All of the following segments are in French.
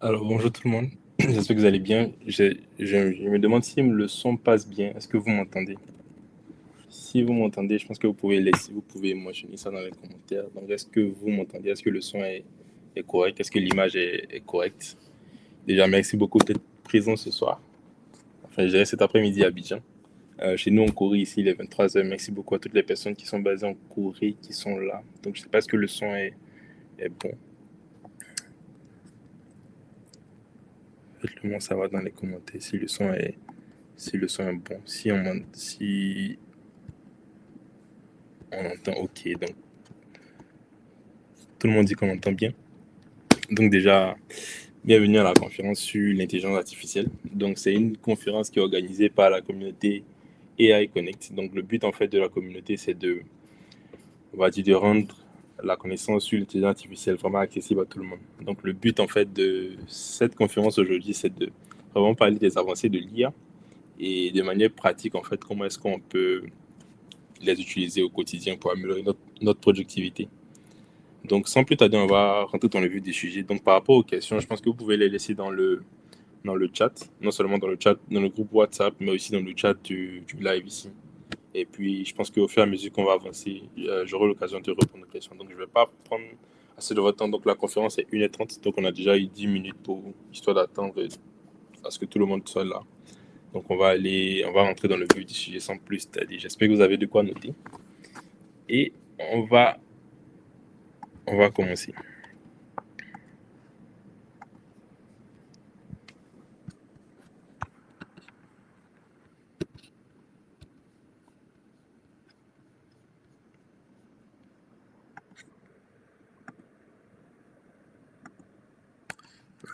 Alors, bonjour tout le monde. J'espère que vous allez bien. Je me demande si le son passe bien. Est-ce que vous m'entendez? Si vous m'entendez, je pense que vous pouvez mentionner ça dans les commentaires. Donc, est-ce que vous m'entendez? Est-ce que le son est correct? Est-ce que l'image est correcte? Déjà, merci beaucoup d'être présent ce soir. Enfin, je dirais cet après-midi à Abidjan. Chez nous, en Corée, ici, il est 23 heures. Merci beaucoup à toutes les personnes qui sont basées en Corée, qui sont là. Donc, je ne sais pas si que le son est bon. Faites-le moi savoir dans les commentaires si le son est bon. Si on entend OK. Donc, tout le monde dit qu'on entend bien. Donc, déjà, bienvenue à la conférence sur l'intelligence artificielle. Donc, c'est une conférence qui est organisée par la communauté AI Connect. Donc, le but, en fait, de la communauté, c'est on va dire, de rendre la connaissance sur l'intelligence artificielle vraiment accessible à tout le monde. Donc, le but, en fait, de cette conférence aujourd'hui, c'est de vraiment parler des avancées de l'IA et de manière pratique, en fait, comment est-ce qu'on peut les utiliser au quotidien pour améliorer notre productivité. Donc, sans plus tarder, on va rentrer dans le vif du sujet. Donc, par rapport aux questions, je pense que vous pouvez les laisser dans le chat, non seulement dans le chat, dans le groupe WhatsApp, mais aussi dans le chat du live ici. Et puis, je pense qu'au fur et à mesure qu'on va avancer, j'aurai l'occasion de répondre aux questions. Donc, je ne vais pas prendre assez de votre temps. Donc, la conférence est 1h30. Donc, on a déjà eu 10 minutes pour histoire d'attendre à ce que tout le monde soit là. Donc, on va rentrer dans le vif du sujet sans plus tarder. J'espère que vous avez de quoi noter. Et on va commencer.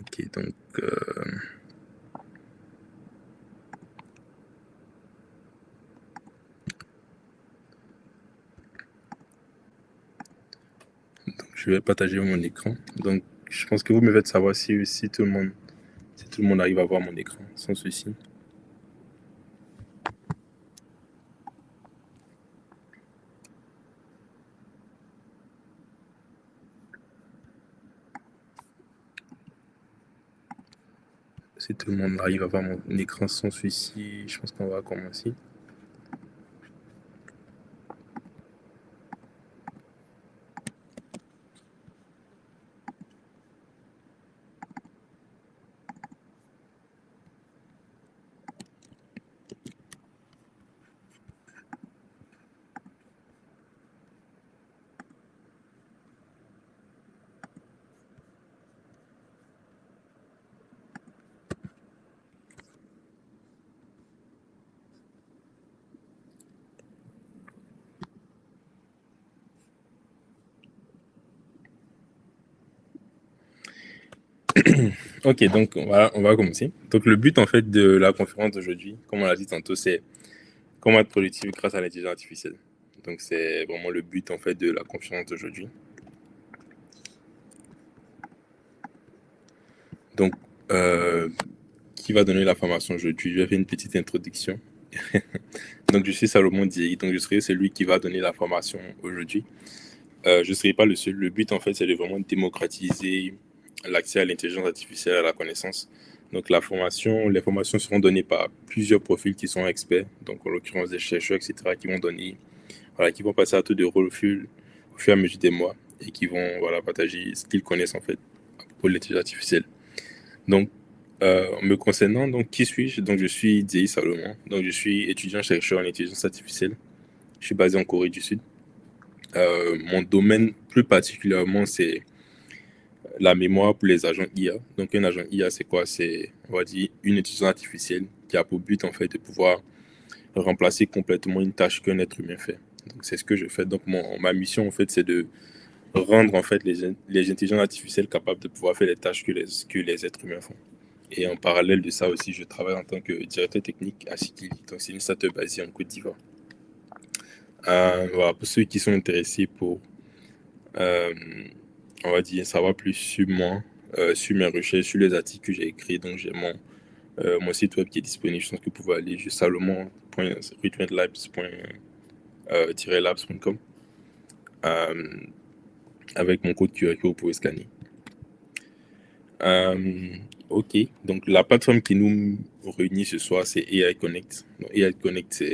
Ok, je vais partager mon écran. Donc, je pense que vous me faites savoir si tout le monde arrive à voir mon écran sans souci. Si tout le monde arrive à voir mon écran sans souci, je pense qu'on va commencer. Ok, donc on va commencer. Donc le but en fait de la conférence d'aujourd'hui, comme on l'a dit tantôt, c'est comment être productif grâce à l'intelligence artificielle. Donc c'est vraiment le but en fait de la conférence d'aujourd'hui. Donc euh, qui va donner la formation aujourd'hui? Je vais faire une petite introduction. Donc je suis Salomon Dieye, donc je serai celui qui va donner la formation aujourd'hui. Je ne serai pas le seul. Le but, en fait, c'est de vraiment démocratiser l'accès à l'intelligence artificielle, à la connaissance. Donc, les formations seront données par plusieurs profils qui sont experts, donc en l'occurrence des chercheurs, etc., qui vont passer à tour de rôle au fur et à mesure des mois et qui vont, partager ce qu'ils connaissent, en fait, à propos de l'intelligence artificielle. Donc, me concernant, donc, qui suis-je? Donc, je suis Dieye Salomon. Donc, je suis étudiant-chercheur en intelligence artificielle. Je suis basé en Corée du Sud. Mon domaine plus particulièrement, c'est la mémoire pour les agents IA. Donc, un agent IA, c'est quoi? C'est, on va dire, une intelligence artificielle qui a pour but, en fait, de pouvoir remplacer complètement une tâche qu'un être humain fait. Donc, c'est ce que je fais. Donc, ma mission, en fait, c'est de rendre, en fait, les intelligences artificielles capables de pouvoir faire les tâches que les êtres humains font. Et en parallèle de ça aussi, je travaille en tant que directeur technique à Sikili. Donc, c'est une startup basée en Côte d'Ivoire. Voilà, pour ceux qui sont intéressés pour euh, on va dire, savoir plus sur moi, sur mes recherches, sur les articles que j'ai écrits. Donc, j'ai mon site web qui est disponible. Je pense que vous pouvez aller sur salomon.retweetlabs.com avec mon code QR que vous pouvez scanner. Euh, ok, donc la plateforme qui nous réunit ce soir, c'est AI Connect. Donc, AI Connect,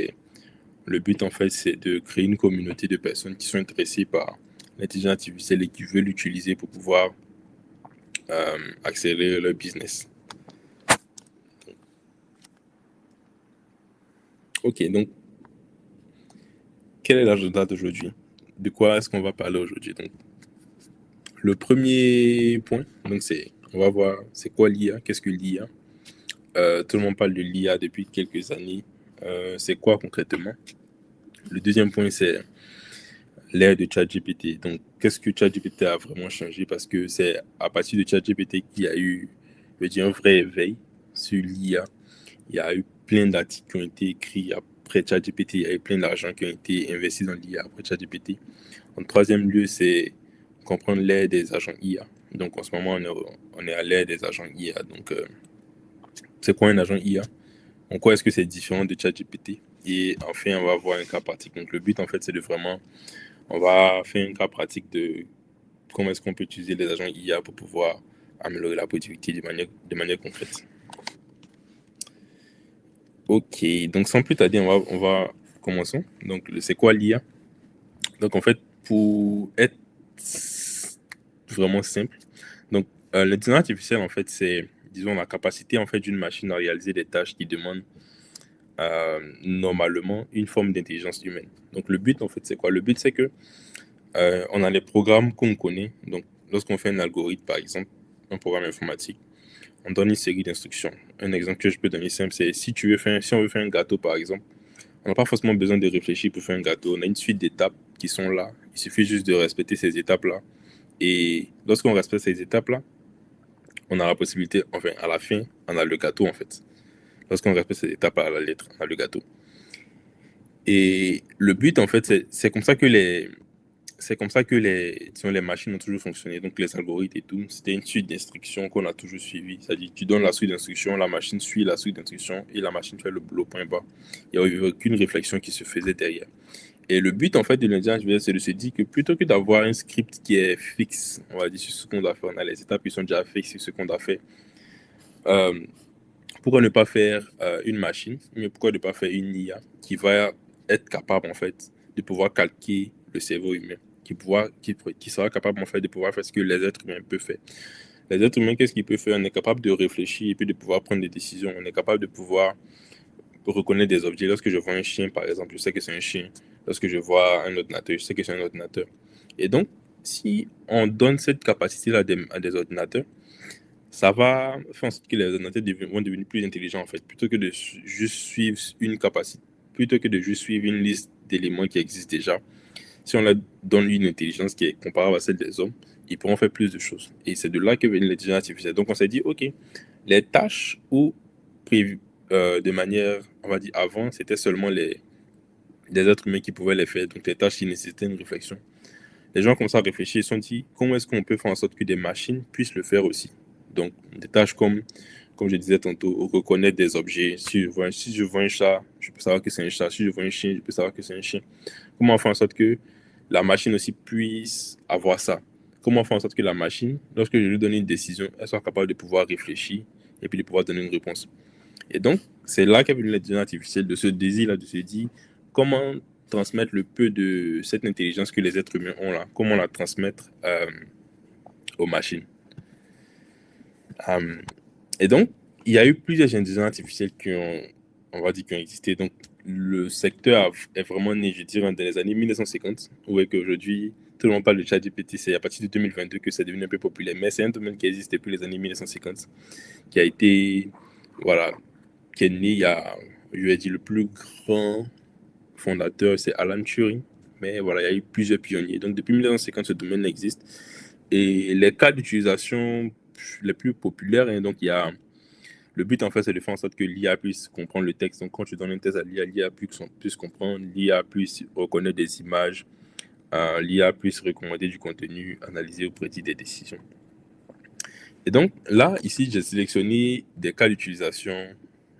le but en fait, c'est de créer une communauté de personnes qui sont intéressées par l'intelligence artificielle et qui veulent l'utiliser pour pouvoir accélérer leur business. Ok, donc quel est l'agenda d'aujourd'hui? De quoi est-ce qu'on va parler aujourd'hui? Donc, le premier point, donc on va voir, c'est quoi l'IA? Qu'est-ce que l'IA? Tout le monde parle de l'IA depuis quelques années. C'est quoi concrètement? Le deuxième point, c'est l'ère de ChatGPT. Donc, qu'est-ce que ChatGPT a vraiment changé? Parce que c'est à partir de ChatGPT qu'il y a eu, je veux dire, un vrai éveil sur l'IA. Il y a eu plein d'articles qui ont été écrits après ChatGPT. Il y a eu plein d'argent qui ont été investis dans l'IA après ChatGPT. En troisième lieu, c'est comprendre l'ère des agents IA. Donc, en ce moment, on est à l'ère des agents IA. Donc, c'est quoi un agent IA? En quoi est-ce que c'est différent de ChatGPT? Et enfin, on va voir un cas pratique. Donc, le but, en fait, c'est de vraiment, on va faire un cas pratique de comment est-ce qu'on peut utiliser les agents IA pour pouvoir améliorer la productivité de manière concrète. Ok, donc sans plus tarder, on va commencer. Donc, c'est quoi l'IA? Donc, en fait, pour être vraiment simple, donc l'intelligence artificielle, en fait, c'est, disons, la capacité en fait d'une machine à réaliser des tâches qui demandent normalement une forme d'intelligence humaine. Donc, le but, en fait, c'est quoi? Le but, c'est que on a les programmes qu'on connaît. Donc, lorsqu'on fait un algorithme, par exemple, un programme informatique, on donne une série d'instructions. Un exemple que je peux donner simple, c'est si on veut faire un gâteau, par exemple, on n'a pas forcément besoin de réfléchir pour faire un gâteau. On a une suite d'étapes qui sont là. Il suffit juste de respecter ces étapes-là. Et lorsqu'on respecte ces étapes-là, on a la possibilité, enfin, à la fin, on a le gâteau, en fait. Lorsqu'on respecte ces étapes à la lettre, on a le gâteau. Et le but, en fait, c'est comme ça que disons, les machines ont toujours fonctionné. Donc, les algorithmes et tout, c'était une suite d'instructions qu'on a toujours suivi. C'est-à-dire, tu donnes la suite d'instructions, la machine suit la suite d'instructions et la machine fait le boulot point bas. Il n'y avait aucune réflexion qui se faisait derrière. Et le but, en fait, de l'intelligence artificielle, c'est de se dire que plutôt que d'avoir un script qui est fixe, on va dire, sur ce qu'on doit faire, on a les étapes qui sont déjà fixes sur ce qu'on doit faire. Euh, Pourquoi ne pas faire une machine, mais pourquoi ne pas faire une IA qui va être capable, en fait, de pouvoir calquer le cerveau humain, qui sera capable, en fait, de pouvoir faire ce que les êtres humains peuvent faire. Les êtres humains, qu'est-ce qu'ils peuvent faire? On est capable de réfléchir et puis de pouvoir prendre des décisions. On est capable de pouvoir reconnaître des objets. Lorsque je vois un chien, par exemple, je sais que c'est un chien. Lorsque je vois un ordinateur, je sais que c'est un ordinateur. Et donc, si on donne cette capacité-là à des ordinateurs, ça va faire en sorte que les ordinateurs vont devenir plus intelligents, en fait, juste suivre une capacité, plutôt que de juste suivre une liste d'éléments qui existent déjà. Si on leur donne une intelligence qui est comparable à celle des hommes, ils pourront faire plus de choses. Et c'est de là que vient l'intelligence artificielle. Donc, on s'est dit, OK, les tâches où prévues de manière, on va dire, avant, c'était seulement des êtres humains qui pouvaient les faire. Donc, les tâches qui nécessitaient une réflexion. Les gens commencent à réfléchir, ils se sont dit, comment est-ce qu'on peut faire en sorte que des machines puissent le faire aussi? Donc, des tâches comme je disais tantôt, reconnaître des objets. Si je vois un chat, je peux savoir que c'est un chat. Si je vois un chien, je peux savoir que c'est un chien. Comment faire en sorte que la machine aussi puisse avoir ça? Comment faire en sorte que la machine, lorsque je lui donne une décision, elle soit capable de pouvoir réfléchir et puis de pouvoir donner une réponse? Et donc, c'est là qu'est venue l'intelligence artificielle, de ce désir-là, de se dire comment transmettre le peu de cette intelligence que les êtres humains ont là, comment la transmettre aux machines. Euh, et donc, il y a eu plusieurs intelligences artificielles on va dire, qui ont existé. Donc, le secteur est vraiment né, je dirais, dans les années 1950, où est qu'aujourd'hui, tout le monde parle de ChatGPT. C'est à partir de 2022 que c'est devenu un peu populaire. Mais c'est un domaine qui existe depuis les années 1950, qui a été, voilà, qui est né il y a, je vais dire, le plus grand fondateur, c'est Alan Turing. Mais voilà, il y a eu plusieurs pionniers. Donc, depuis 1950, ce domaine existe. Et les cas d'utilisation les plus populaires, hein, donc il y a le but, en fait, c'est de faire en sorte que l'IA puisse comprendre le texte. Donc, quand tu donnes une thèse à l'IA, l'IA puisse comprendre, l'IA puisse reconnaître des images, l'IA puisse recommander du contenu, analyser ou prédire des décisions. Et donc, là, ici, j'ai sélectionné des cas d'utilisation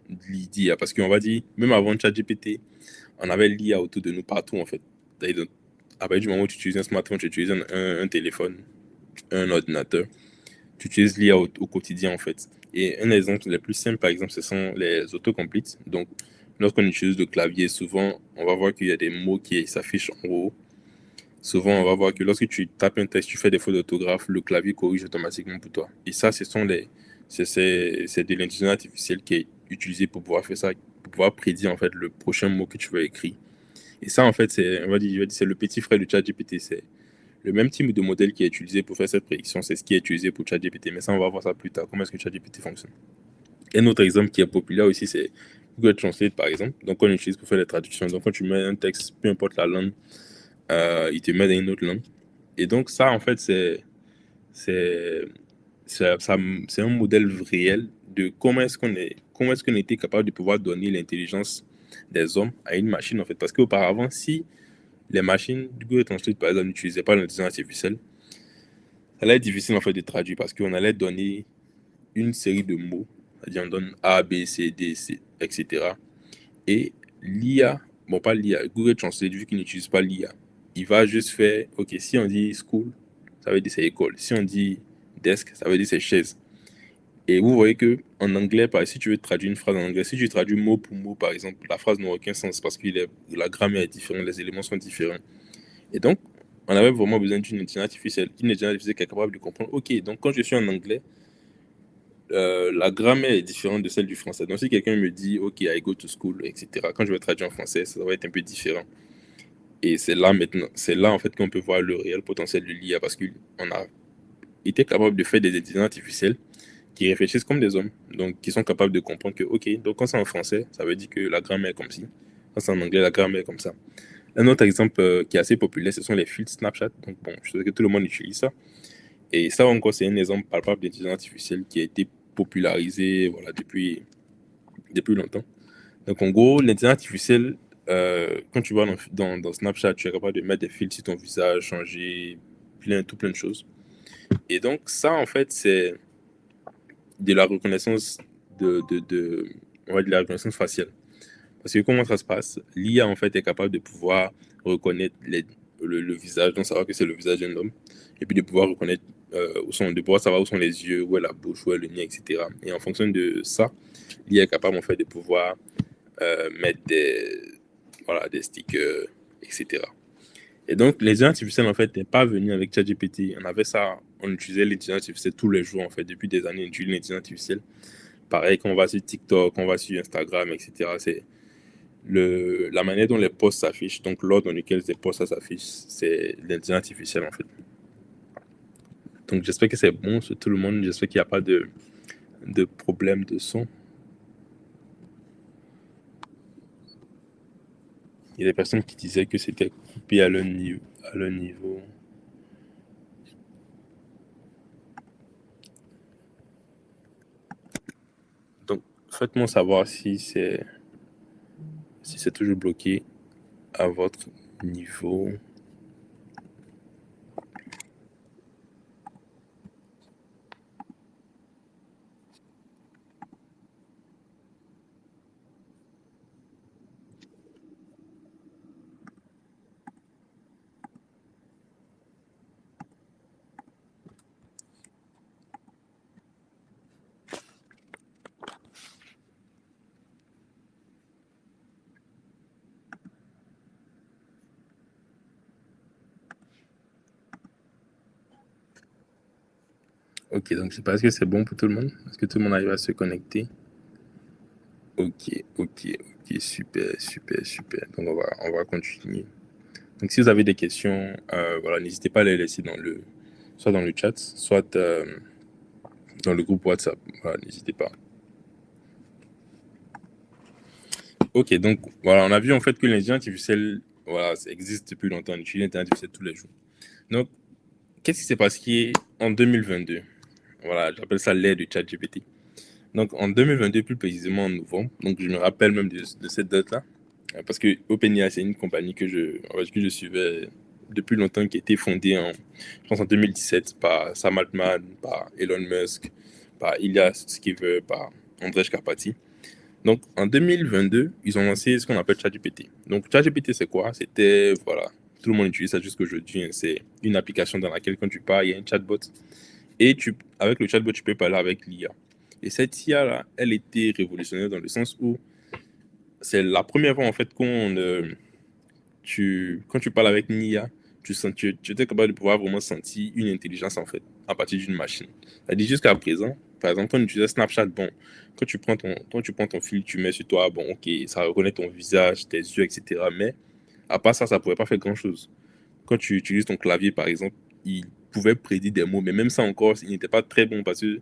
de l'IA parce qu'on va dire, même avant ChatGPT, on avait l'IA autour de nous partout, en fait. À partir du moment où tu utilises un smartphone, tu utilises un téléphone, un ordinateur, tu utilises l'IA au quotidien, en fait. Et un exemple le plus simple, par exemple, ce sont les autocompletes. Donc, lorsqu'on utilise le clavier, souvent, on va voir qu'il y a des mots qui s'affichent en haut. Souvent, on va voir que lorsque tu tapes un texte, tu fais des fautes d'orthographe, le clavier corrige automatiquement pour toi. Et ça, c'est de l'intelligence artificielle qui est utilisée pour pouvoir faire ça, pour pouvoir prédire, en fait, le prochain mot que tu vas écrire. Et ça, en fait, c'est le petit frère du ChatGPT. C'est le même type de modèle qui est utilisé pour faire cette prédiction, c'est ce qui est utilisé pour ChatGPT. Mais ça, on va voir ça plus tard. Comment est-ce que ChatGPT fonctionne? Un autre exemple qui est populaire aussi, c'est Google Translate, par exemple. Donc, on utilise pour faire les traductions. Donc, quand tu mets un texte, peu importe la langue, il te met dans une autre langue. Et donc, ça, en fait, c'est, c'est un modèle réel de comment est-ce qu'on était capable de pouvoir donner l'intelligence des hommes à une machine, en fait. Parce qu'auparavant, si les machines du Google Translate, par exemple, n'utilisaient pas l'intelligence artificielle, ça allait être difficile, en fait, de traduire parce qu'on allait donner une série de mots, c'est-à-dire on donne A, B, C, D, C, etc. Et l'IA, bon, pas l'IA, Google Translate, vu qu'il n'utilise pas l'IA, il va juste faire, ok, si on dit school, ça veut dire c'est école. Si on dit desk, ça veut dire c'est chaise. Et vous voyez que en anglais, si tu veux traduire une phrase en anglais, si tu traduis mot pour mot, par exemple, la phrase n'a aucun sens parce que la grammaire est différente, les éléments sont différents. Et donc, on avait vraiment besoin d'une intelligence artificielle, qui est capable de comprendre, ok, donc quand je suis en anglais, la grammaire est différente de celle du français. Donc, si quelqu'un me dit, OK, I go to school, etc., quand je vais traduire en français, ça va être un peu différent. Et c'est là maintenant, c'est là en fait qu'on peut voir le réel potentiel de l'IA parce qu'on a été capable de faire des intelligences artificielles qui réfléchissent comme des hommes, donc qui sont capables de comprendre que, OK, donc quand c'est en français, ça veut dire que la grammaire est comme ci. Quand c'est en anglais, la grammaire est comme ça. Un autre exemple qui est assez populaire, ce sont les filtres Snapchat. Donc, bon, je sais que tout le monde utilise ça. Et ça encore, c'est un exemple palpable d'intelligence artificielle qui a été popularisé voilà, depuis longtemps. Donc en gros, l'intelligence artificielle, quand tu vas dans Snapchat, tu es capable de mettre des filtres sur ton visage, changer tout plein de choses. Et donc ça, en fait, c'est de la reconnaissance on va dire de la reconnaissance faciale. Parce que comment ça se passe? L'IA, en fait, est capable de pouvoir reconnaître le visage, donc savoir que c'est le visage d'un homme, et puis de pouvoir reconnaître, de pouvoir savoir où sont les yeux, où est la bouche, où est le nez, etc. Et en fonction de ça, l'IA est capable, en fait, de pouvoir mettre des stickers, etc. Et donc, l'intelligence artificielle, en fait, n'est pas venue avec ChatGPT. On avait ça, on utilisait l'intelligence artificielle tous les jours, en fait, depuis des années, on utilise l'intelligence artificielle. Pareil, quand on va sur TikTok, quand on va sur Instagram, etc., c'est la manière dont les posts s'affichent, donc l'ordre dans lequel ces posts s'affichent, c'est l'intelligence artificielle, en fait. Donc, j'espère que c'est bon sur tout le monde. J'espère qu'il n'y a pas de problème de son. Il y a des personnes qui disaient que c'était coupé à leur niveau. Donc, faites-moi savoir si c'est toujours bloqué à votre niveau. Ok, donc je sais pas, est-ce que c'est bon pour tout le monde? Est-ce que tout le monde arrive à se connecter? Ok, ok, ok, super, super, super. Donc on va continuer. Donc si vous avez des questions, voilà, n'hésitez pas à les laisser soit dans le chat, soit dans le groupe WhatsApp. Voilà, n'hésitez pas. Ok, donc voilà, on a vu en fait que l'intelligence artificielle, voilà, ça existe depuis longtemps. On utilise l'intelligence artificielle tous les jours. Donc, qu'est-ce qui s'est passé en 2022? Voilà, j'appelle ça l'ère du ChatGPT. Donc, en 2022, plus précisément en novembre, donc je me rappelle même de cette date-là, parce que OpenAI, c'est une compagnie que je suivais depuis longtemps, qui a été fondée je pense en 2017 par Sam Altman, par Elon Musk, par Ilya Sutskever, par Andrzej Karpathy. Donc, en 2022, ils ont lancé ce qu'on appelle ChatGPT. Donc, ChatGPT, c'est quoi? Voilà, tout le monde utilise ça jusqu'à aujourd'hui. Hein. C'est une application dans laquelle, quand tu parles, il y a un chatbot. Et avec le chatbot, tu peux parler avec l'IA. Et cette IA-là, elle était révolutionnaire dans le sens où c'est la première fois, en fait, quand tu parles avec une IA, tu étais capable de pouvoir vraiment sentir une intelligence, en fait, à partir d'une machine. C'est-à-dire, jusqu'à présent, par exemple, quand tu utilisais Snapchat, bon, quand tu prends ton fil, tu mets sur toi, bon, ok, ça reconnaît ton visage, tes yeux, etc. Mais à part ça, ça ne pourrait pas faire grand-chose. Quand tu utilises ton clavier, par exemple, il pouvait prédire des mots, mais même ça encore, il n'était pas très bon parce que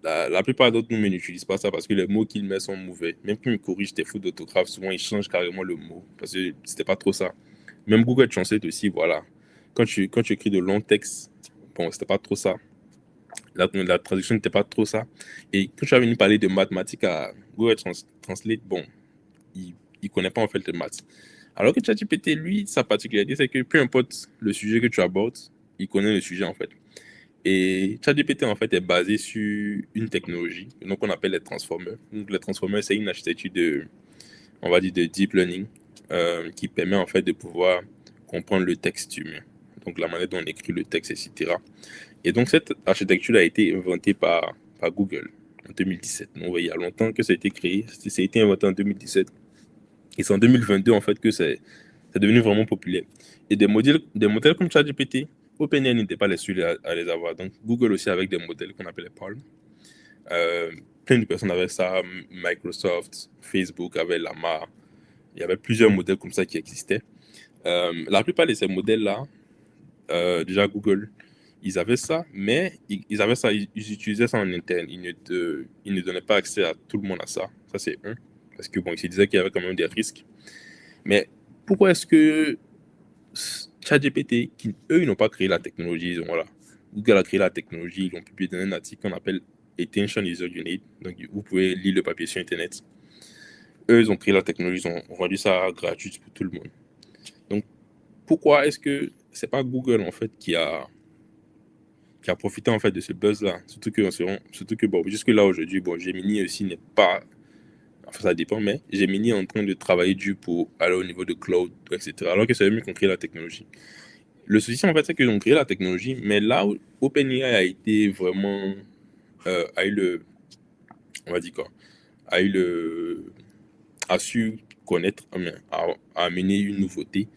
la plupart d'autres nous n'utilisent pas ça parce que les mots qu'il met sont mauvais. Même quand il corrige tes fautes d'orthographe, souvent il change carrément le mot parce que c'était pas trop ça. Même Google Translate aussi, voilà. Quand tu écris de longs textes, bon, c'était pas trop ça. La traduction n'était pas trop ça. Et quand tu as venu parler de mathématiques à Google Translate, bon, il connaît pas en fait les maths. Alors que ChatGPT, lui, sa particularité, c'est que peu importe le sujet que tu abordes, il connaît le sujet en fait. Et ChatGPT, en fait, est basé sur une technologie donc on appelle les transformers. Donc, les transformers, c'est une architecture on va dire, de deep learning qui permet, en fait, de pouvoir comprendre le texte humain. Donc, la manière dont on écrit le texte, etc. Et donc, cette architecture a été inventée par Google en 2017. Donc, il y a longtemps que ça a été créé. Ça a été inventé en 2017. Et c'est en 2022, en fait, que c'est devenu vraiment populaire. Et des modèles comme ChatGPT, OpenAI n'était pas les seuls à les avoir. Donc, Google aussi avec des modèles qu'on appelle les Palm. Euh, Plein de personnes avaient ça. Microsoft, Facebook avait Llama. Il y avait plusieurs modèles comme ça qui existaient. La plupart de ces modèles-là, déjà Google, ils avaient ça, mais ils avaient ça, ils utilisaient ça en interne. Ils ne donnaient pas accès à tout le monde à ça. Ça, c'est un. Parce que bon, ils se disaient qu'il y avait quand même des risques. Mais pourquoi est-ce que ChatGPT, eux, ils n'ont pas créé la technologie, voilà. Google a créé la technologie, ils ont publié dans un article qu'on appelle Attention User Unit. Donc, vous pouvez lire le papier sur Internet. Eux, ils ont créé la technologie, ils ont rendu ça gratuit pour tout le monde. Donc, pourquoi est-ce que c'est pas Google, en fait, qui a profité, en fait, de ce buzz-là? Surtout que, bon, jusque-là, aujourd'hui, bon, Gemini aussi n'est pas. Enfin, ça dépend, mais Gemini est en train de travailler dur pour aller au niveau de cloud, etc. Alors que c'est eux qui ont créé la technologie. Le souci, en fait, c'est qu'ils ont créé la technologie, mais là où OpenAI a été vraiment. A eu on va dire quoi, a eu a su connaître, a amené une nouveauté.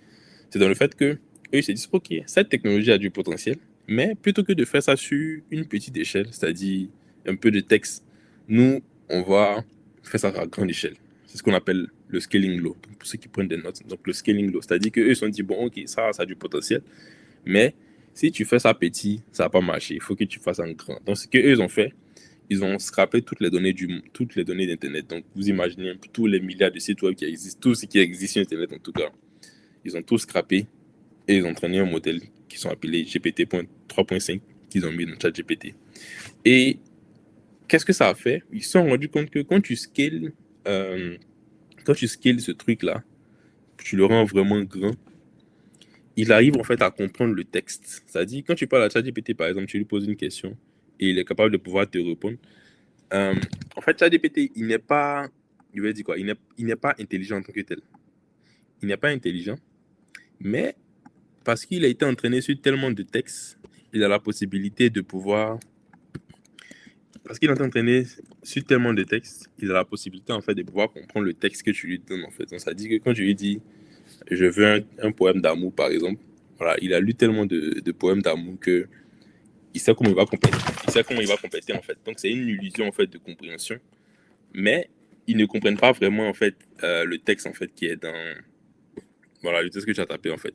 C'est dans le fait que eux, ils se disent, OK, cette technologie a du potentiel, mais plutôt que de faire ça sur une petite échelle, c'est-à-dire un peu de texte, nous, on va faire ça à grande échelle. C'est ce qu'on appelle le scaling law. Donc, pour ceux qui prennent des notes, donc le scaling law, c'est-à-dire qu'eux, ils se sont dit, bon, OK, ça a du potentiel, mais si tu fais ça petit, ça va pas marcher. Il faut que tu fasses en grand. Donc, ce qu'eux, ils ont fait, ils ont scrappé toutes les données d'Internet. Donc, vous imaginez un peu tous les milliards de sites web qui existent, tout ce qui existe sur Internet en tout cas. Ils ont tout scrappé et ils ont entraîné un modèle qui sont appelés GPT.3.5 qu'ils ont mis dans ChatGPT. Et qu'est-ce que ça a fait? Ils se sont rendus compte que euh, quand tu scales ce truc-là, tu le rends vraiment grand, il arrive en fait à comprendre le texte. C'est-à-dire, quand tu parles à ChatGPT, par exemple, tu lui poses une question et il est capable de pouvoir te répondre. Euh, En fait, ChatGPT, il n'est pas, il veut dire quoi? Il n'est pas intelligent en tant que tel. Il n'est pas intelligent, mais parce qu'il a été entraîné sur tellement de textes, il a la possibilité de pouvoir, parce qu'il a été entraîné sur tellement de textes, il a la possibilité en fait de pouvoir comprendre le texte que tu lui donnes en fait. Donc ça dit que quand tu lui dis, je veux un poème d'amour par exemple, voilà, il a lu tellement de poèmes d'amour que il sait comment il va compléter. Il sait comment il va compléter en fait. Donc c'est une illusion en fait de compréhension, mais ils ne comprennent pas vraiment en fait le texte en fait qui est dans, voilà, le texte que tu as tapé en fait.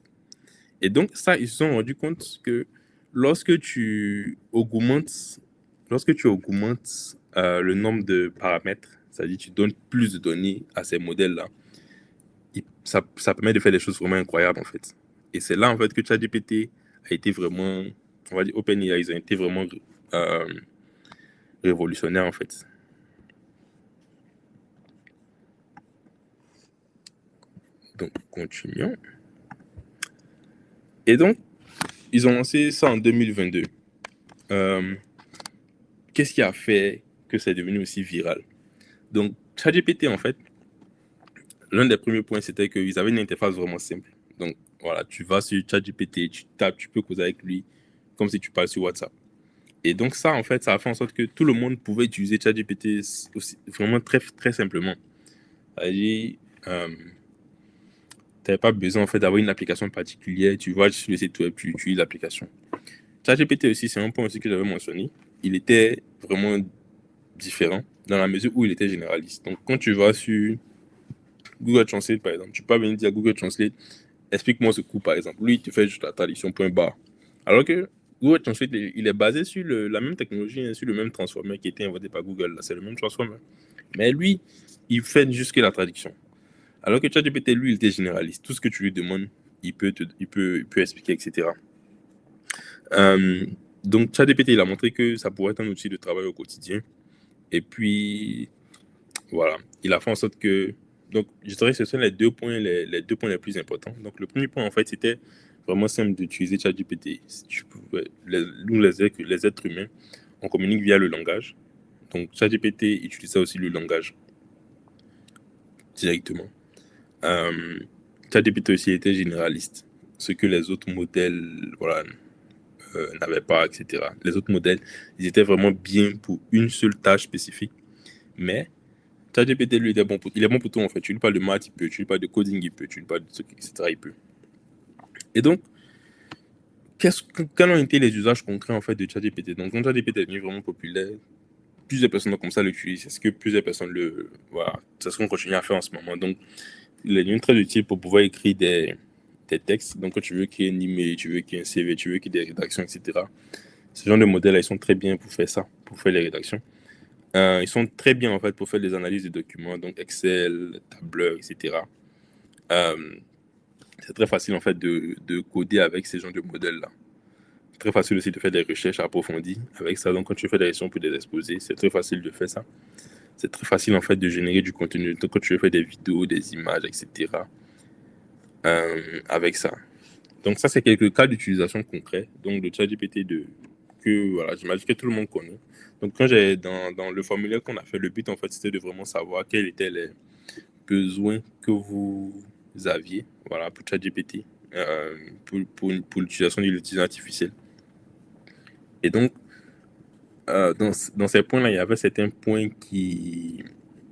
Et donc ça, ils se sont rendus compte que lorsque tu augmentes, lorsque tu augmentes le nombre de paramètres, c'est-à-dire tu donnes plus de données à ces modèles-là, ça permet de faire des choses vraiment incroyables en fait. Et c'est là en fait que ChatGPT a été vraiment, on va dire OpenAI, ils ont été vraiment euh, révolutionnaires en fait. Donc continuons. Et donc, ils ont lancé ça en 2022. Euh, Qu'est-ce qui a fait que c'est devenu aussi viral? Donc, ChatGPT, en fait, l'un des premiers points, c'était qu'ils avaient une interface vraiment simple. Donc, voilà, tu vas sur ChatGPT, tu tapes, tu peux causer avec lui comme si tu parles sur WhatsApp. Et donc ça, en fait, ça a fait en sorte que tout le monde pouvait utiliser ChatGPT aussi, vraiment très, très simplement. C'est-à-dire, tu n'avais pas besoin en fait d'avoir une application particulière. Tu vas sur le site web, tu utilises l'application. ChatGPT aussi, c'est un point aussi que j'avais mentionné. Il était vraiment différent dans la mesure où il était généraliste. Donc, quand tu vas sur Google Translate, par exemple, tu peux venir dire à Google Translate, explique-moi ce coup, par exemple. Lui, il te fait juste la traduction point barre. Alors que Google Translate, il est basé sur la même technologie, hein, sur le même transformer qui a été inventé par Google. C'est le même transformer. Mais lui, il fait juste que la traduction. Alors que ChatGPT, lui, il était généraliste. Tout ce que tu lui demandes, il peut expliquer, etc. Donc, ChatGPT, il a montré que ça pourrait être un outil de travail au quotidien. Et puis, voilà, il a fait en sorte que... Donc, je dirais que ce sont les deux points les plus importants. Donc, le premier point, en fait, c'était vraiment simple d'utiliser ChatGPT. Nous, les êtres humains, on communique via le langage. Donc, ChatGPT utilise ça aussi le langage directement. ChatGPT aussi était généraliste, ce que les autres modèles, voilà, n'avaient pas, etc. Les autres modèles, ils étaient vraiment bien pour une seule tâche spécifique. Mais ChatGPT, lui, il est bon pour tout, en fait. Tu lui parles de maths, il peut. Tu lui parles de coding, il peut. Tu lui parles de trucs, etc., il peut. Et donc, quels ont été les usages concrets, en fait, de ChatGPT? Donc, quand ChatGPT est devenu vraiment populaire, plusieurs personnes ont commencé à l'utiliser. C'est ce que plusieurs personnes voilà, c'est ce qu'on continue à faire en ce moment. Donc, il est devenu très utile pour pouvoir écrire des textes. Donc, quand tu veux créer un email, tu veux créer un CV, tu veux créer des rédactions, etc. Ce genre de modèles, ils sont très bien pour faire ça, pour faire les rédactions. Ils sont très bien, en fait, pour faire des analyses de documents, donc Excel, tableur, etc. Euh, c'est très facile, en fait, de coder avec ces genres de modèles-là. C'est très facile aussi de faire des recherches approfondies avec ça. Donc, quand tu fais des questions pour des exposés, c'est très facile de faire ça. C'est très facile, en fait, de générer du contenu. Donc, quand tu veux faire des vidéos, des images, etc., avec ça. Donc, ça, c'est quelques cas d'utilisation concrets. Donc, de ChatGPT que, voilà, j'imagine que tout le monde connaît. Donc, quand dans le formulaire qu'on a fait, le but, en fait, c'était de vraiment savoir quels étaient les besoins que vous aviez, voilà, pour ChatGPT, pour l'utilisation de l'intelligence artificielle. Et donc, dans ces points-là, il y avait certains points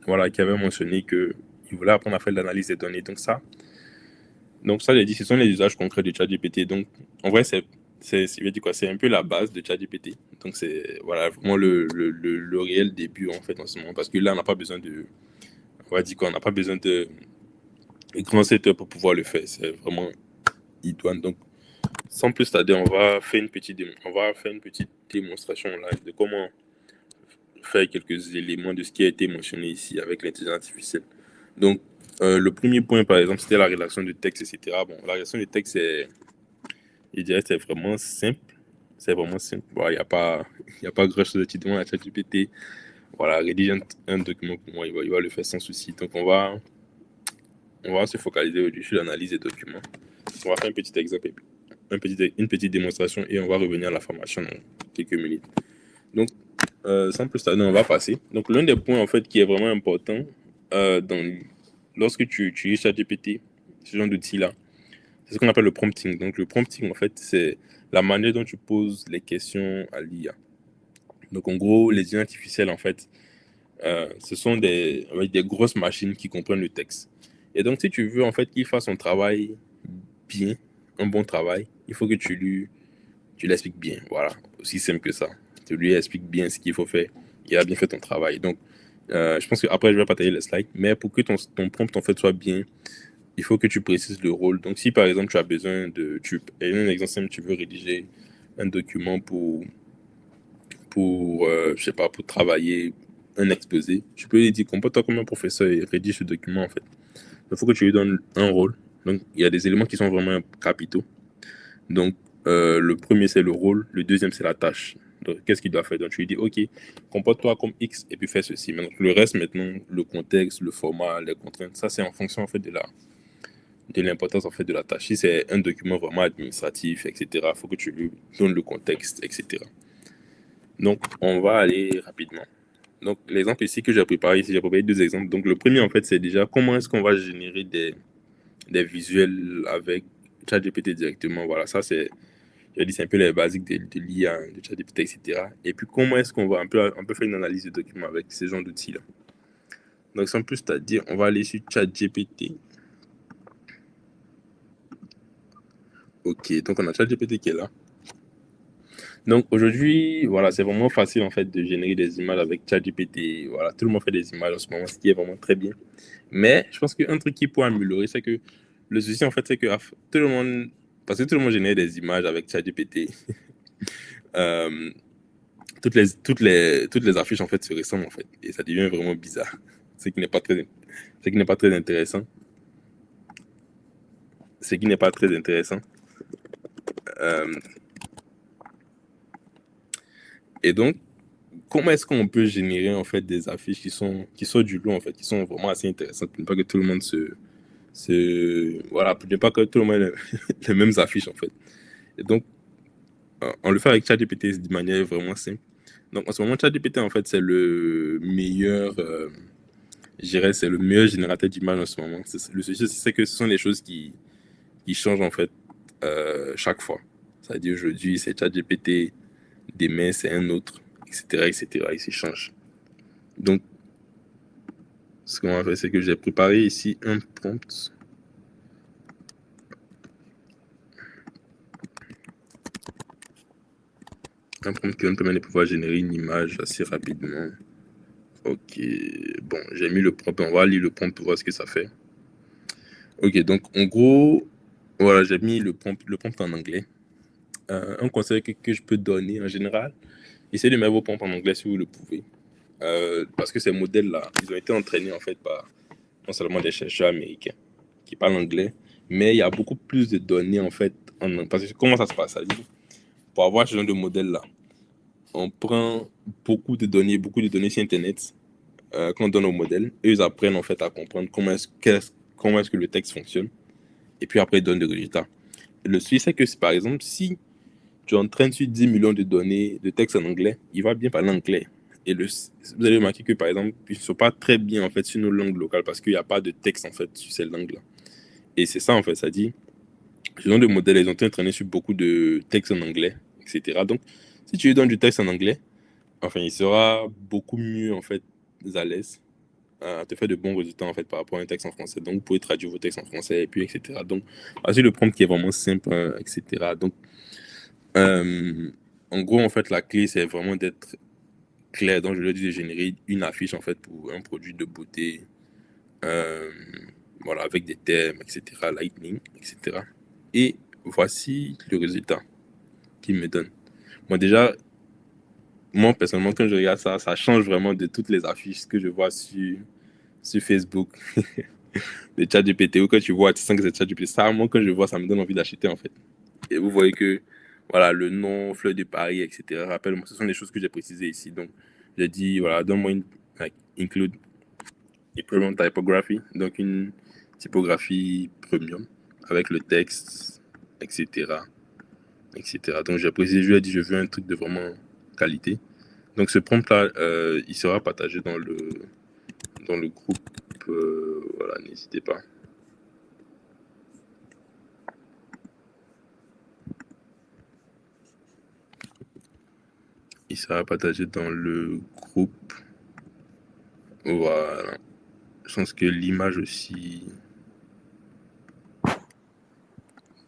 voilà, qui avaient mentionné qu'ils voulaient apprendre à faire de l'analyse des données. Donc ça, j'ai dit, ce sont les usages concrets de ChatGPT. Donc, en vrai, je vais dire quoi, c'est un peu la base de ChatGPT. Donc, c'est voilà, vraiment le réel début, en fait, en ce moment. Parce que là, on va dire quoi, on n'a pas besoin de grand setup pour pouvoir le faire. C'est vraiment idoine. Donc, sans plus tarder, on va faire une petite démonstration live de comment faire quelques éléments de ce qui a été mentionné ici avec l'intelligence artificielle. Donc, le premier point, par exemple, c'était la rédaction de texte, etc. Bon, la rédaction de texte, je dirais, c'est vraiment simple. C'est vraiment simple. Bon, il y a pas grand-chose à te demander à ChatGPT. Voilà, rédiger un document pour moi, il va le faire sans souci. Donc, on va se focaliser aujourd'hui sur l'analyse des documents. On va faire un petit exemple, une petite démonstration et on va revenir à la formation dans quelques minutes. Donc, sans plus tarder, on va passer. Donc, l'un des points, en fait, qui est vraiment important lorsque tu utilises ChatGPT, ce genre d'outil-là, c'est ce qu'on appelle le prompting. Donc, le prompting, en fait, c'est la manière dont tu poses les questions à l'IA. Donc, en gros, les intelligences artificielles, en fait, ce sont avec des grosses machines qui comprennent le texte. Et donc, si tu veux, en fait, qu'il fasse son travail bien, un bon travail, il faut que tu l'expliques bien. Voilà, aussi simple que ça. Tu lui expliques bien ce qu'il faut faire. Il a bien fait ton travail. Donc, je pense qu'après, je vais partager les slides. Mais pour que ton prompt, en fait, soit bien, il faut que tu précises le rôle. Donc, si par exemple, tu as besoin et un exemple simple, tu veux rédiger un document je sais pas, pour travailler un exposé, tu peux lui dire, comporte-toi comme un professeur et rédige ce document, en fait. Il faut que tu lui donnes un rôle. Donc, il y a des éléments qui sont vraiment capitaux. Donc, le premier, c'est le rôle. Le deuxième, c'est la tâche. Donc, qu'est-ce qu'il doit faire? Donc, tu lui dis, OK, comporte-toi comme X et puis fais ceci. Maintenant, le reste, maintenant, le contexte, le format, les contraintes, ça, c'est en fonction, en fait, de l'importance, en fait, de la tâche. Si c'est un document vraiment administratif, etc., il faut que tu lui donnes le contexte, etc. Donc, on va aller rapidement. Donc, l'exemple ici que j'ai préparé, ici, j'ai préparé deux exemples. Donc, le premier, en fait, c'est déjà comment est-ce qu'on va générer des visuels avec ChatGPT directement. Voilà, ça, c'est Je dis c'est un peu les basiques de l'IA, de ChatGPT, etc. Et puis comment est-ce qu'on va un peu faire une analyse de documents avec ces genres d'outils-là. Donc sans plus à dire, on va aller sur ChatGPT. Ok, donc on a ChatGPT qui est là. Donc aujourd'hui, voilà, c'est vraiment facile en fait de générer des images avec ChatGPT. Voilà, tout le monde fait des images en ce moment, ce qui est vraiment très bien. Mais je pense qu'un truc qui pourrait améliorer, c'est que le souci en fait, c'est que tout le monde, parce que tout le monde génère des images avec ChatGPT, euh, toutes les affiches en fait se ressemblent en fait, et ça devient vraiment bizarre, ce qui n'est pas très intéressant, ce qui n'est pas très intéressant. Euh, et donc, comment est-ce qu'on peut générer en fait des affiches qui sont du lot en fait, qui sont vraiment assez intéressantes pour ne pas que tout le monde voilà, pour ne pas que tout le monde ait les mêmes affiches en fait. Et donc, on le fait avec ChatGPT de manière vraiment simple. Donc, en ce moment, ChatGPT en fait, c'est le meilleur, je dirais, c'est le meilleur générateur d'images en ce moment. Le souci, c'est que ce sont des choses qui changent en fait chaque fois. C'est-à-dire aujourd'hui, c'est ChatGPT, demain, c'est un autre, etc., etc., il s'échange. Donc, ce qu'on va faire, c'est que j'ai préparé ici un prompt. Un prompt qui va me permettre de pouvoir générer une image assez rapidement. Ok, bon, j'ai mis le prompt, on va lire le prompt pour voir ce que ça fait. Ok, donc en gros, voilà, j'ai mis le prompt en anglais. Un conseil que je peux donner en général, essayez de mettre vos prompts en anglais si vous le pouvez. Parce que ces modèles-là, ils ont été entraînés en fait par non seulement des chercheurs américains qui parlent anglais, mais il y a beaucoup plus de données en fait. Parce que comment ça se passe? Pour avoir ce genre de modèle-là, on prend beaucoup de données sur Internet qu'on donne au modèle, et ils apprennent en fait à comprendre comment est-ce que le texte fonctionne, et puis après ils donnent des résultats. Le souci, c'est que par exemple, si tu entraînes sur 10 millions de données de texte en anglais, il va bien parler anglais. Et vous allez remarquer que, par exemple, ils ne sont pas très bien, en fait, sur nos langues locales parce qu'il n'y a pas de texte, en fait, sur ces langues-là. Et c'est ça, en fait, ça dit, ce genre de modèles, ils ont été entraînés sur beaucoup de textes en anglais, etc. Donc, si tu lui donnes du texte en anglais, enfin, il sera beaucoup mieux, en fait, à l'aise à te faire de bons résultats, en fait, par rapport à un texte en français. Donc, vous pouvez traduire vos textes en français, et puis, etc. Donc, voici le prompt qui est vraiment simple, etc. Donc, euh, en gros, en fait, la clé, c'est vraiment d'être clair. Donc, je leur dis de générer une affiche, en fait, pour un produit de beauté, euh, voilà, avec des thèmes, etc., Lightning, etc. Et voici le résultat qu'il me donne. Moi, déjà, moi, personnellement, quand je regarde ça, ça change vraiment de toutes les affiches que je vois sur Facebook, de ChatGPT, ou quand tu vois, tu sens que c'est ChatGPT. Ça, moi, quand je vois, ça me donne envie d'acheter, en fait. Et vous voyez que, voilà, le nom, Fleur de Paris, etc. Rappelle-moi, ce sont des choses que j'ai précisées ici. Donc, j'ai dit, voilà, donne-moi include a premium typography, donc une typographie premium avec le texte, etc. etc. Donc, j'ai précisé, je lui ai dit, je veux un truc de vraiment qualité. Donc, ce prompt-là, il sera partagé dans le groupe. Voilà, n'hésitez pas. Il sera partagé dans le groupe. Voilà. Je pense que l'image aussi,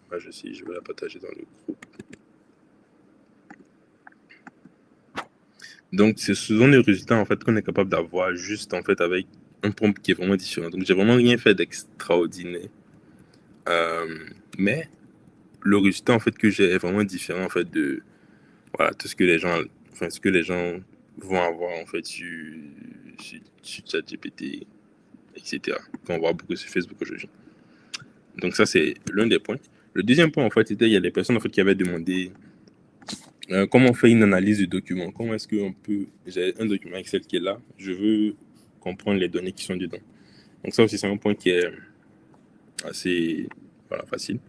je vais la partager dans le groupe. Donc, ce sont les résultats en fait qu'on est capable d'avoir juste en fait avec un prompt qui est vraiment différent. Donc, j'ai vraiment rien fait d'extraordinaire. Mais le résultat en fait que j'ai est vraiment différent en fait de voilà tout ce que les gens, enfin ce que les gens vont avoir en fait sur ChatGPT, etc. Qu'on voit beaucoup sur Facebook aujourd'hui. Donc ça c'est l'un des points. Le deuxième point en fait c'était il y a des personnes en fait qui avaient demandé comment on fait une analyse du document. Comment est-ce qu'on peut, j'ai un document Excel qui est là, je veux comprendre les données qui sont dedans. Donc ça aussi c'est un point qui est assez voilà, facile.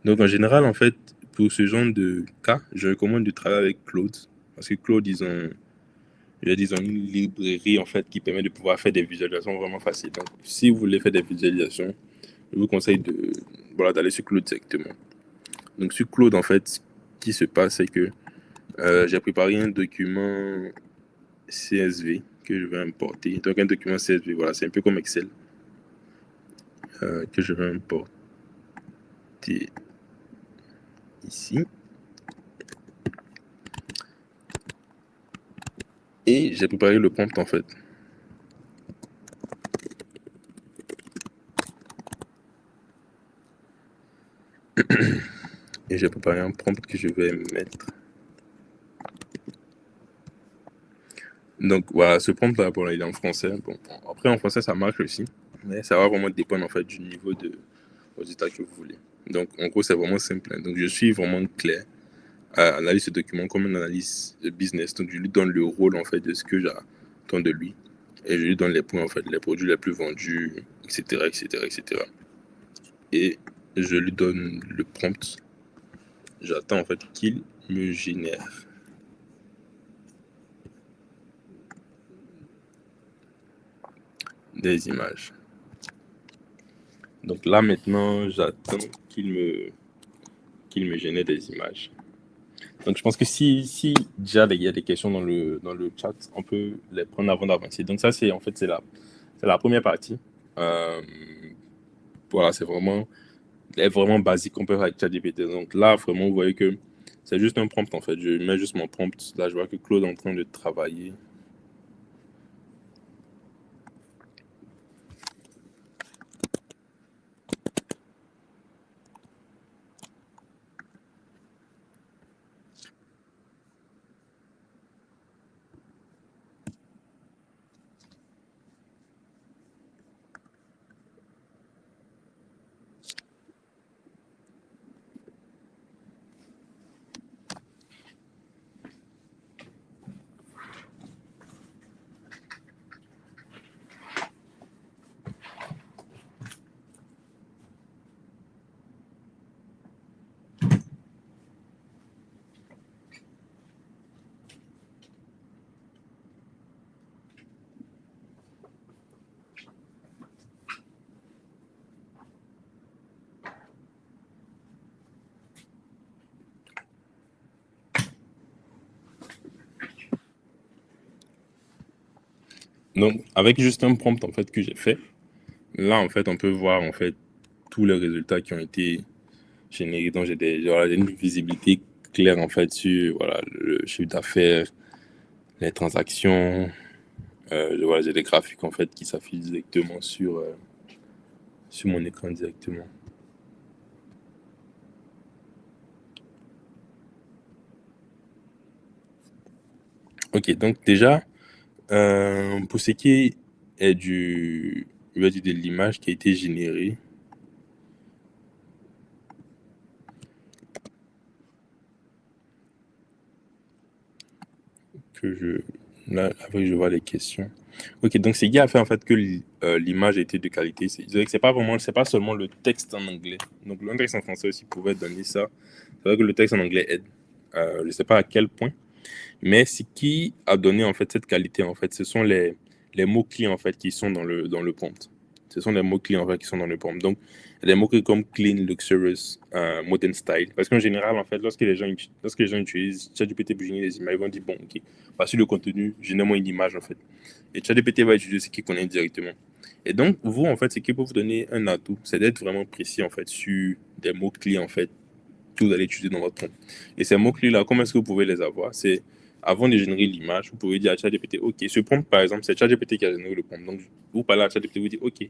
Donc en général en fait pour ce genre de cas, je recommande de travailler avec Claude parce que Claude ils ont une librairie en fait qui permet de pouvoir faire des visualisations vraiment faciles. Donc si vous voulez faire des visualisations, je vous conseille de voilà d'aller sur Claude directement. Donc sur Claude en fait qui se passe, c'est que j'ai préparé un document CSV que je vais importer. Donc, un document CSV, voilà, c'est un peu comme Excel que je vais importer ici. Et j'ai préparé le prompt en fait. Et j'ai préparé un prompt que je vais mettre. Donc voilà, ce prompt là, bon, il est en français. Bon, après en français ça marche aussi, mais ça va vraiment dépendre en fait du niveau de résultat que vous voulez. Donc en gros c'est vraiment simple. Donc je suis vraiment clair à analyser ce document comme une analyse de business. Donc je lui donne le rôle en fait de ce que j'attends de lui et je lui donne les points en fait, les produits les plus vendus, etc., etc., etc. Et je lui donne le prompt. J'attends en fait qu'il me génère des images. Donc là maintenant, j'attends qu'il me génère des images. Donc je pense que si déjà il y a des questions dans le chat, on peut les prendre avant d'avancer. Donc ça c'est en fait c'est la première partie. Euh, voilà, c'est vraiment basique qu'on peut faire avec ChatGPT. Donc là vraiment vous voyez que c'est juste un prompt en fait. Je mets juste mon prompt. Là je vois que Claude est en train de travailler. Donc avec juste un prompt en fait que j'ai fait, là en fait on peut voir en fait tous les résultats qui ont été générés. Donc j'ai une visibilité claire en fait sur voilà, le chiffre d'affaires, les transactions. Voilà, j'ai des graphiques en fait qui s'affichent directement sur mon écran directement. Ok, donc déjà, pour ce qui est de l'image qui a été générée, que je, là, après je vois les questions. Ok, donc c'est qui a fait en fait que l'image a été de qualité. C'est pas seulement le texte en anglais. Donc le texte en français aussi pouvait donner ça. C'est vrai que le texte en anglais aide. Je ne sais pas à quel point. Mais ce qui a donné en fait cette qualité, en fait, ce sont les mots-clés en fait qui sont dans le prompt. Ce sont les mots-clés en fait qui sont dans le prompt. Donc, des mots-clés comme clean, luxurious, modern style. Parce qu'en général, en fait, lorsque les gens utilisent ChatGPT pour générer des images, ils vont dire, bon, ok, voici le contenu, génère-moi une image en fait. Et ChatGPT va utiliser ce qu'il connaît directement. Et donc, vous, en fait, ce qui peut vous donner un atout, c'est d'être vraiment précis en fait sur des mots-clés en fait que vous allez utiliser dans votre prompt. Et ces mots-clés-là, comment est-ce que vous pouvez les avoir? C'est avant de générer l'image, vous pouvez dire à ChatGPT, OK, ce prompt, par exemple, c'est ChatGPT qui a généré le prompt. Donc, vous parlez à ChatGPT, vous dites, OK,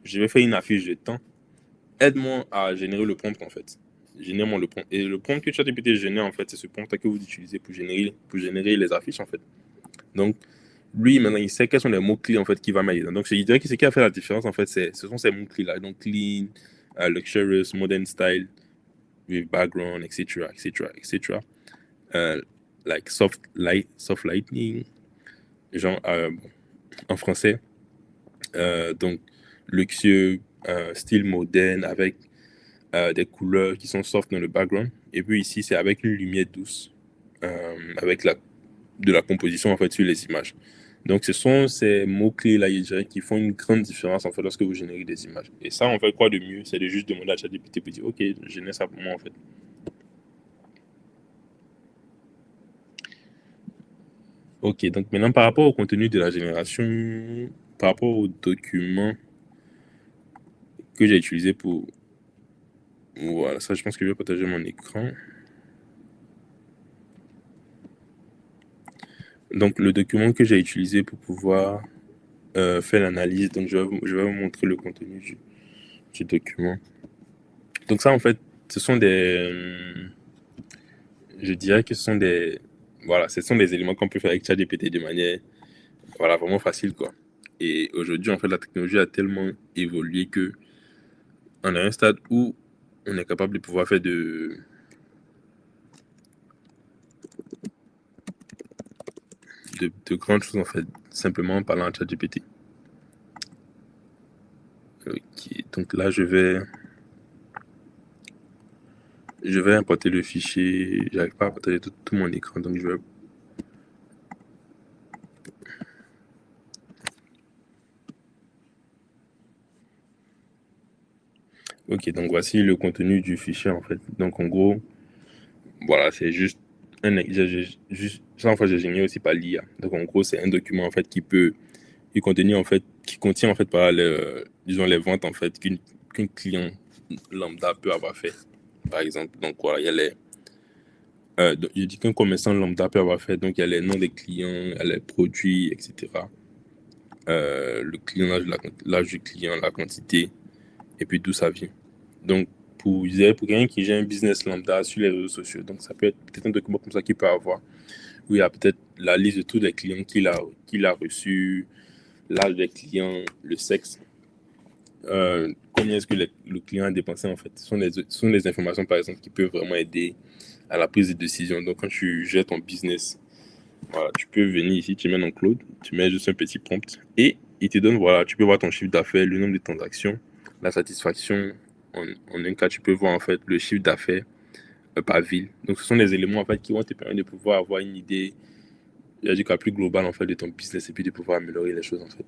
je vais faire une affiche de temps. Aide-moi à générer le prompt, en fait. Génère-moi le prompt. Et le prompt que ChatGPT génère, en fait, c'est ce prompt que vous utilisez pour générer les affiches, en fait. Donc, lui, maintenant, il sait quels sont les mots-clés, en fait, qu'il va mettre. Donc, je dirais que ce qui a fait la différence, en fait, ce sont ces mots-clés-là. Donc, clean, luxurious, modern style, with background, etc., etc., etc. Like soft lightning, genre en français. Donc luxueux, style moderne avec des couleurs qui sont soft dans le background. Et puis ici, c'est avec une lumière douce, avec de la composition en fait sur les images. Donc ce sont ces mots-clés là, je dirais, qui font une grande différence en fait lorsque vous générez des images. Et ça, en fait, quoi de mieux, c'est de juste demander à ChatGPT pour dire, ok, je génère ça pour moi en fait. Ok, donc maintenant par rapport au contenu de la génération, par rapport au document que j'ai utilisé pour... Voilà, ça je pense que je vais partager mon écran. Donc le document que j'ai utilisé pour pouvoir faire l'analyse, donc je vais vous montrer le contenu du document. Donc ça en fait, ce sont je dirais que ce sont voilà, ce sont des éléments qu'on peut faire avec ChatGPT de manière, voilà, vraiment facile quoi. Et aujourd'hui en fait la technologie a tellement évolué que on est à un stade où on est capable de pouvoir faire de grandes choses en fait, simplement en parlant à ChatGPT. Ok, donc là je vais importer le fichier. J'arrive pas à partager tout mon écran, donc je vais. Ok, donc voici le contenu du fichier en fait. Donc en gros, voilà, c'est juste juste ça en fait j'ai généré aussi par l'IA. Donc en gros, c'est un document en fait qui contient en fait par disons les ventes en fait qu'un client lambda peut avoir fait. Par exemple, donc voilà, il y a je dis qu'un commerçant lambda peut avoir fait. Donc il y a les noms des clients, il y a les produits, etc. Le client, l'âge du client, la quantité, et puis d'où ça vient. Donc, pour quelqu'un qui gère un business lambda sur les réseaux sociaux, donc ça peut être peut-être un document comme ça qu'il peut avoir, où il y a peut-être la liste de tous les clients qu'il a reçus, l'âge des clients, le sexe, combien est-ce que le client a dépensé en fait. Ce sont des informations par exemple qui peuvent vraiment aider à la prise de décision. Donc, quand tu gères ton business, voilà, tu peux venir ici, tu mets dans Claude, tu mets juste un petit prompt et il te donne, voilà, tu peux voir ton chiffre d'affaires, le nombre de transactions, la satisfaction. En un cas, tu peux voir en fait le chiffre d'affaires par ville. Donc, ce sont des éléments en fait qui vont te permettre de pouvoir avoir une idée, je dis, plus globale en fait de ton business et puis de pouvoir améliorer les choses en fait.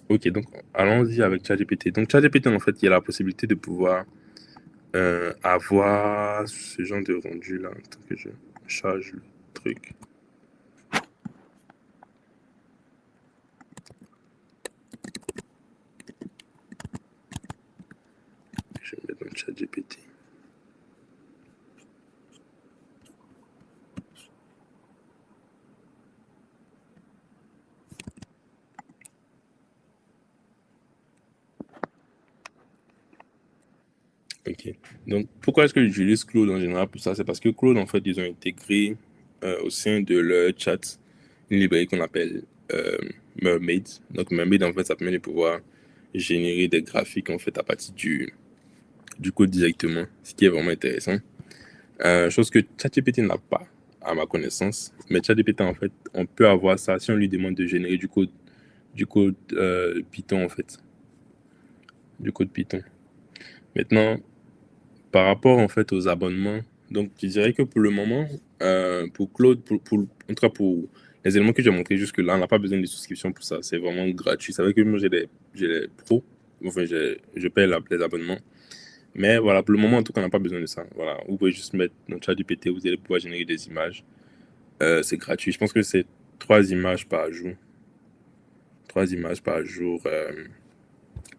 Ok, donc allons-y avec ChatGPT. Donc, ChatGPT en fait, il y a la possibilité de pouvoir avoir ce genre de rendu là, en tant que je charge le truc. Je vais mettre dans ChatGPT. Ok. Donc, pourquoi est-ce que j'utilise Claude en général pour ça? C'est parce que Claude, en fait, ils ont intégré au sein de leur chat une librairie qu'on appelle euh, Mermaid. Donc, Mermaid, en fait, ça permet de pouvoir générer des graphiques, en fait, à partir du code directement, ce qui est vraiment intéressant. Chose que ChatGPT n'a pas, à ma connaissance. Mais ChatGPT, en fait, on peut avoir ça si on lui demande de générer du code Python, en fait. Du code Python. Maintenant, par rapport en fait aux abonnements, donc je dirais que pour le moment, pour Claude, en tout cas pour les éléments que j'ai montrés jusque-là, on n'a pas besoin de souscription pour ça. C'est vraiment gratuit. C'est vrai que moi j'ai les pros, enfin je paye les abonnements. Mais voilà, pour le moment en tout cas, on n'a pas besoin de ça. Voilà, vous pouvez juste mettre notre chat GPT, vous allez pouvoir générer des images. C'est gratuit. Je pense que c'est 3 images par jour. 3 images par jour.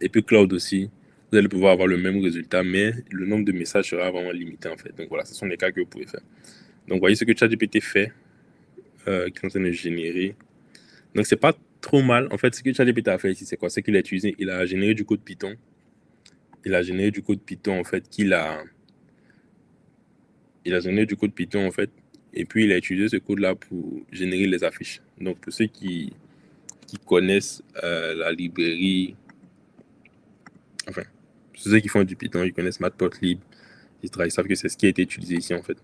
Et puis Cloud aussi, vous allez pouvoir avoir le même résultat, mais le nombre de messages sera vraiment limité en fait. Donc voilà, ce sont les cas que vous pouvez faire. Donc voyez ce que ChatGPT fait, qui est en train de générer. Donc c'est pas trop mal. En fait, ce que ChatGPT a fait ici, c'est quoi? C'est qu'il a utilisé, il a généré du code Python. Il a généré du code Python en fait il a généré du code Python en fait. Et puis il a utilisé ce code-là pour générer les affiches. Donc pour ceux qui connaissent la librairie, enfin, ceux qui font du Python, ils connaissent Matplotlib, ils savent que c'est ce qui a été utilisé ici en fait.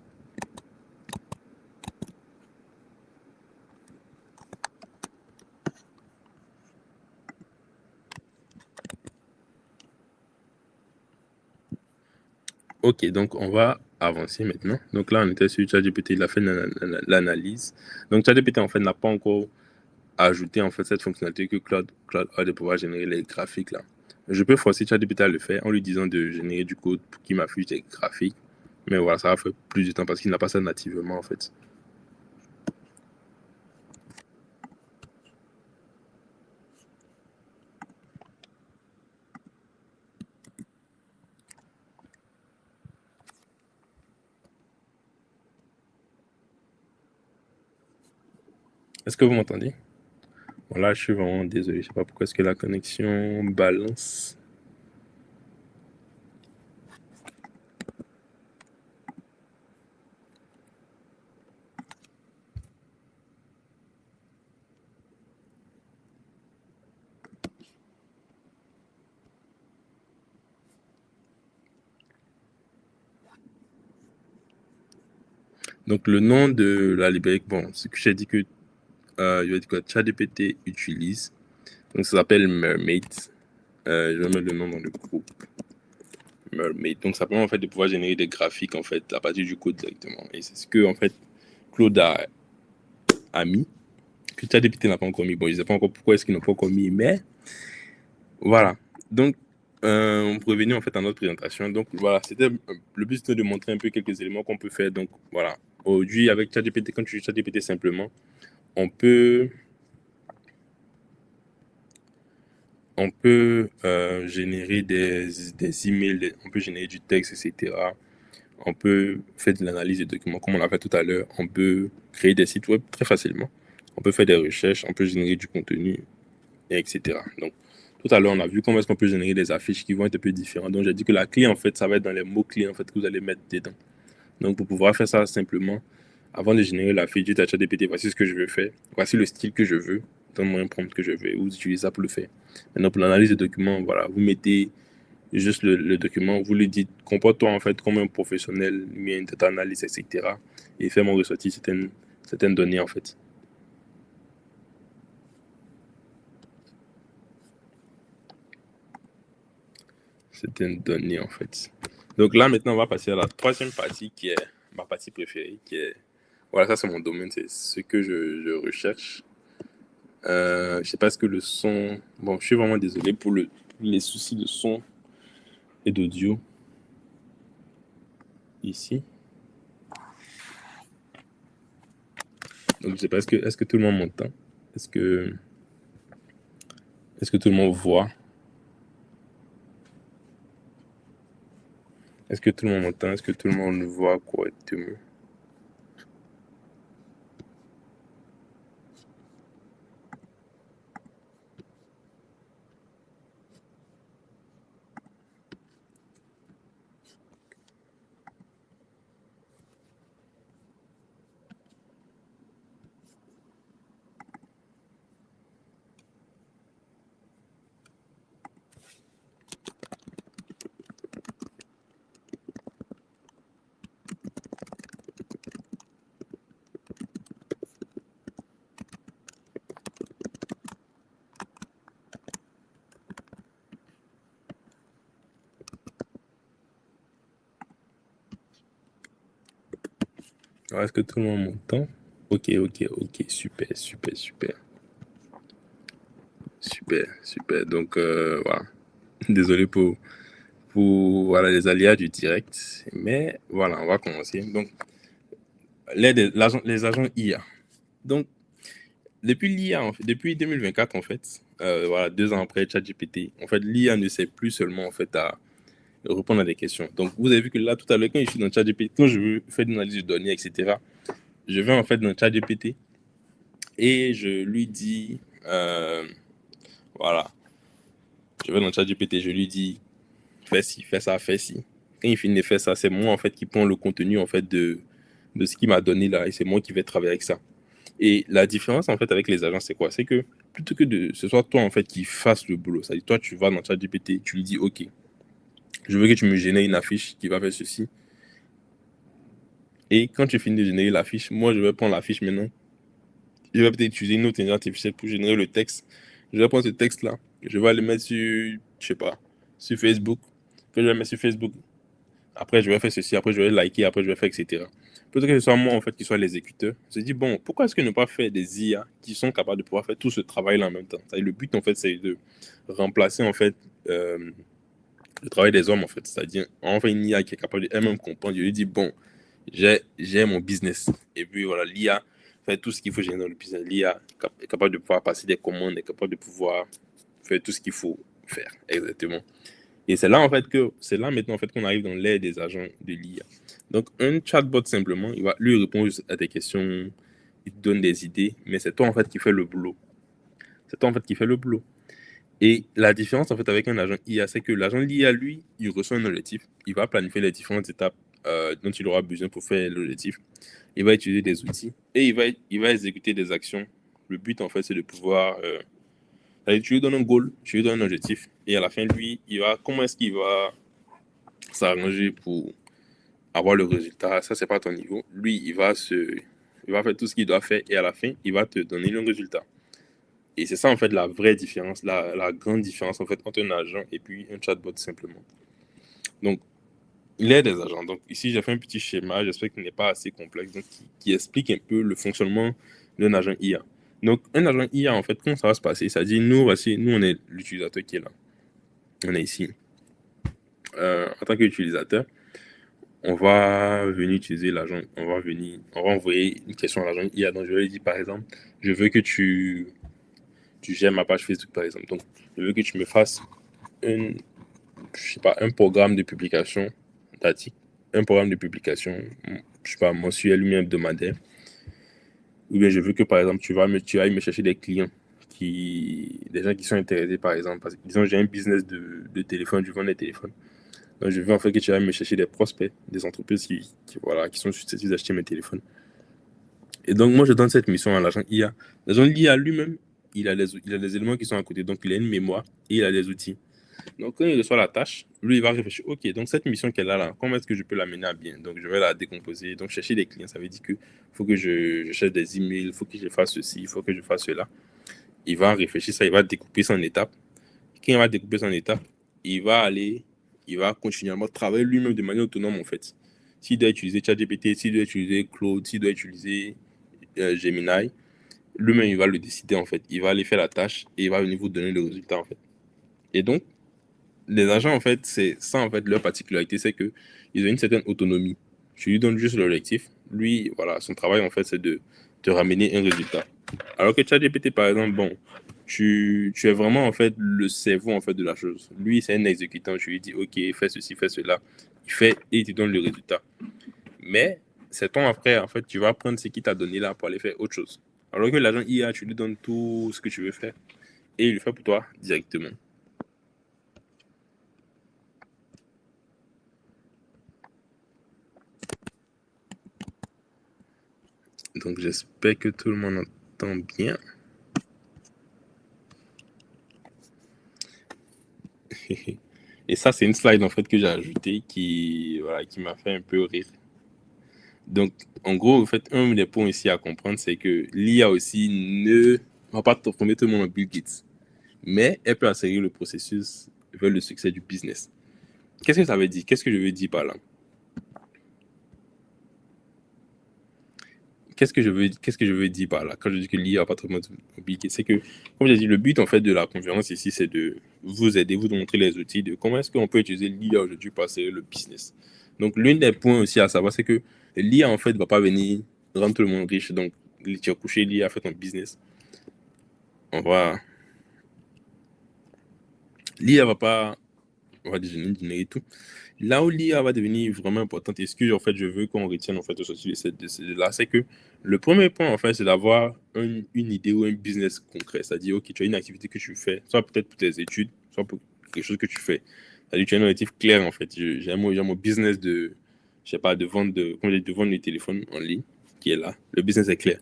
Ok, donc on va avancer maintenant. Donc là, on était sur ChatGPT, il a fait l'analyse. Donc ChatGPT, en fait, n'a pas encore ajouté en fait cette fonctionnalité que Claude a de pouvoir générer les graphiques là. Je peux forcer ChatGPT à le faire en lui disant de générer du code pour qu'il m'affiche des graphiques. Mais voilà, ça va faire plus de temps parce qu'il n'a pas ça nativement, en fait. Est-ce que vous m'entendez? Voilà, je suis vraiment désolé. Je sais pas pourquoi est-ce que la connexion balance. Donc, le nom de la librairie, bon, ce que j'ai dit que ChatGPT utilise, donc ça s'appelle Mermaid. Je vais mettre le nom dans le groupe. Mermaid. Donc, ça permet en fait de pouvoir générer des graphiques en fait à partir du code directement. Et c'est ce que en fait Claude a mis, que ChatGPT n'a pas encore mis. Bon, je ne sais pas encore pourquoi est-ce qu'ils n'ont pas encore mis, mais voilà. Donc, on peut revenir en fait à notre présentation. Donc, voilà, c'était le but c'était de montrer un peu quelques éléments qu'on peut faire. Donc, voilà. Aujourd'hui, avec ChatGPT, quand tu utilises ChatGPT simplement, on peut générer des emails, on peut générer du texte, etc. On peut faire de l'analyse des documents comme on l'a fait tout à l'heure. On peut créer des sites web très facilement. On peut faire des recherches, on peut générer du contenu, etc. Donc, tout à l'heure, on a vu comment est-ce qu'on peut générer des affiches qui vont être un peu différentes. Donc, j'ai dit que la clé, en fait, ça va être dans les mots-clés en fait, que vous allez mettre dedans. Donc, pour pouvoir faire ça simplement, avant de générer l'affiche, dites à ChatGPT, voici ce que je veux faire, voici le style que je veux, donne-moi un prompt que je veux, vous utilisez ça pour le faire. Maintenant, pour l'analyse des documents, voilà, vous mettez juste le document, vous lui dites, comporte-toi en fait comme un professionnel, mets une data analyse, etc. Et fais-moi ressortir certaines données en fait. Certaines données en fait. Donc là, maintenant, on va passer à la troisième partie qui est ma partie préférée, qui est, voilà, ça c'est mon domaine, c'est ce que je recherche. Je sais pas ce que le son, bon, je suis vraiment désolé pour les soucis de son et d'audio ici. Donc je sais pas, est-ce que tout le monde m'entend? Est-ce que, est-ce que tout le monde voit? Est-ce que tout le monde m'entend? Est-ce que tout le monde voit correctement? Alors, est-ce que tout le monde m'entend? Ok, ok, ok, super, super, super. Super, super. Donc, voilà. Désolé pour voilà, les aléas du direct. Mais voilà, on va commencer. Donc, les agents IA. Donc, depuis l'IA, depuis 2024, en fait, voilà, 2 ans après ChatGPT, en fait, l'IA ne sert plus seulement en fait à répondre à des questions. Donc, vous avez vu que là, tout à l'heure, quand je suis dans ChatGPT, quand je veux faire une analyse de données, etc., je vais en fait dans ChatGPT et je lui dis, voilà, je vais dans ChatGPT, je lui dis, fais ci, fais ça, fais ci. Quand il finit de faire ça, c'est moi en fait qui prends le contenu en fait de ce qu'il m'a donné là et c'est moi qui vais travailler avec ça. Et la différence en fait avec les agences, c'est quoi? C'est que plutôt que de ce soit toi en fait qui fasse le boulot, c'est-à-dire toi tu vas dans ChatGPT, tu lui dis ok, je veux que tu me génères une affiche qui va faire ceci. Et quand tu finis de générer l'affiche, moi je vais prendre l'affiche maintenant. Je vais peut-être utiliser une autre intelligence artificielle pour générer le texte. Je vais prendre ce texte-là, je vais le mettre sur, je sais pas, sur Facebook. Que je vais mettre sur Facebook. Après, je vais faire ceci, après, je vais liker, après, je vais faire, etc. Plutôt que ce soit moi, en fait, qui soit l'exécuteur, je me dis, bon, pourquoi est-ce que ne pas faire des IA qui sont capables de pouvoir faire tout ce travail-là en même temps? Le but, en fait, c'est de remplacer, en fait, le travail des hommes, en fait. C'est-à-dire, on fait une IA qui est capable d'elle-même comprendre. Je lui dis, bon, j'ai mon business. Et puis voilà, l'IA fait tout ce qu'il faut gérer dans le business. L'IA est capable de pouvoir passer des commandes, est capable de pouvoir faire tout ce qu'il faut faire. Exactement. Et c'est là maintenant en fait qu'on arrive dans l'ère des agents de l'IA. Donc un chatbot simplement, il va lui répondre à tes questions, il te donne des idées, mais c'est toi en fait qui fais le boulot. C'est toi en fait qui fais le boulot. Et la différence en fait avec un agent IA, c'est que l'agent IA, lui, il reçoit un objectif, il va planifier les différentes étapes dont il aura besoin pour faire l'objectif. Il va utiliser des outils et il va exécuter des actions. Le but en fait, c'est de pouvoir tu lui donnes un goal, tu lui donnes un objectif, et à la fin, lui, comment est-ce qu'il va s'arranger pour avoir le résultat? Ça, c'est pas à ton niveau. Lui, il va faire tout ce qu'il doit faire, et à la fin, il va te donner le résultat. Et c'est ça, en fait, la vraie différence, la grande différence, en fait, entre un agent et puis un chatbot, simplement. Donc, il est des agents. Donc, ici, j'ai fait un petit schéma, j'espère qu'il n'est pas assez complexe, donc, qui explique un peu le fonctionnement d'un agent IA. Donc, un agent IA, en fait, comment ça va se passer? C'est-à-dire, nous, on est l'utilisateur qui est là. On est ici. En tant qu'utilisateur, on va venir utiliser l'agent, on va envoyer une question à l'agent IA. Donc, je vais lui dire, par exemple, je veux que tu gères ma page Facebook, par exemple. Donc, je veux que tu me fasses je sais pas, un programme de publication d'articles, un programme de publication, je sais pas, mensuel ou hebdomadaire. Ou bien je veux que, par exemple, tu ailles me chercher des clients, des gens qui sont intéressés, par exemple. Parce que, disons, j'ai un business de téléphone, je vends des téléphones. Donc, je veux en fait que tu ailles me chercher des prospects, des entreprises voilà, qui sont susceptibles d'acheter mes téléphones. Et donc, moi, je donne cette mission à l'agent IA. L'agent IA lui-même, il a des éléments qui sont à côté. Donc, il a une mémoire et il a des outils. Donc, quand il reçoit la tâche, lui, il va réfléchir, OK, donc cette mission qu'elle a là, comment est-ce que je peux la mener à bien? Donc, je vais la décomposer. Donc, chercher des clients, ça veut dire que faut que je cherche des emails, il faut que je fasse ceci, il faut que je fasse cela. Il va réfléchir ça, il va découper son étape. Quand il va découper son étape, il va aller, il va continuellement travailler lui-même de manière autonome, en fait. S'il doit utiliser ChatGPT, s'il doit utiliser Claude, s'il doit utiliser Gemini, lui-même, il va le décider, en fait. Il va aller faire la tâche et il va venir vous donner le résultat, en fait. Et donc, les agents, en fait, c'est ça, en fait, leur particularité, c'est que ils ont une certaine autonomie. Tu lui donnes juste l'objectif. Lui, voilà, son travail, en fait, c'est de te ramener un résultat. Alors que ChatGPT, par exemple, bon, tu es vraiment, en fait, le cerveau, en fait, de la chose. Lui, c'est un exécutant. Tu lui dis, OK, fais ceci, fais cela. Il fait et il te donne le résultat. Mais c'est ton après, en fait, tu vas prendre ce qu'il t'a donné là pour aller faire autre chose. Alors que l'agent IA, tu lui donnes tout ce que tu veux faire et il le fait pour toi directement. Donc, j'espère que tout le monde entend bien. Et ça, c'est une slide en fait que j'ai ajoutée voilà, qui m'a fait un peu rire. Donc, en gros, en fait, un des points ici à comprendre, c'est que l'IA aussi ne va pas transformer tout le monde en Bill Gates, mais elle peut accélérer le processus vers le succès du business. Qu'est-ce que ça veut dire? Qu'est-ce que je veux dire par là? Qu'est-ce que je veux dire par là quand je dis que l'IA n'a pas trop compliqué? C'est que, comme j'ai dit, le but en fait de la conférence ici, c'est de vous aider, vous de montrer les outils de comment est-ce qu'on peut utiliser l'IA aujourd'hui pour accélérer le business. Donc, l'un des points aussi à savoir, c'est que l'IA en fait ne va pas venir rendre tout le monde riche. Donc, tu as couché l'IA, fait ton business. On va. L'IA va pas. On va générer tout. Là où l'IA va devenir vraiment importante, et ce que en fait, je veux qu'on retienne en fait aujourd'hui de là, c'est que le premier point en fait, c'est d'avoir une idée ou un business concret. C'est-à-dire, ok, tu as une activité que tu fais, soit peut-être pour tes études, soit pour quelque chose que tu fais. C'est-à-dire, tu as un objectif clair en fait. J'ai mon business je sais pas, de vendre les téléphones en ligne qui est là. Le business est clair.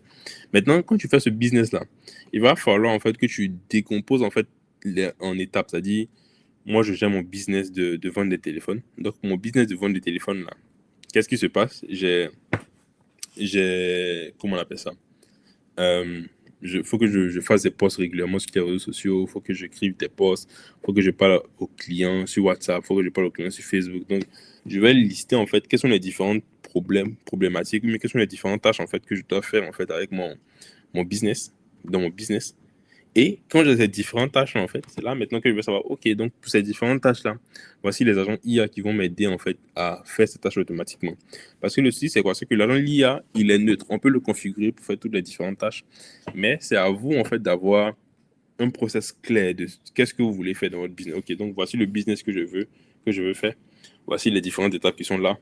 Maintenant, quand tu fais ce business-là, il va falloir en fait que tu décomposes en fait en étapes. C'est-à-dire, moi, je gère mon business de vendre des téléphones. Donc, mon business de vendre des téléphones, là, qu'est-ce qui se passe? Comment on appelle ça? Faut que je fasse des posts régulièrement sur les réseaux sociaux. Faut que j'écrive des posts. Faut que je parle aux clients sur WhatsApp. Faut que je parle aux clients sur Facebook. Donc, je vais lister, en fait, quels sont les différents problématiques, mais quelles sont les différentes tâches, en fait, que je dois faire, en fait, avec mon business, dans mon business. Et quand j'ai ces différentes tâches, en fait, c'est là maintenant que je veux savoir, OK, donc pour ces différentes tâches-là, voici les agents IA qui vont m'aider, en fait, à faire ces tâches automatiquement. Parce que le souci, c'est quoi? C'est que l'agent IA, il est neutre. On peut le configurer pour faire toutes les différentes tâches. Mais c'est à vous, en fait, d'avoir un process clair de qu'est-ce que vous voulez faire dans votre business. OK, donc voici le business que je veux faire. Voici les différentes étapes qui sont là.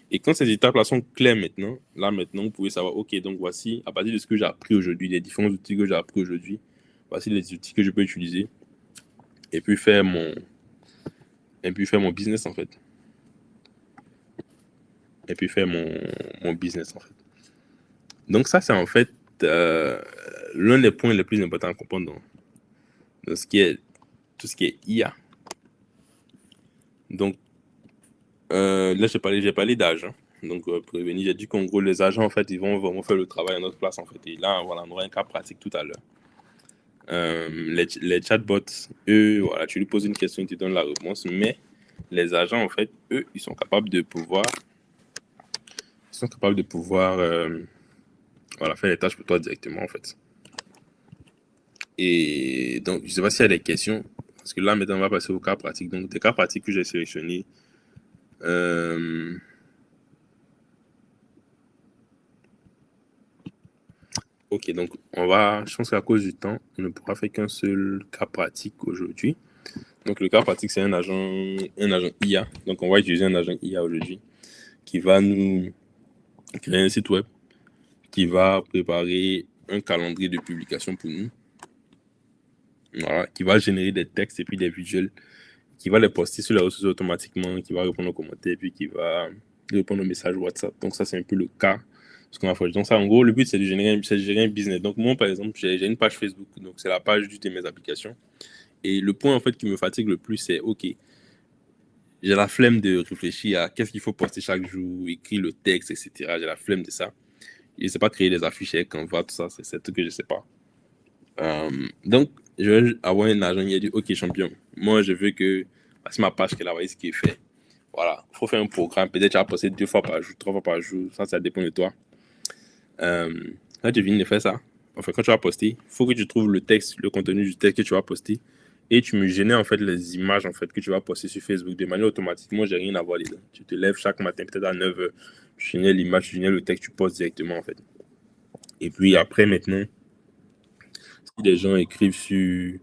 Et quand ces étapes-là sont claires maintenant, là maintenant, vous pouvez savoir, OK, donc voici, à partir de ce que j'ai appris aujourd'hui, les différents outils que j'ai appris aujourd'hui, voici les outils que je peux utiliser et puis faire mon business en fait. Et puis faire mon business en fait. Donc ça, c'est en fait l'un des points les plus importants à comprendre dans ce qui est, tout ce qui est IA. Donc là, j'ai parlé d'agents. Donc, prévenir, j'ai dit qu'en gros, les agents, en fait, ils vont vraiment faire le travail à notre place, en fait. Et là, voilà, on aura un cas pratique tout à l'heure. Les chatbots, eux, voilà, tu lui poses une question, ils te donnent la réponse. Mais les agents, en fait, eux, ils sont capables de pouvoir voilà, faire les tâches pour toi directement, en fait. Et donc, je ne sais pas s'il y a des questions, parce que là, maintenant, on va passer au cas pratique. Donc, des cas pratiques que j'ai sélectionnés. Ok, donc je pense qu'à cause du temps, on ne pourra faire qu'un seul cas pratique aujourd'hui. Donc, le cas pratique, c'est un agent IA. Donc, on va utiliser un agent IA aujourd'hui qui va nous créer un site web, qui va préparer un calendrier de publication pour nous, voilà, qui va générer des textes et puis des visuels, qui va les poster sur les réseaux sociaux automatiquement, qui va répondre aux commentaires, puis qui va répondre aux messages WhatsApp. Donc, ça, c'est un peu le cas. Ce qu'on va faire. Donc, ça, en gros, le but, c'est de générer un business. Donc, moi, par exemple, j'ai une page Facebook. Donc, c'est la page de mes applications. Et le point, en fait, qui me fatigue le plus, c'est OK, j'ai la flemme de réfléchir à qu'est-ce qu'il faut poster chaque jour, écrire le texte, etc. J'ai la flemme de ça. Je ne sais pas créer des affiches avec Canva, tout ça, c'est tout que je ne sais pas. Donc, je vais avoir un agent, il a dit, OK, champion, moi, je veux que, c'est ma page qu'elle a voyé ce qui est fait. Voilà, il faut faire un programme. Peut-être tu vas poster 2 fois par jour, 3 fois par jour, ça dépend de toi. Là, tu viens de faire ça. Enfin, quand tu vas poster, il faut que tu trouves le texte, le contenu du texte que tu vas poster. Et tu me génères en fait les images en fait que tu vas poster sur Facebook de manière automatique. Moi, j'ai rien à voir dedans. Tu te lèves chaque matin, peut-être à 9h, tu génères l'image, tu génères le texte, tu postes directement en fait. Et puis après, maintenant, si les gens écrivent si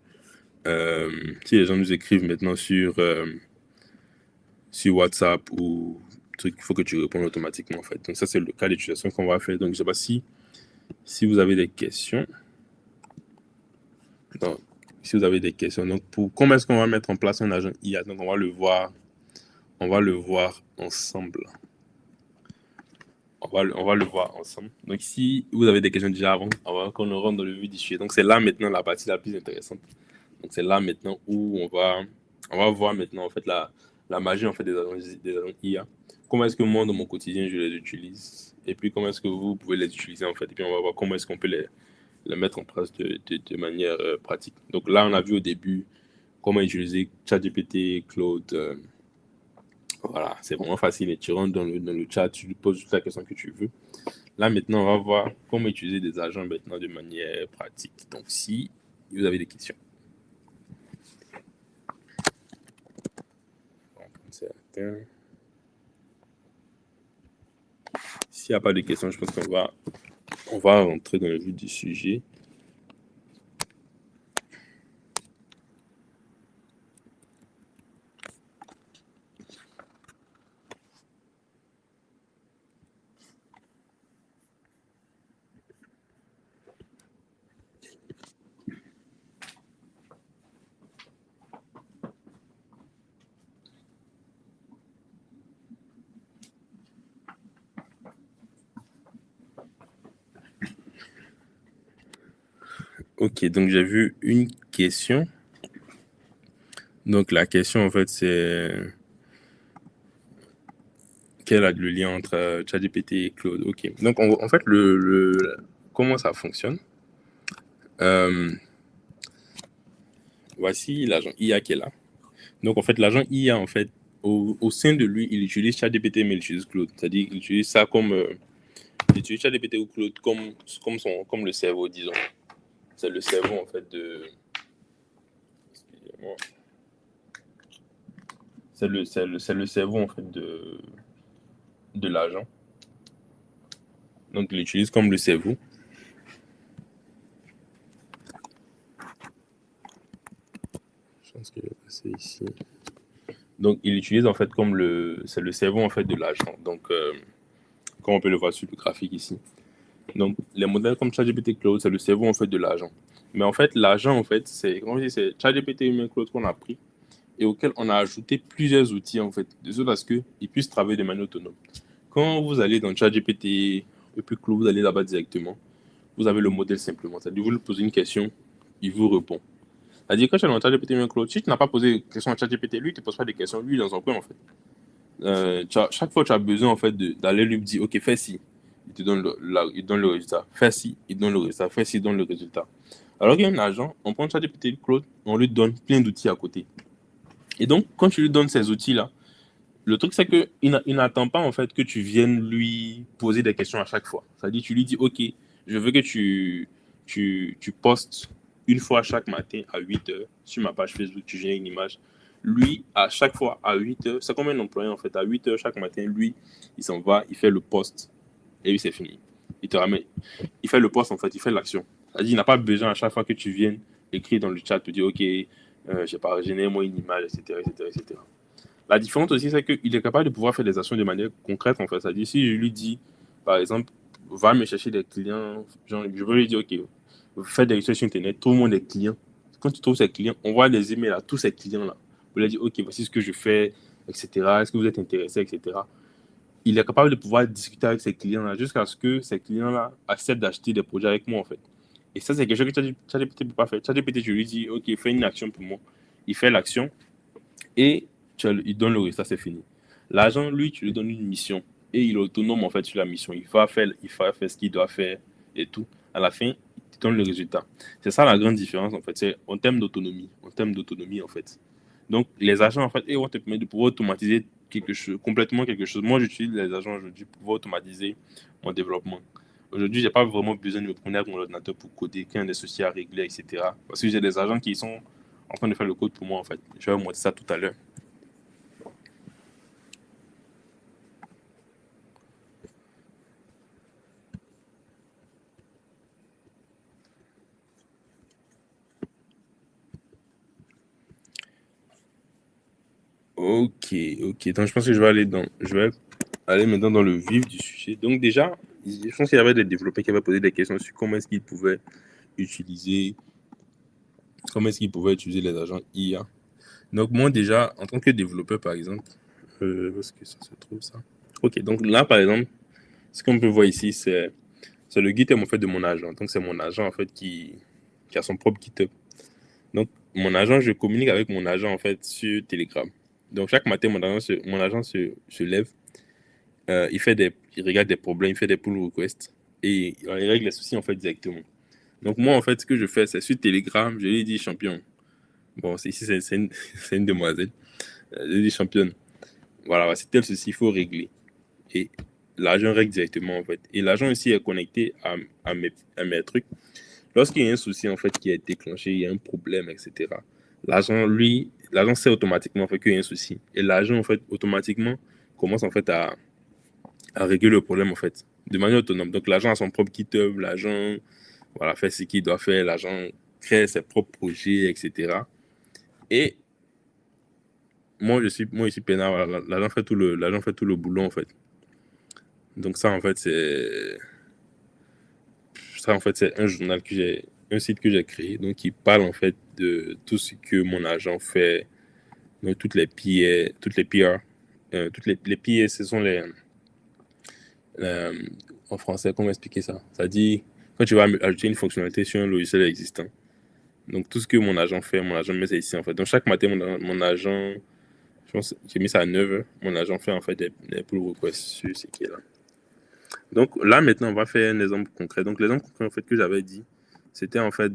les gens nous écrivent maintenant sur WhatsApp ou truc, il faut que tu répondes automatiquement en fait. Donc ça, c'est le cas d'utilisation qu'on va faire. Donc je sais pas si vous avez des questions. Donc, si vous avez des questions. Donc, comment est-ce qu'on va mettre en place un agent IA? Donc, on va le voir ensemble. On va le voir ensemble. Donc, si vous avez des questions déjà avant qu'on ne rentre dans le vif du sujet. Donc, c'est là maintenant la partie la plus intéressante. Donc, c'est là maintenant où on va voir maintenant en fait la magie en fait des agents IA. Comment est-ce que moi, dans mon quotidien, je les utilise? Et puis, comment est-ce que vous pouvez les utiliser en fait? Et puis, on va voir comment est-ce qu'on peut les mettre en place de manière pratique. Donc là, on a vu au début comment utiliser ChatGPT, Claude. Voilà, c'est vraiment facile. Et tu rentres dans le chat, tu lui poses toute la question que tu veux. Là, maintenant, on va voir comment utiliser des agents maintenant de manière pratique. Donc, si vous avez des questions. S'il n'y a pas de questions, je pense on va rentrer dans le vif du sujet. Ok, donc j'ai vu une question. Donc la question, en fait, c'est quel est le lien entre ChatGPT et Claude? Ok. Donc en fait, comment ça fonctionne? Voici l'agent IA qui est là. Donc en fait, l'agent IA, en fait, au sein de lui, il utilise ChatGPT, mais il utilise Claude. C'est-à-dire qu'il utilise ça il utilise ChatGPT ou Claude comme le cerveau, disons. C'est le cerveau, en fait, Ouais. C'est le cerveau en fait de l'agent. Donc il l'utilise comme le cerveau. Je pense que je vais passer ici. Donc il l'utilise en fait comme c'est le cerveau en fait de l'agent. Donc comme on peut le voir sur le graphique ici. Donc les modèles comme ChatGPT Claude, c'est le cerveau en fait de l'agent. Mais en fait l'agent en fait c'est ChatGPT Human Claude qu'on a pris et auquel on a ajouté plusieurs outils en fait, de sorte à ce qu'ils puissent travailler de manière autonome. Quand vous allez dans ChatGPT et puis Claude, vous allez là-bas directement, vous avez le modèle simplement. C'est-à-dire vous lui posez une question, il vous répond. C'est-à-dire quand tu es dans ChatGPT Human Claude, si tu n'as pas posé de question à ChatGPT, lui il ne te pose pas de questions, lui il est dans son coin en fait. Chaque fois, tu as besoin en fait d'aller lui dire, ok, fais ci, il te donne il donne le résultat. Fais ci, il donne le résultat. Fais ci, il donne le résultat. Alors qu'il y a un agent, on prend ChatGPT Claude, on lui donne plein d'outils à côté. Et donc, quand tu lui donnes ces outils-là, le truc c'est que il n'attend pas en fait que tu viennes lui poser des questions à chaque fois. C'est-à-dire, tu lui dis, ok, je veux que tu postes une fois chaque matin à 8 heures sur ma page Facebook, tu génères une image. Lui, à chaque fois, à 8 heures, c'est comme un employé en fait, à 8 heures chaque matin, lui, il s'en va, il fait le post, et puis c'est fini. Il te ramène, il fait le post en fait, il fait l'action. C'est-à-dire, il n'a pas besoin à chaque fois que tu viennes écrire dans le chat, te dire, ok, je sais pas, génère-moi une image, etc., etc., etc. La différence aussi, c'est qu'il est capable de pouvoir faire des actions de manière concrète en fait. C'est-à-dire, si je lui dis, par exemple, va me chercher des clients, genre, je veux lui dire, ok, fais des recherches sur Internet, trouve-moi des clients. Quand tu trouves ces clients, on voit les emails à tous ces clients-là. Vous leur dire, ok, voici ce que je fais, etc. Est-ce que vous êtes intéressé, etc. Il est capable de pouvoir discuter avec ces clients-là jusqu'à ce que ces clients-là acceptent d'acheter des produits avec moi, en fait. Et ça, c'est quelque chose que ChatGPT ne peut pas faire. ChatGPT, je lui dis, ok, fais une action pour moi. Il fait l'action et il donne le résultat, c'est fini. L'agent, lui, tu lui donnes une mission et il est autonome, en fait, sur la mission. Il va faire ce qu'il doit faire et tout. À la fin, il te donne le résultat. C'est ça la grande différence, en fait. C'est en termes d'autonomie. En termes d'autonomie, en fait. Donc, les agents, en fait, ils vont te permettre de pouvoir automatiser quelque chose, complètement quelque chose. Moi, j'utilise les agents aujourd'hui pour pouvoir automatiser mon développement. Aujourd'hui, je n'ai pas vraiment besoin de me prendre avec mon ordinateur pour coder, qu'il y a des soucis à régler, etc. Parce que j'ai des agents qui sont en train de faire le code pour moi, en fait. Je vais vous montrer ça tout à l'heure. Ok, ok. Donc, je pense que je vais aller maintenant dans le vif du sujet. Donc, déjà, je pense qu'il y avait des développeurs qui avaient posé des questions sur utiliser, comment est-ce qu'ils pouvaient utiliser les agents IA. Donc, moi, déjà, en tant que développeur, par exemple, où est-ce que ça se trouve, ça? Ok, donc là, par exemple, ce qu'on peut voir ici, c'est le GitHub, en fait, de mon agent. Donc, c'est mon agent, en fait, qui a son propre GitHub. Donc, mon agent, je communique avec mon agent, en fait, sur Telegram. Donc, chaque matin, mon agent se lève, il regarde des problèmes, il fait des pull requests et il règle les soucis, en fait, directement. Donc, moi, en fait, ce que je fais, c'est sur Telegram, je lui dis champion. Bon, ici, c'est une demoiselle. Je lui dis championne. Voilà, c'est tel souci, il faut régler. Et l'agent règle directement, en fait. Et l'agent aussi est connecté à mes trucs. Lorsqu'il y a un souci, en fait, qui est déclenché, il y a un problème, etc. L'agent sait automatiquement, en fait, qu'il y a un souci. Et l'agent, en fait, automatiquement, commence, en fait, à régler le problème, en fait, de manière autonome. Donc, l'agent a son propre GitHub, l'agent, voilà, fait ce qu'il doit faire, l'agent crée ses propres projets, etc. Et moi, je suis peinard, voilà, l'agent fait tout le boulot, en fait. Donc, ça, en fait, c'est un journal un site que j'ai créé, donc qui parle, en fait, de tout ce que mon agent fait, donc toutes les PR, les PR, ce sont euh, en français, comment expliquer ça? Ça dit, quand tu vas ajouter une fonctionnalité sur un logiciel existant, donc tout ce que mon agent met ça ici, en fait. Donc chaque matin, mon agent, je pense, j'ai mis ça à 9 heures, mon agent fait, en fait, des pull requests sur ce qui est là. Donc là, maintenant, on va faire un exemple concret. Donc l'exemple concret, en fait, que j'avais dit, c'était, en fait,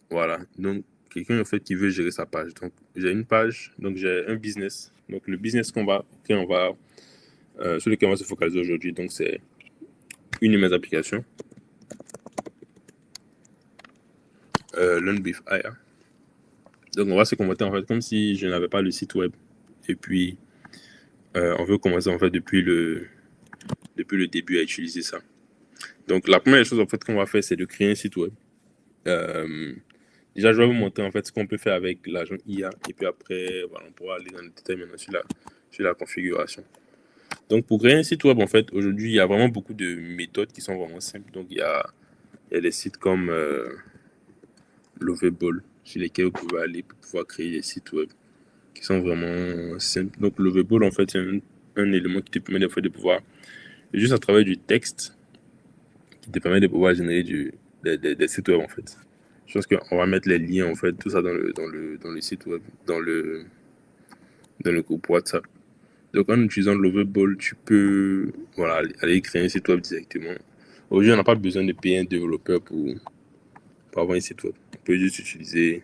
voilà, donc quelqu'un, en fait, qui veut gérer sa page. Donc j'ai une page, donc j'ai un business. Donc le business sur lequel on va se focaliser aujourd'hui, donc c'est une de mes applications. Learn with AI. Donc, on va se comporter en fait comme si je n'avais pas le site web. Et puis, on veut commencer en fait depuis le début à utiliser ça. Donc, la première chose en fait qu'on va faire, c'est de créer un site web. Déjà, je vais vous montrer en fait ce qu'on peut faire avec l'agent IA. Et puis après, voilà, on pourra aller dans le détail maintenant sur la configuration. Donc, pour créer un site web, en fait, aujourd'hui, il y a vraiment beaucoup de méthodes qui sont vraiment simples. Donc, il y a des sites comme Lovable, sur lesquels vous pouvez aller pour pouvoir créer des sites web qui sont vraiment simples. Donc, Lovable, en fait, c'est un élément qui te permet de pouvoir, juste à travers du texte, qui te permet de pouvoir générer des sites web, en fait. Je pense qu'on va mettre les liens, en fait, tout ça dans le site web, dans le groupe WhatsApp. Donc, en utilisant Lovable, tu peux aller créer un site web directement. Aujourd'hui, on n'a pas besoin de payer un développeur pour avoir un site web. On peut juste utiliser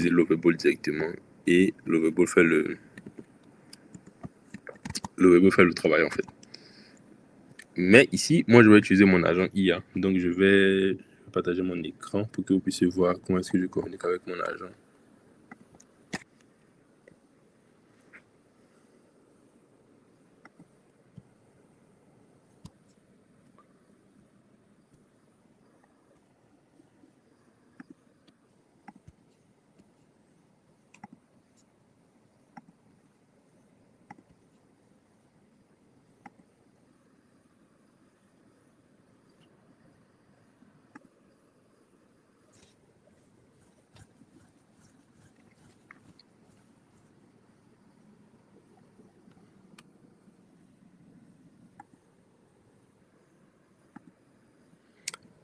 Lovable directement et Lovable fait le travail en fait. Mais ici, moi, je vais utiliser mon agent IA. Donc, je vais partager mon écran pour que vous puissiez voir comment est-ce que je communique avec mon agent.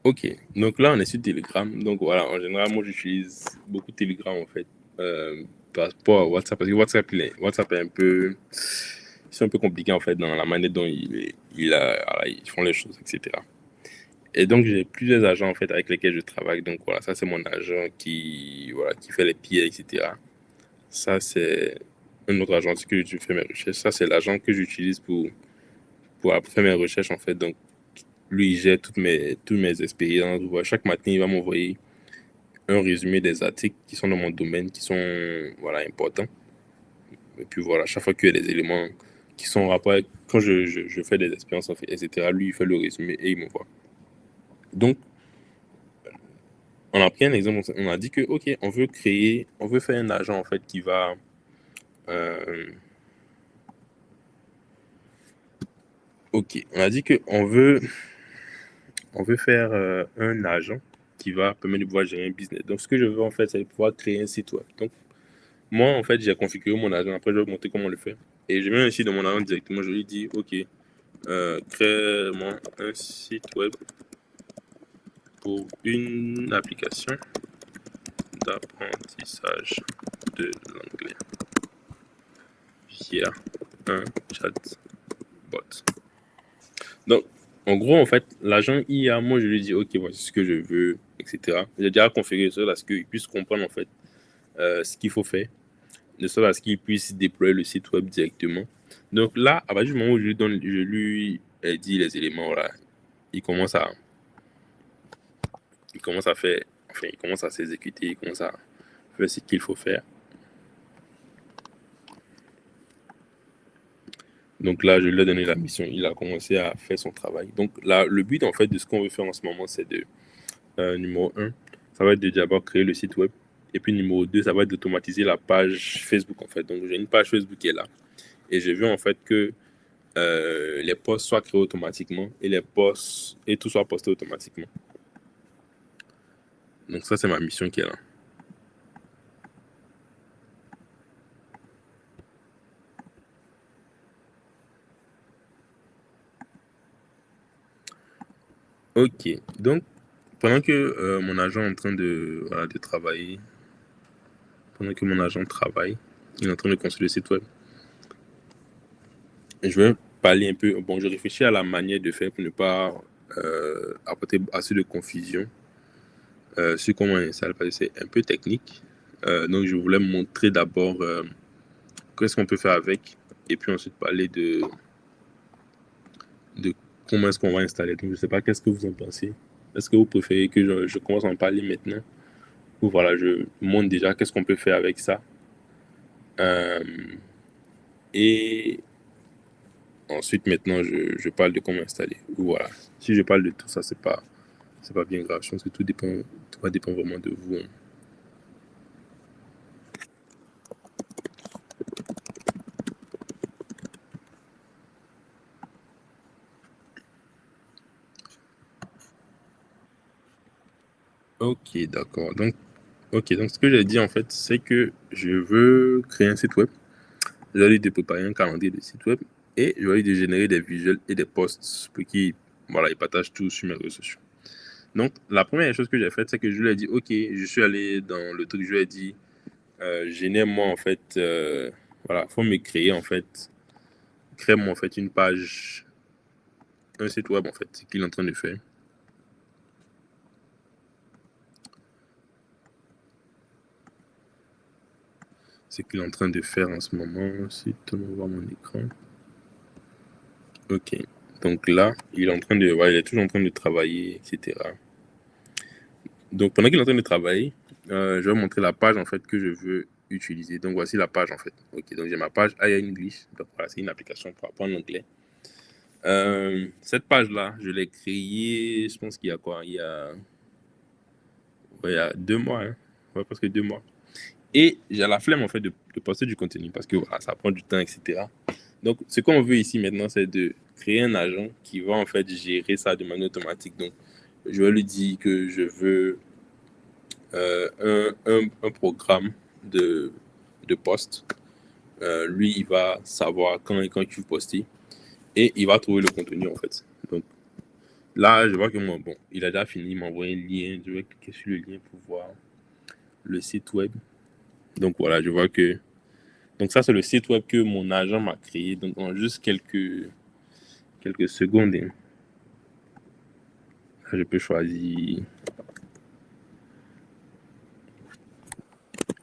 Ok, donc là on est sur Telegram. Donc voilà, en général, moi j'utilise beaucoup Telegram en fait par rapport à WhatsApp parce que WhatsApp est un peu, c'est un peu compliqué en fait dans la manière dont ils font les choses, etc. Et donc j'ai plusieurs agents en fait avec lesquels je travaille. Donc voilà, ça c'est mon agent qui fait les pieds, etc. Ça c'est un autre agent sur que je fais mes recherches. Ça c'est l'agent que j'utilise pour faire mes recherches en fait. Donc lui, il gère toutes mes expériences. Voilà, chaque matin, il va m'envoyer un résumé des articles qui sont dans mon domaine, qui sont importants. Et puis voilà, chaque fois qu'il y a des éléments qui sont en rapport avec, quand je fais des expériences, en fait, etc., lui, il fait le résumé et il m'envoie. Donc, on a pris un exemple, on a dit que, OK, on veut faire un agent, en fait, qui va... OK, on a dit on veut faire un agent qui va permettre de pouvoir gérer un business. Donc, ce que je veux, en fait, c'est pouvoir créer un site web. Donc, moi, en fait, j'ai configuré mon agent. Après, je vais vous montrer comment on le fait. Et je viens ici dans mon agent directement. Je lui dis, OK, crée-moi un site web pour une application d'apprentissage de l'anglais via un chatbot. Donc, en gros, en fait, l'agent IA, moi, je lui dis, OK, voici ce que je veux, etc. J'ai déjà configuré ça à ce qu'il puisse comprendre, en fait, ce qu'il faut faire, de sorte à ce qu'il puisse déployer le site web directement. Donc là, à partir du moment où je lui dis les éléments, voilà, il commence à faire, enfin, il commence à s'exécuter, il commence à faire ce qu'il faut faire. Donc là, je lui ai donné la mission, il a commencé à faire son travail. Donc là, le but en fait de ce qu'on veut faire en ce moment, c'est numéro 1, ça va être de d'abord créer le site web. Et puis numéro 2, ça va être d'automatiser la page Facebook en fait. Donc j'ai une page Facebook qui est là. Et j'ai vu en fait que les posts soient créés automatiquement et tout soit posté automatiquement. Donc ça, c'est ma mission qui est là. Ok, donc pendant que mon agent est en train de travailler, pendant que mon agent travaille, il est en train de construire le site web, je vais parler un peu, bon, je réfléchis à la manière de faire pour ne pas apporter assez de confusion sur comment on installe, parce que c'est un peu technique. Donc je voulais montrer d'abord qu'est-ce qu'on peut faire avec, et puis ensuite parler de comment est-ce qu'on va installer. Donc je ne sais pas, qu'est-ce que vous en pensez? Est-ce que vous préférez que je commence à en parler maintenant? Ou voilà, je montre déjà qu'est-ce qu'on peut faire avec ça. Euh, et ensuite, maintenant, je parle de comment installer. Ou voilà. Si je parle de tout ça, c'est pas bien grave. Je pense que tout va dépendre vraiment de vous, hein. Ok, d'accord. Donc, ce que j'ai dit en fait, c'est que je veux créer un site web. Je vais lui de préparer un calendrier de site web et je vais lui de générer des visuels et des posts pour qu'il voilà, il partage tout sur mes réseaux sociaux. Donc, la première chose que j'ai faite, c'est que je lui ai dit, ok, je suis allé dans le truc, je lui ai dit, génère-moi en fait, voilà, faut me créer en fait, crée-moi en fait une page, un site web en fait, ce qu'il est en train de faire. Ce qu'il est en train de faire en ce moment. Si tu me vois mon écran. Ok. Donc là, il est en train de, voilà, il est toujours en train de travailler, etc. Donc pendant qu'il est en train de travailler, je vais montrer la page en fait que je veux utiliser. Donc voici la page en fait. Ok. Donc j'ai ma page AI English. Donc voilà, c'est une application pour apprendre l'anglais. Cette page-là, je l'ai créée, je pense qu'il y a quoi? Ouais, il y a 2 mois, hein. Ouais, presque 2 mois. Et j'ai la flemme en fait de poster du contenu parce que voilà, ça prend du temps, etc. Donc, ce qu'on veut ici maintenant, c'est de créer un agent qui va en fait gérer ça de manière automatique. Donc, je vais lui dire que je veux un programme de poste. Lui, il va savoir quand tu veux poster et il va trouver le contenu en fait. Donc, là, je vois que moi, bon, il a déjà fini, il m'a envoyé un lien. Je vais cliquer sur le lien pour voir le site web. Donc, voilà, je vois que. Donc, ça, c'est le site web que mon agent m'a créé. Donc, en juste quelques secondes, hein. Là, je peux choisir.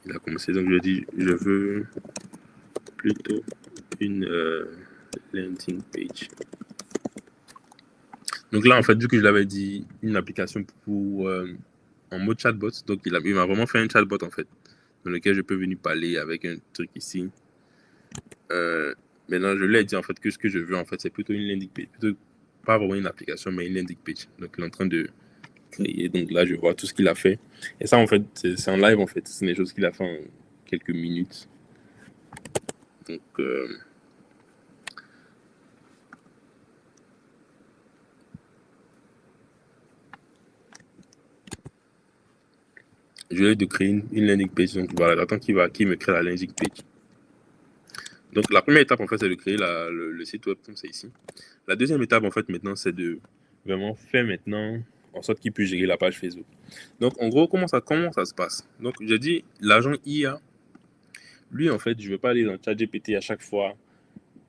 Il a commencé, donc je dis, je veux plutôt une landing page. Donc là, en fait, vu que je l'avais dit, une application pour en mode chatbot, donc il m'a vraiment fait un chatbot en fait, dans lequel je peux venir parler avec un truc ici. Maintenant, je lui ai dit en fait que ce que je veux en fait, c'est plutôt une landing page, plutôt pas vraiment une application, mais une landing page. Donc il est en train de créer. Donc là, je vois tout ce qu'il a fait. Et ça, en fait, c'est en live en fait. C'est des choses qu'il a fait en quelques minutes. Donc je vais de créer une landing page. Donc voilà, j'attends qu'il me crée la landing page. Donc la première étape en fait c'est de créer le site web comme c'est ici. La deuxième étape en fait maintenant c'est de vraiment faire maintenant en sorte qu'il puisse gérer la page Facebook. Donc en gros comment ça se passe? Donc j'ai dit l'agent IA, lui en fait je ne vais pas aller dans ChatGPT à chaque fois,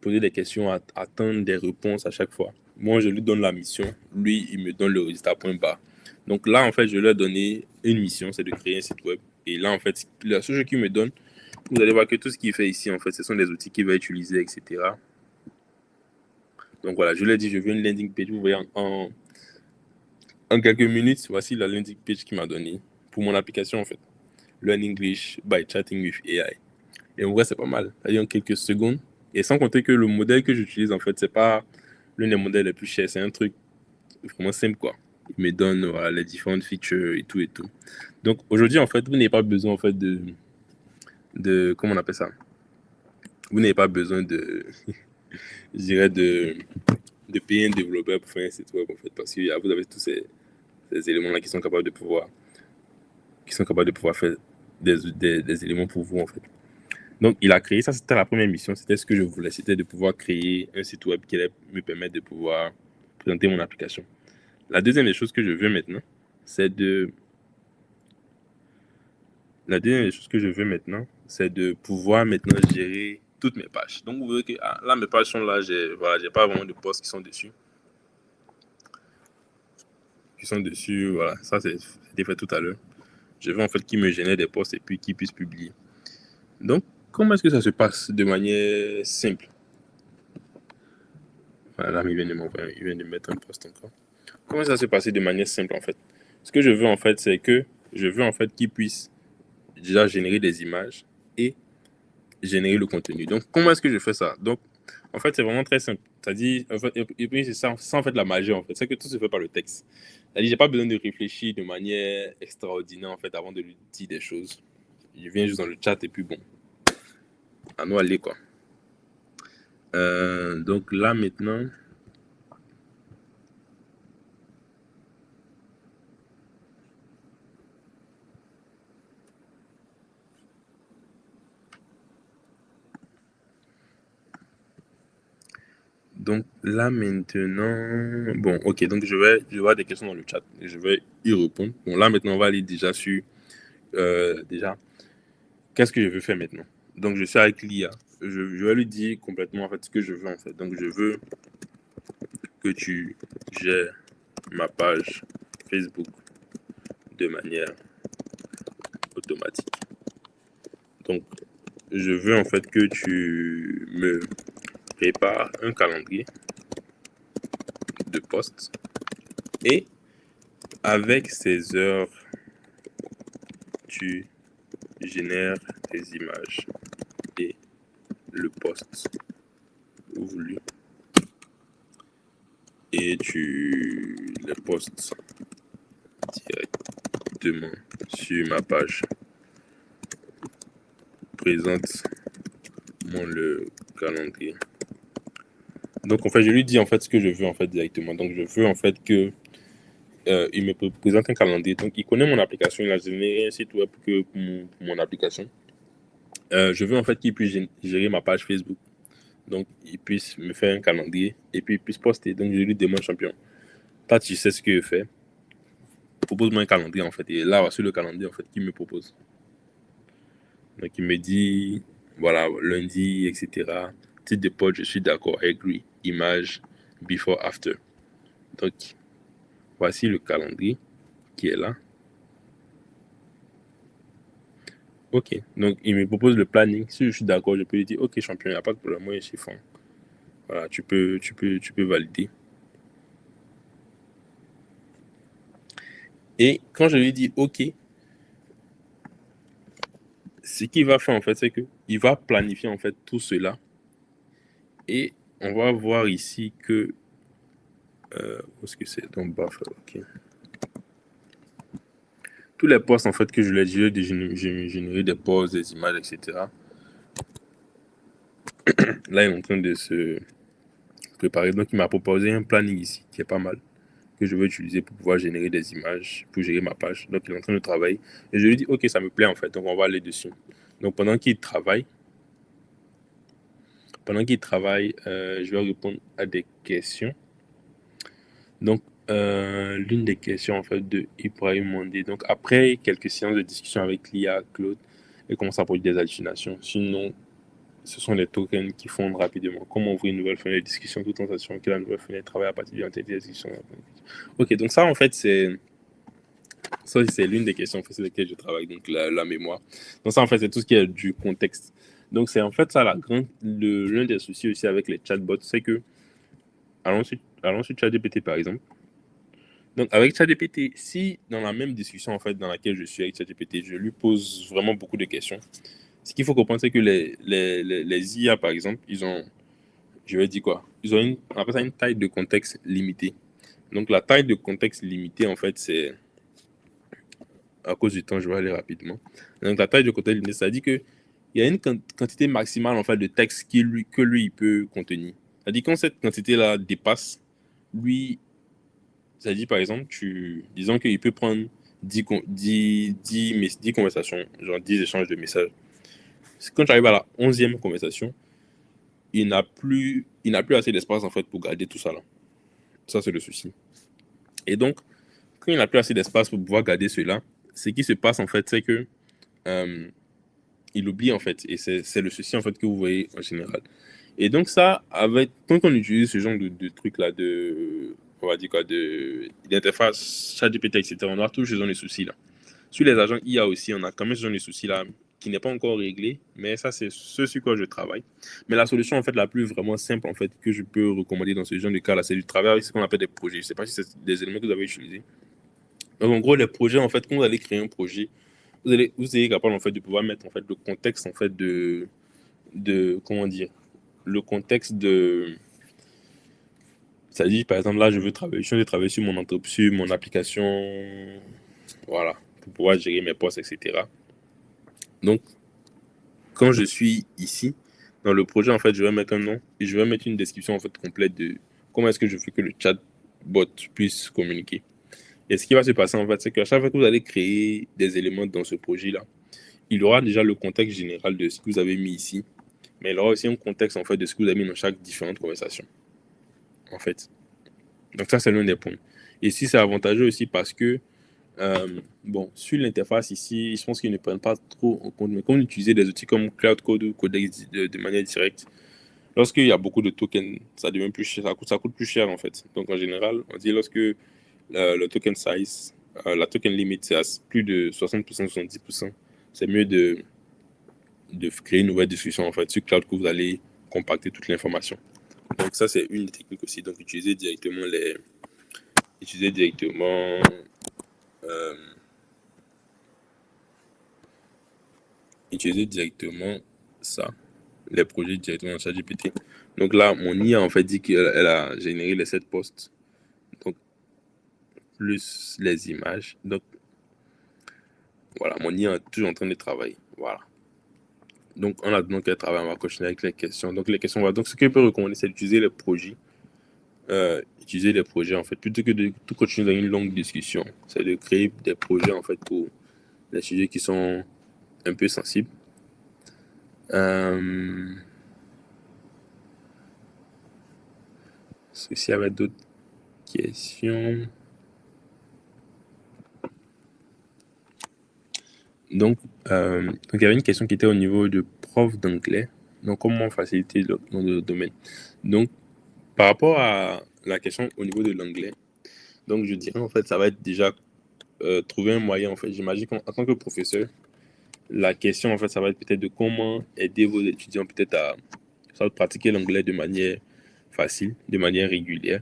poser des questions, attendre des réponses à chaque fois. Moi je lui donne la mission, lui il me donne le résultat point barre. Donc là en fait je lui ai donné une mission, c'est de créer un site web. Et là en fait la seule chose qu'il me donne, vous allez voir que tout ce qu'il fait ici en fait ce sont des outils qu'il va utiliser, etc. Donc voilà, je lui ai dit, je veux une landing page. Vous voyez, en quelques minutes, voici la landing page qu'il m'a donnée pour mon application en fait. Learn English by Chatting with AI. Et en vrai, c'est pas mal. En quelques secondes. Et sans compter que le modèle que j'utilise en fait, c'est pas l'un des modèles les plus chers. C'est un truc vraiment simple quoi. Il me donne voilà, les différentes features et tout et tout. Donc aujourd'hui, en fait, vous n'avez pas besoin en fait comment on appelle ça? Vous n'avez pas besoin de, je dirais, de payer un développeur pour faire un site web en fait, parce que vous avez tous ces éléments-là qui sont capables de pouvoir faire des éléments pour vous en fait. Donc il a créé ça, c'était la première mission, c'était ce que je voulais, c'était de pouvoir créer un site web qui allait me permettre de pouvoir présenter mon application. La deuxième des choses que je veux maintenant, c'est de la deuxième des choses que je veux maintenant, c'est de pouvoir maintenant gérer toutes mes pages. Donc vous voyez que là mes pages sont là, j'ai pas vraiment de posts qui sont dessus, voilà, ça c'était fait tout à l'heure. Je veux en fait qu'il me génère des posts et puis qu'il puisse publier. Donc, comment est-ce que ça se passe de manière simple? Voilà, là, il vient de mettre un post encore. comment ça se passer de manière simple en fait? Ce que je veux en fait, c'est que je veux en fait qu'il puisse déjà générer des images et générer le contenu. Donc, comment est-ce que je fais ça? Donc, en fait, c'est vraiment très simple. C'est-à-dire, en fait, et puis c'est ça en fait la magie en fait, c'est que tout se fait par le texte. C'est-à-dire, j'ai pas besoin de réfléchir de manière extraordinaire en fait avant de lui dire des choses. Je viens juste dans le chat et puis bon, à nous aller quoi. Donc là maintenant, bon, ok, donc je vais voir des questions dans le chat et je vais y répondre. Bon, là maintenant, on va aller déjà sur, déjà, qu'est-ce que je veux faire maintenant? Donc, je suis avec l'IA. Je vais lui dire complètement, en fait, ce que je veux, en fait. Donc, je veux que tu gères ma page Facebook de manière automatique. Donc, je veux, en fait, que tu me prépares un calendrier de posts et avec ces heures, tu génères tes images et le post voulu et tu le postes directement sur ma page. Présente le calendrier. Donc en fait, je lui dis en fait ce que je veux en fait directement. Donc je veux en fait que il me présente un calendrier. Donc il connaît mon application, il a généré un site web pour mon application. Je veux en fait qu'il puisse gérer ma page Facebook. Donc il puisse me faire un calendrier et puis il puisse poster. Donc je lui demande champion. Toi tu sais ce que je fais. Propose-moi un calendrier en fait. Et là sur le calendrier en fait qu'il me propose. Donc il me dit voilà lundi etc. Titre de poste, je suis d'accord avec lui. Image, before, after. Donc, voici le calendrier qui est là. Ok, donc il me propose le planning. Si je suis d'accord, je peux lui dire, ok champion, il n'y a pas de problème, moi je suis fan. Voilà, tu peux valider. Et quand je lui dis ok, ce qu'il va faire en fait, c'est que il va planifier en fait tout cela. Et on va voir ici que où est-ce que c'est? Donc buffer, ok. Tous les posts en fait que je lui ai dit, j'ai généré des posts, des images, etc. Là, il est en train de se préparer. Donc, il m'a proposé un planning ici qui est pas mal, que je vais utiliser pour pouvoir générer des images, pour gérer ma page. Donc, il est en train de travailler. Et je lui dis, ok, ça me plaît en fait. Donc, on va aller dessus. Donc, pendant qu'il travaille, je vais répondre à des questions. Donc, l'une des questions en fait de Ibrahim Mondé. Donc, après quelques séances de discussion avec l'IA, Claude, il commence à produire des hallucinations. Sinon, ce sont des tokens qui fondent rapidement. Comment ouvrir une nouvelle fenêtre de discussion tout en sachant que la nouvelle fenêtre travaille à partir d'une entité de discussion. Ok, donc ça en fait c'est l'une des questions en fait, sur lesquelles je travaille, donc la mémoire. Donc ça en fait c'est tout ce qui est du contexte. Donc c'est en fait ça l'un des soucis aussi avec les chatbots, c'est que allons sur ChatGPT par exemple. Donc avec ChatGPT, si dans la même discussion en fait dans laquelle je suis avec ChatGPT, je lui pose vraiment beaucoup de questions. Ce qu'il faut comprendre, c'est que les IA, par exemple, ils ont, je vais dire quoi, ils ont on appelle ça une taille de contexte limitée. Donc, la taille de contexte limitée, en fait, c'est, à cause du temps, je vais aller rapidement. Donc, la taille de contexte limitée, ça dit que il y a une quantité maximale, en fait, de texte que lui, il peut contenir. C'est-à-dire, quand cette quantité-là dépasse, lui, ça dit, par exemple, disons qu'il peut prendre 10 conversations, genre 10 échanges de messages. Quand tu arrives à la 11e conversation, il n'a plus assez d'espace en fait pour garder tout ça là. Ça c'est le souci. Et donc quand il n'a plus assez d'espace pour pouvoir garder cela, ce qui se passe en fait c'est que il oublie en fait et c'est le souci en fait que vous voyez en général. Et donc ça quand on utilise ce genre de truc là on va dire quoi d'interface ChatGPT etc. on a toujours ce genre de soucis là. Sur les agents IA aussi on a quand même ce genre de soucis là qui n'est pas encore réglé, mais ça, c'est ce sur quoi je travaille. Mais la solution, en fait, la plus vraiment simple, en fait, que je peux recommander dans ce genre de cas-là, c'est du travail avec ce qu'on appelle des projets. Je ne sais pas si c'est des éléments que vous avez utilisés. Donc, en gros, les projets, en fait, quand vous allez créer un projet, vous êtes capable, en fait, de pouvoir mettre, en fait, le contexte, en fait, comment dire, le contexte de, ça dit, par exemple, là, je suis en train de travailler sur mon entreprise, sur mon application, voilà, pour pouvoir gérer mes postes, etc. Donc, quand je suis ici, dans le projet, en fait, je vais mettre un nom et je vais mettre une description, en fait, complète de comment est-ce que je fais que le chatbot puisse communiquer. Et ce qui va se passer, en fait, c'est qu'à chaque fois que vous allez créer des éléments dans ce projet-là, il y aura déjà le contexte général de ce que vous avez mis ici, mais il y aura aussi un contexte, en fait, de ce que vous avez mis dans chaque différente conversation, en fait. Donc ça, c'est l'un des points. Et ici, c'est avantageux aussi parce que, bon, sur l'interface ici, je pense qu'ils ne prennent pas trop en compte, mais quand on utilise des outils comme Cloud Code ou Codex de manière directe, lorsqu'il y a beaucoup de tokens, ça devient plus cher, ça coûte plus cher en fait. Donc en général, on dit lorsque le token size, la token limit, c'est à plus de 60%, 70%, c'est mieux de créer une nouvelle discussion en fait sur Cloud que vous allez compacter toute l'information. Donc ça, c'est une technique aussi. Donc utiliser directement euh, utiliser directement ça, les projets directement dans ChatGPT. Donc là, mon IA en fait dit qu'elle a généré les 7 posts, donc plus les images. Donc voilà, mon IA est toujours en train de travailler. Voilà. Donc en attendant qu'elle travaille, on va continuer avec les questions. Donc les questions, voilà. Donc ce que je peux recommander, c'est d'utiliser les projets. Utiliser des projets en fait, plutôt que de tout continuer dans une longue discussion. C'est de créer des projets en fait pour les sujets qui sont un peu sensibles. S'il y avait d'autres questions. Donc, il y avait une question qui était au niveau de prof d'anglais. Donc, comment faciliter le domaine. Donc, par rapport à la question au niveau de l'anglais, donc je dirais en fait, ça va être déjà trouver un moyen en fait. J'imagine qu'en tant que professeur, la question en fait, ça va être peut-être de comment aider vos étudiants peut-être à pratiquer l'anglais de manière facile, de manière régulière.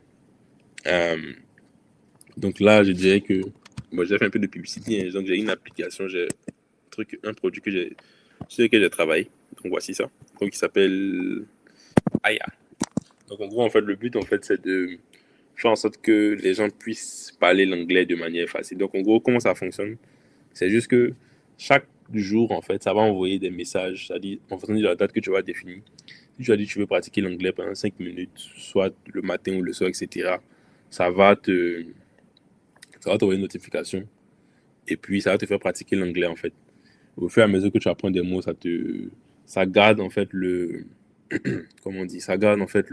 Donc là, je dirais que moi, j'ai fait un peu de publicité, hein, donc j'ai une application, j'ai un produit sur lequel j'ai travaillé. Donc voici ça. Donc il s'appelle Aya. Donc en gros, en fait, le but en fait, c'est de faire en sorte que les gens puissent parler l'anglais de manière facile. Donc en gros, comment ça fonctionne? C'est juste que chaque jour, en fait, ça va envoyer des messages, c'est-à-dire en fonction de la date que tu vas définir. Si tu as dit que tu veux pratiquer l'anglais pendant 5 minutes, soit le matin ou le soir, etc., ça va te, ça va t'envoyer une notification et puis ça va te faire pratiquer l'anglais en fait. Au fur et à mesure que tu apprends des mots, ça garde en fait comment on dit, ça garde en fait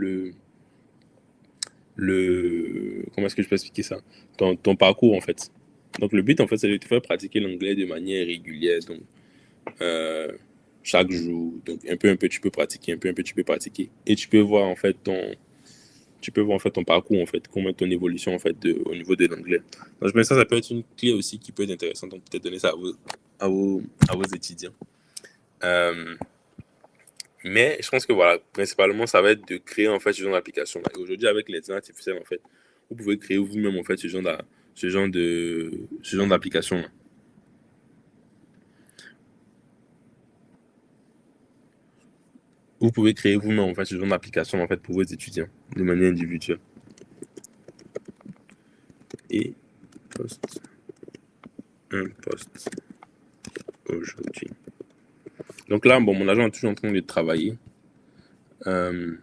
comment est-ce que je peux expliquer ça? Ton parcours en fait. Donc le but en fait, c'est de te faire pratiquer l'anglais de manière régulière. Donc euh, chaque jour, donc un peu tu peux pratiquer, un peu tu peux pratiquer, et tu peux voir en fait ton parcours en fait, comment ton évolution en fait au niveau de l'anglais. Donc je pense que ça peut être une clé aussi qui peut être intéressante. Donc peut-être donner ça à vos étudiants. Euh, Mais je pense que voilà, principalement, ça va être de créer en fait ce genre d'application. Et aujourd'hui, avec l'intelligence artificielle, en fait, vous pouvez créer vous-même en fait ce genre d'application. Vous pouvez créer vous-même en fait ce genre d'application en fait pour vos étudiants de manière individuelle. Et poste un poste aujourd'hui. Donc là, bon, mon agent est toujours en train de travailler. Euh,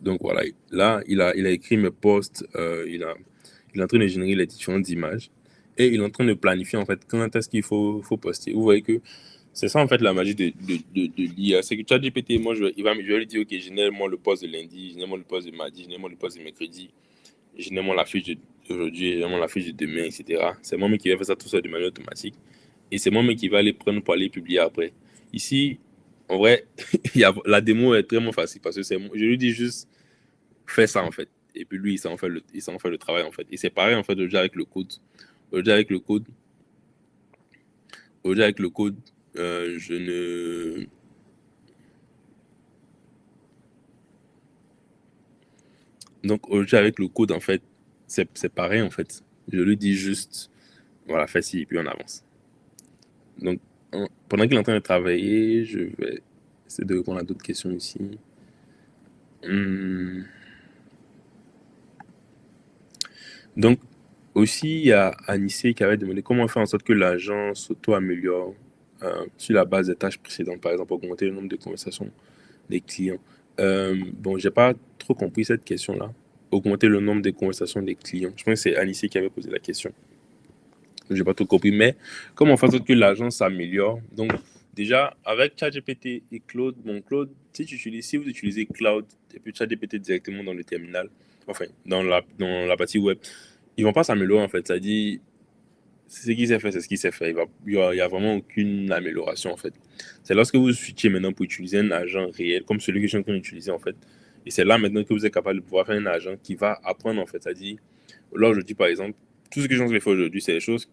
donc voilà, là, il a écrit mes posts, il est en train de générer les différentes images et il est en train de planifier en fait quand est-ce qu'il faut poster. Vous voyez que c'est ça en fait la magie de l'IA. C'est que ChatGPT, moi je vais lui dire, ok, génère-moi le post de lundi, génère-moi le post de mardi, génère-moi le post de mercredi, génère-moi la fiche d'aujourd'hui, génère-moi la fiche de demain, etc. C'est moi-même qui va faire ça tout ça de manière automatique et c'est moi-même qui va les prendre pour aller publier après. Ici, en vrai, la démo est vraiment facile parce que je lui dis juste fais ça, en fait. Et puis lui, il s'en fait le travail, en fait. Et c'est pareil, en fait, déjà avec le code. Déjà avec le code, déjà avec le code, je ne... Donc, déjà avec le code, en fait, c'est pareil, en fait. Je lui dis juste, voilà, fais ci, et puis on avance. Donc, pendant qu'il est en train de travailler, je vais essayer de répondre à d'autres questions ici. Hum. Donc, aussi, il y a Anissé qui avait demandé comment faire en sorte que l'agent s'auto-améliore sur la base des tâches précédentes, par exemple, augmenter le nombre de conversations des clients. Bon, j'ai pas trop compris cette question-là. Augmenter le nombre de conversations des clients. Je pense que c'est Anissé qui avait posé la question. J'ai pas tout compris, mais comment faire en sorte que l'agent s'améliore? Donc, déjà, avec ChatGPT et Claude, bon, Claude, si vous utilisez Cloud et puis ChatGPT directement dans le terminal, enfin, dans la partie web, ils vont pas s'améliorer en fait. Ça dit, c'est ce qu'il sait faire, c'est ce qu'il sait faire. Il y a vraiment aucune amélioration en fait. C'est lorsque vous switchez maintenant pour utiliser un agent réel, comme celui que je suis en train d'utiliser en fait. Et c'est là maintenant que vous êtes capable de pouvoir faire un agent qui va apprendre en fait. Ça dit, là aujourd'hui par exemple, tout ce que je suis en train de faire aujourd'hui, c'est des choses,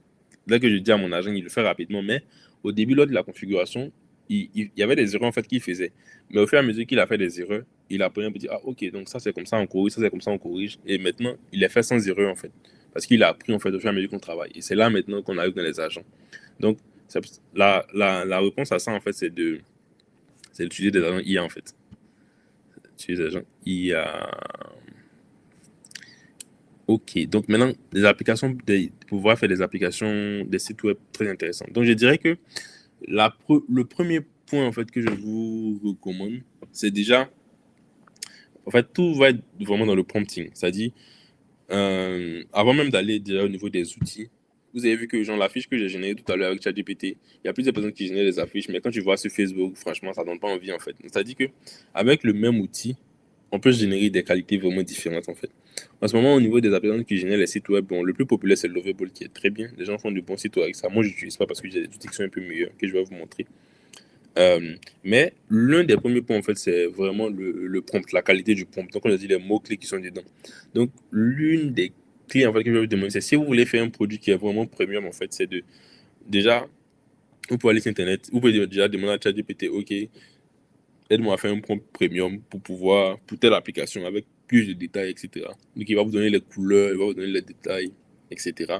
là que je dis à mon agent, il le fait rapidement, mais au début, lors de la configuration, il y avait des erreurs en fait qu'il faisait. Mais au fur et à mesure qu'il a fait des erreurs, il apprenait un peu dire, ah ok, donc ça c'est comme ça, on corrige, ça c'est comme ça, on corrige. Et maintenant, il les fait sans erreur en fait. Parce qu'il a appris en fait au fur et à mesure qu'on travaille. Et c'est là maintenant qu'on arrive dans les agents. Donc, la réponse à ça en fait, c'est d'utiliser des agents IA en fait. Utiliser des agents IA. Ok, donc maintenant, pouvoir faire des applications, des sites web très intéressants. Donc, je dirais que le premier point en fait que je vous recommande, c'est déjà, en fait, tout va être vraiment dans le prompting. C'est-à-dire, avant même d'aller déjà au niveau des outils, vous avez vu que genre l'affiche que j'ai générée tout à l'heure avec ChatGPT, il y a plusieurs personnes qui génèrent des affiches, mais quand tu vois sur Facebook, franchement, ça donne pas envie en fait. C'est-à-dire que avec le même outil, on peut générer des qualités vraiment différentes en fait. En ce moment, au niveau des applications qui génèrent les sites web, bon, le plus populaire c'est Lovable qui est très bien. Les gens font du bon site web avec ça. Moi, je n'utilise pas parce que j'ai des outils qui sont un peu meilleurs que je vais vous montrer. Mais l'un des premiers points, en fait, c'est vraiment le prompt, la qualité du prompt. Donc, on a dit les mots-clés qui sont dedans. Donc, l'une des clés, en fait, que je vais vous demander, c'est si vous voulez faire un produit qui est vraiment premium, en fait, c'est de, déjà, vous pouvez aller sur Internet, vous pouvez déjà demander à ChatGPT, OK, aide-moi à faire un prompt premium pour telle application avec plus de détails, etc. Donc, il va vous donner les couleurs, il va vous donner les détails, etc.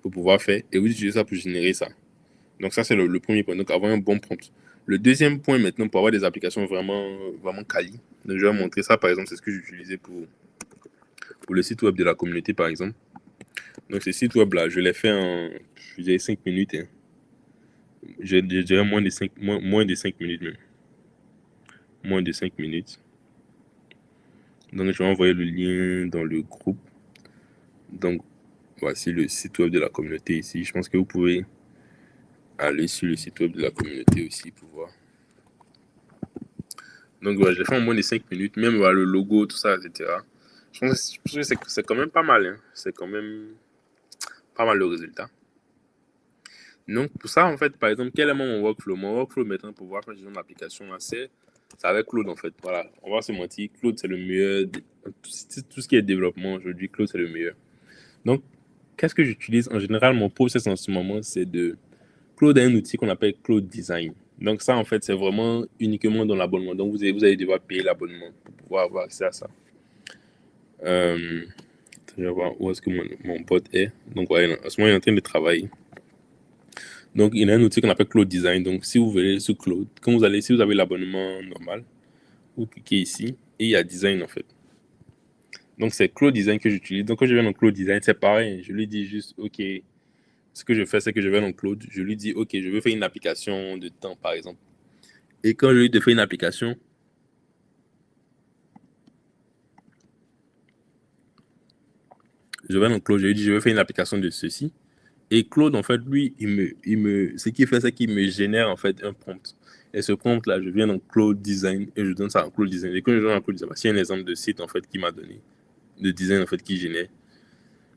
pour pouvoir faire. Et vous utilisez ça pour générer ça. Donc ça, c'est le premier point. Donc avoir un bon prompt. Le deuxième point maintenant, pour avoir des applications vraiment quali. Donc, je vais montrer ça, par exemple, c'est ce que j'utilisais pour le site web de la communauté, par exemple. Donc ce site web-là, je l'ai fait en, je dirais 5 minutes. Hein. Je dirais moins de 5 minutes même. Moins de 5 minutes. Donc je vais envoyer le lien dans le groupe. Donc voici le site web de la communauté ici. Je pense que vous pouvez aller sur le site web de la communauté aussi pour voir. Donc, ouais, je l'ai fait en moins de 5 minutes, même voilà, le logo, tout ça, etc. Je pense que c'est quand même pas mal. Hein. C'est quand même pas mal le résultat. Donc, pour ça, en fait, par exemple, quel est mon workflow? Mon workflow maintenant pour voir quand j'ai une application, c'est avec Claude, en fait. Voilà, on va se mentir. Claude, c'est le meilleur. Tout ce qui est développement aujourd'hui, Claude, c'est le meilleur. Donc, qu'est-ce que j'utilise? En général, mon process en ce moment, c'est de. Claude a un outil qu'on appelle Claude Design. Donc, ça, en fait, c'est vraiment uniquement dans l'abonnement. Donc, vous allez devoir payer l'abonnement pour pouvoir avoir accès à ça. Je vais voir où est-ce que mon pote est. Donc, ouais, en ce moment, il est en train de travailler. Donc, il y a un outil qu'on appelle Cloud Design. Donc, si vous venez sur Cloud, si vous avez l'abonnement normal, vous cliquez ici et il y a Design en fait. Donc, c'est Cloud Design que j'utilise. Donc, quand je vais dans Cloud Design, c'est pareil. Je lui dis juste, OK, ce que je fais, c'est que je vais dans Cloud. Je lui dis, OK, je veux faire une application de temps, par exemple. Et quand je lui dis de faire une application, je vais dans Cloud, je lui dis, je veux faire une application de ceci. Et Claude, en fait, lui, ce qu'il fait, c'est qu'il me génère, en fait, un prompt. Et ce prompt-là, je viens dans Claude Design et je donne ça à Claude Design. Et quand je donne à Claude Design, c'est un exemple de site, en fait, qu'il m'a donné, de design, en fait, qu'il génère.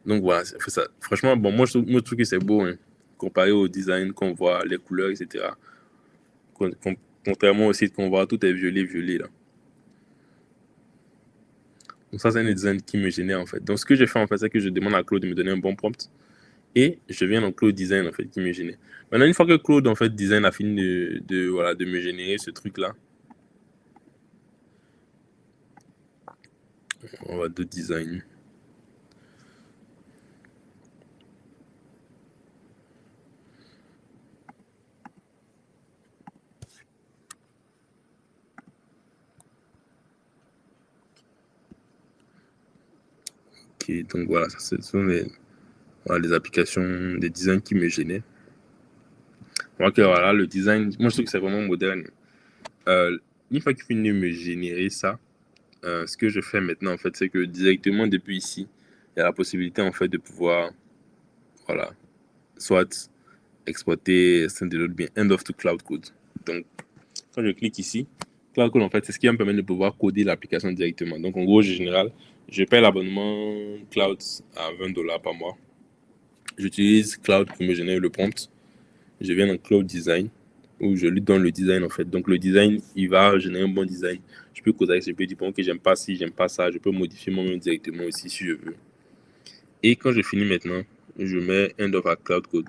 Donc, voilà, ça. Franchement, bon, moi, je trouve que c'est beau, hein, comparé au design qu'on voit, les couleurs, etc. Contrairement au site qu'on voit, tout est violet, là. Donc ça, c'est un design qui me gênait en fait. Donc ce que je fais en fait, c'est que je demande à Claude de me donner un bon prompt et je viens dans Claude Design en fait qui me gênait. Maintenant, une fois que Claude en fait Design a fini voilà, de me générer ce truc-là, on va de design. Ok, donc voilà, ça, ce sont les applications, des designs qui me gênaient. Donc voilà, le design, moi je trouve que c'est vraiment moderne. Une fois qu'il finit de me générer ça, ce que je fais maintenant en fait, c'est que directement depuis ici, il y a la possibilité en fait de pouvoir, voilà, soit exporter standalone bien end of to cloud code. Donc quand je clique ici, cloud code en fait, c'est ce qui va me permettre de pouvoir coder l'application directement. Donc en gros, en général, je paie l'abonnement cloud à $20 par mois. J'utilise cloud pour me générer le prompt. Je viens dans Cloud Design où je lui donne le design en fait. Donc le design, il va générer un bon design. Je peux coder, je peux dire bon, ok, j'aime pas ci, j'aime pas ça. Je peux modifier moi-même directement aussi si je veux. Et quand je finis maintenant, je mets end of à Cloud Code.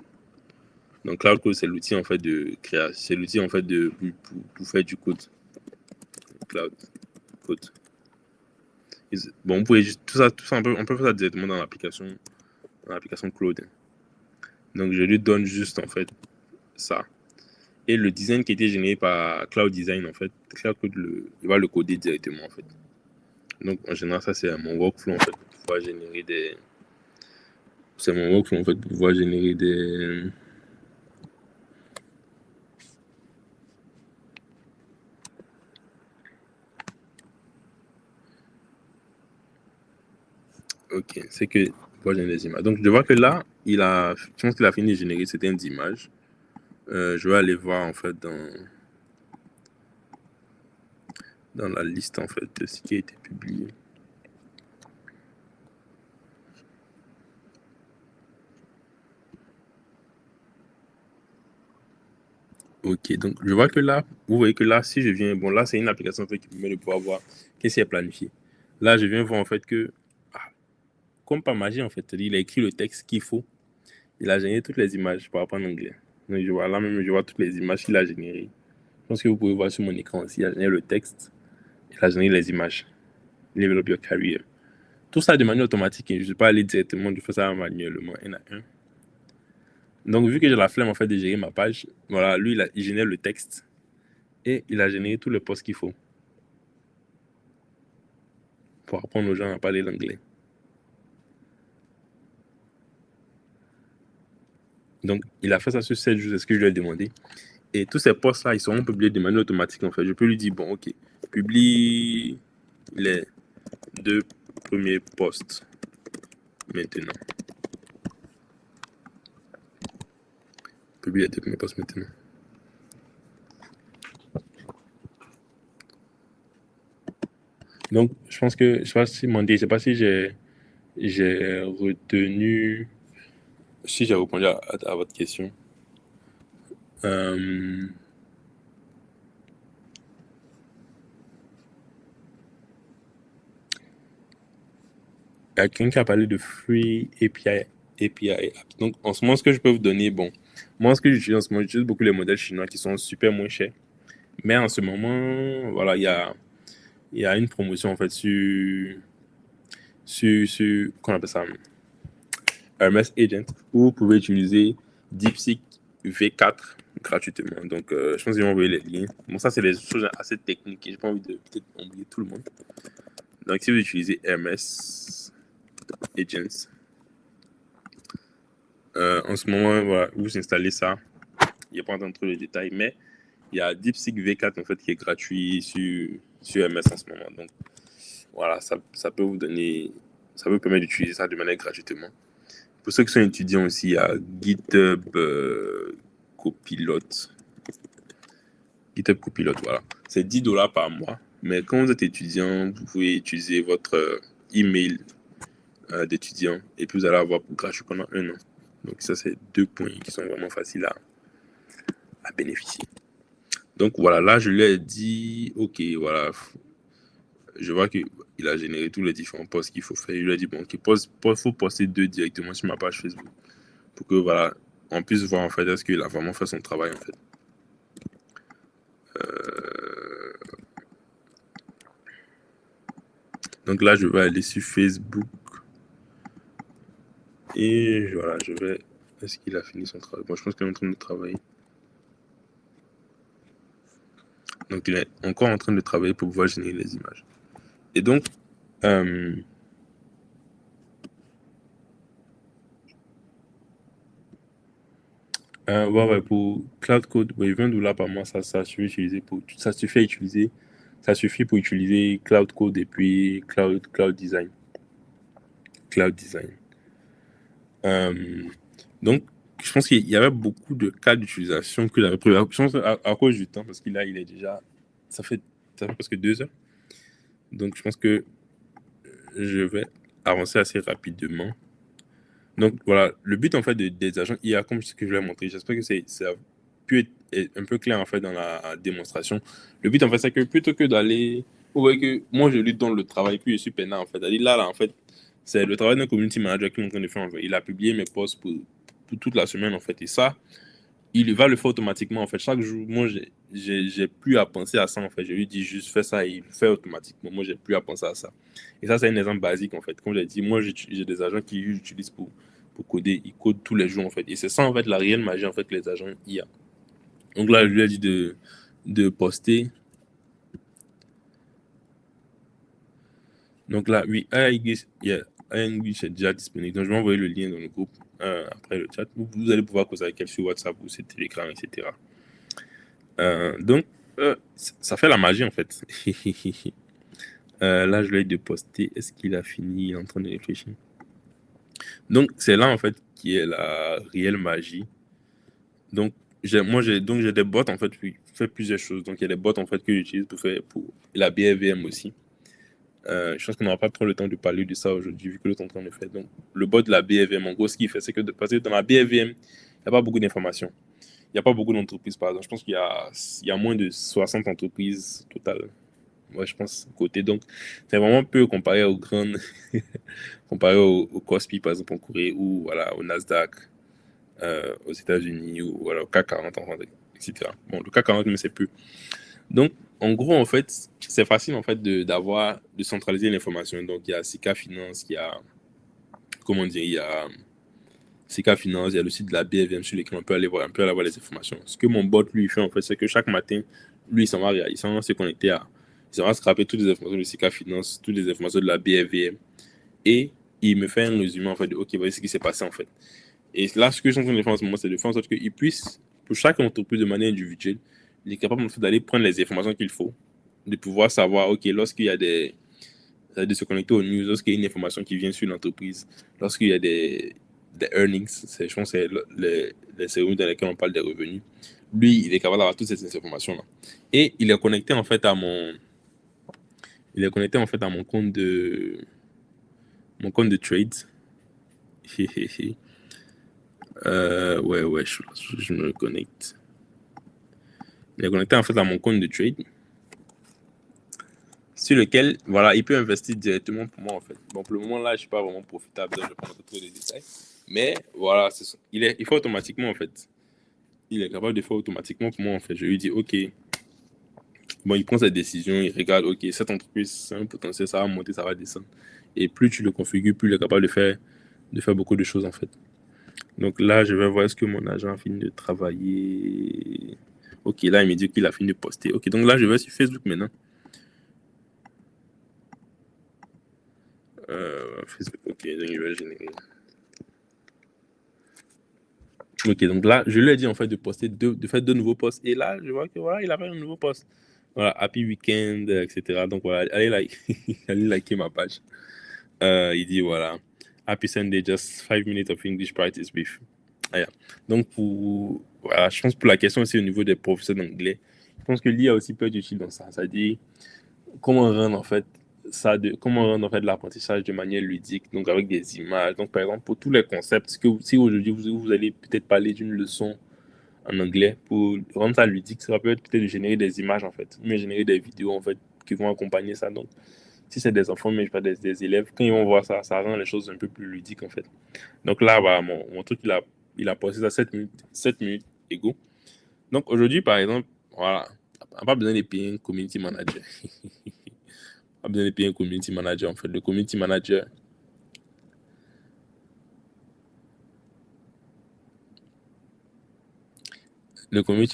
Donc Cloud Code, c'est l'outil en fait de création, c'est l'outil en fait pour faire du code. Cloud Code. Bon, vous pouvez juste, tout ça on peut faire ça directement dans l'application Cloud. Donc je lui donne juste en fait ça. Et le design qui a été généré par Cloud Design, en fait, Cloud Code, il va le coder directement, en fait. Donc, en général, ça, c'est mon workflow, en fait, pour pouvoir générer des... C'est mon workflow, en fait, pour pouvoir générer des... Ok, c'est que... Pour pouvoir générer des images. Donc, je vois que là, je pense qu'il a fini de générer certaines images. Je vais aller voir, en fait, dans la liste, en fait, de ce qui a été publié. Ok, donc je vois que là, vous voyez que là, si je viens, bon là c'est une application en fait, qui permet de pouvoir voir qu'est-ce qui est planifié. Là, je viens voir en fait que, comme par magie en fait, il a écrit le texte qu'il faut, il a généré toutes les images par rapport en anglais. Donc je vois là même, je vois toutes les images qu'il a générées. Je pense que vous pouvez voir sur mon écran aussi, il a généré le texte, il a généré les images. Develop your career. Tout ça de manière automatique, et je ne vais pas aller directement, je fais ça manuellement, un à un. Donc vu que j'ai la flemme en fait de gérer ma page, voilà, lui il génère le texte et il a généré tous les posts qu'il faut pour apprendre aux gens à parler l'anglais. Donc, il a fait ça sur 7 jours, c'est ce que je lui ai demandé. Et tous ces posts-là, ils seront publiés de manière automatique, en fait. Je peux lui dire, bon, ok, publie les 2 premiers posts maintenant. Publie les 2 premiers posts maintenant. Donc, je pense que, je sais pas si je sais pas si j'ai retenu, si j'ai répondu à votre question. Il y a quelqu'un qui a parlé de Free API Apps. Donc, en ce moment, ce que je peux vous donner, bon, moi, ce que j'utilise en ce moment, j'utilise beaucoup les modèles chinois qui sont super moins chers. Mais en ce moment, voilà, il y a une promotion en fait qu'on appelle ça Hermes Agent, où vous pouvez utiliser DeepSeek V4 gratuitement. Donc, je pense qu'ils vont envoyer les liens. Bon, ça, c'est des choses assez techniques et j'ai pas envie de peut-être oublier tout le monde. Donc, si vous utilisez Hermes Agents, en ce moment, voilà, vous installez ça. Il n'y a pas encore trop de détails, mais il y a DeepSeek V4 en fait qui est gratuit sur Hermes en ce moment. Donc, voilà, ça peut vous donner, ça vous permettre d'utiliser ça de manière gratuitement. Pour ceux qui sont étudiants aussi, il y a GitHub Copilot. GitHub Copilot, voilà. C'est $10 par mois. Mais quand vous êtes étudiant, vous pouvez utiliser votre email d'étudiant et puis vous allez avoir gratuit pendant 1 an. Donc ça, c'est 2 points qui sont vraiment faciles à bénéficier. Donc voilà, là, je lui ai dit, ok, voilà, je vois qu'il a généré tous les différents posts qu'il faut faire. Je lui ai dit, bon, il faut poster 2 directement sur ma page Facebook pour que, voilà, on puisse voir, en fait, est-ce qu'il a vraiment fait son travail, en fait. Donc là, je vais aller sur Facebook. Et voilà, je vais... Est-ce qu'il a fini son travail? Bon, je pense qu'il est en train de travailler. Donc, il est encore en train de travailler pour pouvoir générer les images. Et donc, ouais, pour Cloud Code, ouais, il vient de là par moi, ça suffit utiliser pour, ça suffit pour utiliser Cloud Code et puis Cloud Design. Cloud Design. Donc, je pense qu'il y avait beaucoup de cas d'utilisation que j'avais prévu. Je pense à cause du temps, parce qu'il est déjà, ça fait presque 2 heures. Donc, je pense que je vais avancer assez rapidement. Donc, voilà, le but, en fait, des agents IA, comme ce que je l'ai montré, j'espère que ça a pu être un peu clair, en fait, dans la démonstration. Le but, en fait, c'est que plutôt que d'aller... Vous voyez que moi, je lui donne le travail, puis je suis peinard, en fait. Là, en fait, c'est le travail d'un community manager qui est en train de faire, en fait. Il a publié mes posts pour toute la semaine, en fait. Et ça, il va le faire automatiquement, en fait. Chaque jour, moi, j'ai plus à penser à ça, en fait. Je lui dis juste, fais ça et il le fait automatiquement. Moi, j'ai plus à penser à ça. Et ça, c'est un exemple basique, en fait. Comme j'ai dit, moi, j'ai des agents qui utilisent pour coder. Ils codent tous les jours, en fait. Et c'est ça, en fait, la réelle magie, en fait, que les agents IA. Donc là, je lui ai dit de poster. Donc là, oui, English est déjà disponible. Donc, je vais envoyer le lien dans le groupe après le chat. Vous allez pouvoir causer avec elle sur WhatsApp ou sur Telegram, etc. Donc, ça fait la magie, en fait. Là, je lui ai dit de poster. Est-ce qu'il a fini? Il est en train de réfléchir. Donc, c'est là, en fait, qui est la réelle magie. Donc, j'ai des bots, en fait, qui font plusieurs choses. Donc, il y a des bots, en fait, que j'utilise pour la BFVM aussi. Je pense qu'on n'aura pas trop le temps de parler de ça aujourd'hui, vu que l'autre est en train de faire. Donc, le bot de la BFVM, en gros, ce qu'il fait, c'est que parce que dans la BFVM, il n'y a pas beaucoup d'informations. Il n'y a pas beaucoup d'entreprises, par exemple. Je pense qu'il y a moins de 60 entreprises totales. Ouais, je pense, côté. Donc, c'est vraiment peu comparé aux grandes, comparé au Kospi, par exemple, en Corée, ou voilà, au Nasdaq, aux États-Unis, ou voilà, au CAC 40, etc. Bon, le CAC 40, mais c'est peu. Donc, en gros, en fait, c'est facile, en fait, de centraliser l'information. Donc, il y a Sika Finance, comment dire, il y a Sika Finance, il y a le site de la BFM sur lequel on peut aller voir les informations. Ce que mon bot, lui, fait, en fait, c'est que chaque matin, lui, il s'en va se connecter il s'en va scraper toutes les informations de Sika Finance, toutes les informations de la BFVM, et il me fait un résumé, en fait, de, OK, voyez ce qui s'est passé, en fait. Et là, ce que je suis en train de faire en ce moment, c'est de faire en sorte qu'il puisse, pour chaque entreprise de manière individuelle, il est capable, en fait, d'aller prendre les informations qu'il faut, de pouvoir savoir, OK, lorsqu'il y a de se connecter aux news, lorsqu'il y a une information qui vient sur l'entreprise, lorsqu'il y a des earnings, je pense que c'est les cérémonies dans lesquelles on parle des revenus. Lui, il est capable d'avoir toutes ces informations-là. Et il est connecté en fait à mon compte de trade. Ouais, je me connecte. Il est connecté en fait à mon compte de trade, sur lequel, voilà, il peut investir directement pour moi, en fait. Bon, pour le moment, là, je ne suis pas vraiment profitable, donc je ne vais pas rentrer trop les détails. Mais, voilà, il fait automatiquement, en fait. Il est capable de faire automatiquement pour moi, en fait. Je lui dis, OK, bon, il prend sa décision, il regarde, OK, cette entreprise, c'est un potentiel, ça va monter, ça va descendre. Et plus tu le configures, plus il est capable de faire beaucoup de choses, en fait. Donc là, je vais voir est-ce que mon agent a fini de travailler. OK, là, il me dit qu'il a fini de poster. OK, donc là, je vais sur Facebook maintenant. Facebook, OK, donc je vais générer. OK, donc là, je lui ai dit en fait de poster de faire 2 nouveaux posts. Et là, je vois que voilà, il a fait un nouveau post. Voilà, Happy Weekend, etc. Donc voilà, allez liker ma page. Il dit voilà, Happy Sunday, just 5 minutes of English practice with. Ah, yeah. Donc voilà, je pense pour la question aussi au niveau des professeurs d'anglais, je pense que l'IA aussi peut être utile dans ça. C'est-à-dire comment rendre en fait l'apprentissage de manière ludique, donc avec des images. Donc par exemple pour tous les concepts, si aujourd'hui vous allez peut-être parler d'une leçon en anglais, pour rendre ça ludique, ça peut être peut-être de générer des images en fait, mais générer des vidéos en fait qui vont accompagner ça. Donc si c'est des enfants, mais pas des élèves, quand ils vont voir ça, ça rend les choses un peu plus ludiques, en fait. Donc là, voilà, mon truc, il a posé ça 7 minutes égaux. Donc aujourd'hui, par exemple, voilà, on n'a pas besoin de payer un community manager. Pas besoin de payer un community manager, en fait. Le community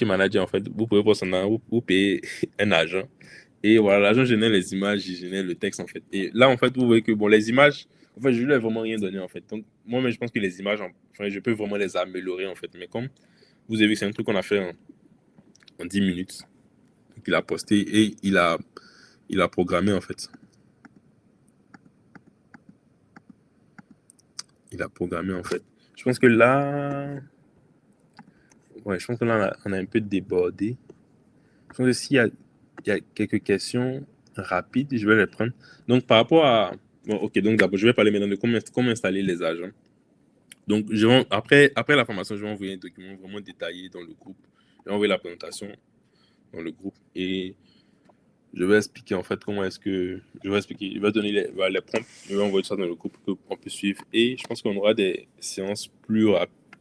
manager, en fait, vous pouvez prendre son nom, vous payez un agent. Et voilà, l'agent génère les images, il génère le texte, en fait. Et là, en fait, vous voyez que, bon, les images, en fait, je lui ai vraiment rien donné, en fait. Donc, moi, mais je pense que les images, enfin, je peux vraiment les améliorer, en fait. Mais comme vous avez vu, c'est un truc qu'on a fait en 10 minutes. Donc, il a posté et il a programmé, en fait. Il a programmé, en fait. Je pense que là, ouais, je pense que là, on a un peu débordé. Je pense que s'il y a quelques questions rapides, je vais les prendre. Donc, par rapport à. Bon, ok, donc d'abord, je vais parler maintenant de comment installer les agents. Donc, après la formation, je vais envoyer un document vraiment détaillé dans le groupe. Je vais envoyer la présentation dans le groupe et je vais expliquer en fait comment est-ce que. Je vais expliquer, je vais donner les prompts, je vais envoyer ça dans le groupe pour qu'on puisse suivre. Et je pense qu'on aura des séances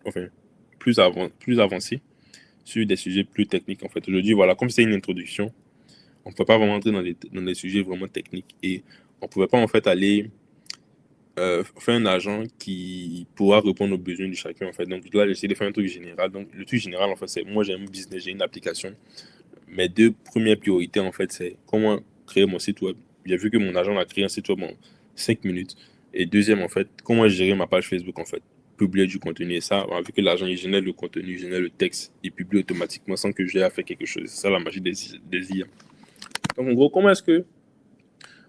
enfin, plus avancées sur des sujets plus techniques en fait. Aujourd'hui, voilà, comme c'est une introduction, on ne peut pas vraiment entrer dans des sujets vraiment techniques et on ne pouvait pas en fait aller faire un agent qui pourra répondre aux besoins de chacun en fait. Donc là, j'essaie de faire un truc général. Donc le truc général en fait, c'est moi j'ai un business, j'ai une application. Mes deux premières priorités en fait, c'est comment créer mon site web. J'ai vu que mon agent a créé un site web en 5 minutes. Et deuxième en fait, comment gérer ma page Facebook en fait. Publier du contenu et ça, vu que l'agent il génère le contenu, il génère le texte, il publie automatiquement sans que j'ai à faire quelque chose. C'est ça la magie des IA. Donc en gros, comment est-ce que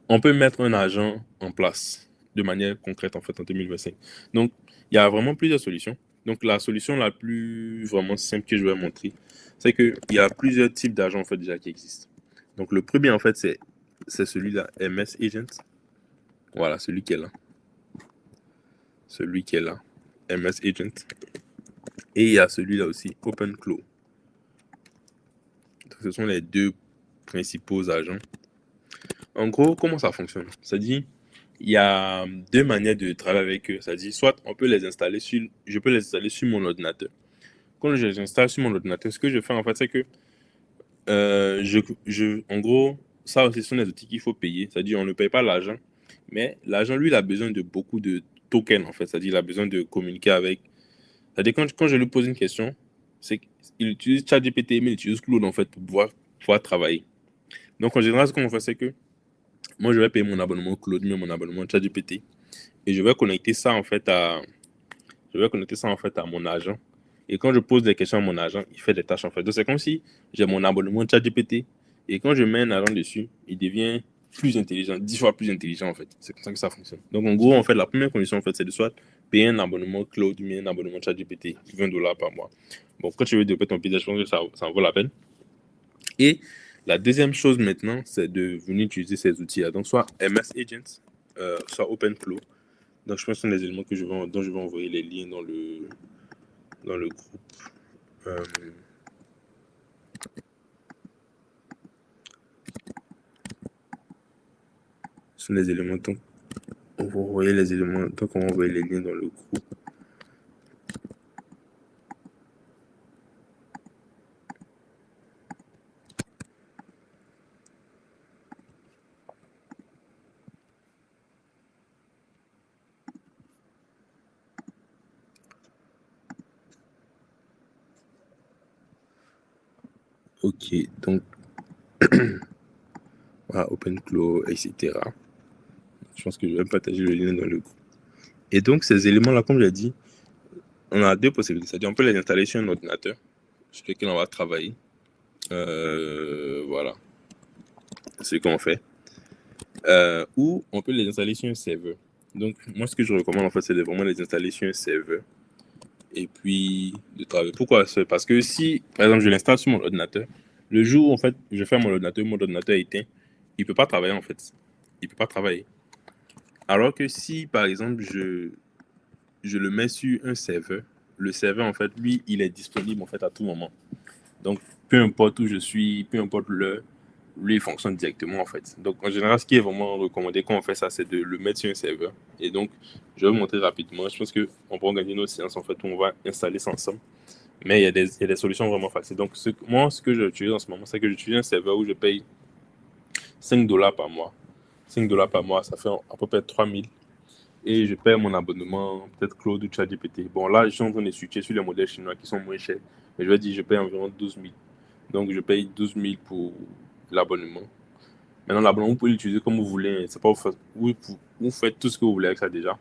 on peut mettre un agent en place de manière concrète en fait en 2025. Donc, il y a vraiment plusieurs solutions. Donc, la solution la plus vraiment simple que je vais montrer, c'est qu'il y a plusieurs types d'agents en fait déjà qui existent. Donc, le premier en fait, c'est celui-là, MS Agent. Voilà, celui qui est là. Celui qui est là, MS Agent. Et il y a celui-là aussi, OpenClaw. Donc, ce sont les deux principaux agents. En gros, comment ça fonctionne? C'est-à-dire, il y a deux manières de travailler avec eux. C'est-à-dire, soit je peux les installer sur mon ordinateur. Quand je les installe sur mon ordinateur, ce que je fais en fait, c'est que, en gros, ça aussi, ce sont des outils qu'il faut payer. C'est-à-dire, on ne paye pas l'argent, mais l'argent, lui, il a besoin de beaucoup de tokens en fait. C'est-à-dire, il a besoin de communiquer avec. C'est-à-dire, quand je lui pose une question, c'est qu'il utilise ChatGPT, mais il utilise Claude en fait pour pouvoir travailler. Donc, en général, ce qu'on fait, c'est que moi, je vais payer mon abonnement Claude, mais mon abonnement ChatGPT. Et je vais connecter ça en fait à mon agent. Et quand je pose des questions à mon agent, il fait des tâches en fait. Donc c'est comme si j'ai mon abonnement ChatGPT et quand je mets un agent dessus, il devient plus intelligent, 10 fois plus intelligent en fait. C'est comme ça que ça fonctionne. Donc en gros, en fait, la première condition en fait, c'est de soit payer un abonnement cloud, mais un abonnement ChatGPT, $20 par mois. Bon, quand tu veux développer ton business, je pense que ça en vaut la peine. Et la deuxième chose maintenant, c'est de venir utiliser ces outils-là. Donc soit MS Agents, soit OpenFlow. Donc, je pense que ce sont les éléments dont je vais envoyer les liens dans le groupe. Euh, ce sont les éléments, donc on va envoyer les éléments, donc on va envoyer les liens dans le groupe. Ok, donc, voilà, OpenClaw, etc. Je pense que je vais partager le lien dans le groupe. Et donc, ces éléments-là, comme j'ai dit, on a deux possibilités. C'est-à-dire, on peut les installer sur un ordinateur sur lequel on va travailler. Voilà, c'est ce qu'on fait. Ou on peut les installer sur un serveur. Donc, moi, ce que je recommande, en fait, c'est de vraiment les installer sur un serveur et puis de travailler. Pourquoi? C'est parce que si, par exemple, je l'installe sur mon ordinateur, le jour où, en fait, je ferme mon ordinateur est éteint, il ne peut pas travailler, en fait. Il ne peut pas travailler. Alors que si, par exemple, je le mets sur un serveur, le serveur, en fait, lui, il est disponible, en fait, à tout moment. Donc, peu importe où je suis, peu importe l'heure, lui, il fonctionne directement, en fait. Donc, en général, ce qui est vraiment recommandé quand on fait ça, c'est de le mettre sur un serveur. Et donc, je vais vous montrer rapidement. Je pense qu'on peut organiser notre séance, en fait, où on va installer ça ensemble. Mais il y a des solutions vraiment faciles. Donc, moi, ce que j'utilise en ce moment, c'est que j'utilise un serveur où je paye $5 par mois. $5 par mois, ça fait à peu près 3000. Et je paye mon abonnement, peut-être Claude ou ChatGPT. Bon, là, je suis en train de switcher sur les modèles chinois qui sont moins chers. Mais je vais dire, je paye environ 12 000. Donc, je paye 12 000 pour l'abonnement. Maintenant, l'abonnement, vous pouvez l'utiliser comme vous voulez. C'est pas vous faites tout ce que vous voulez avec ça déjà.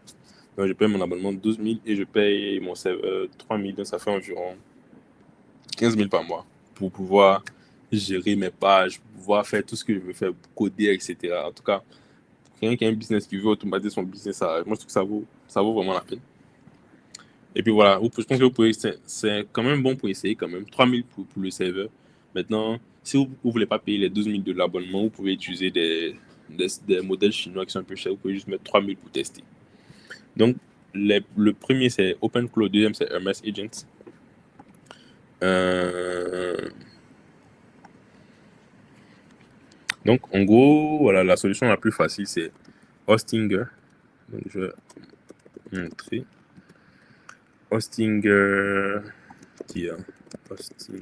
Donc, je paye mon abonnement de 12 000 et je paye mon serveur 3 000. Donc, ça fait environ 15 000 par mois pour pouvoir gérer mes pages, pour pouvoir faire tout ce que je veux faire, coder, etc. En tout cas, quelqu'un qui a un business qui veut automatiser son business, moi, je trouve que ça vaut vraiment la peine. Et puis voilà, je pense que vous pouvez, c'est quand même bon pour essayer quand même. 3 000 pour le serveur. Maintenant, si vous ne voulez pas payer les 12 000 de l'abonnement, vous pouvez utiliser des modèles chinois qui sont un peu chers. Vous pouvez juste mettre 3 000 pour tester. Donc, le premier, c'est OpenClaw. Le deuxième, c'est Hermes Agent. Donc, en gros, voilà, la solution la plus facile, c'est Hostinger. Donc, je vais montrer. Hostinger, qui a Hosting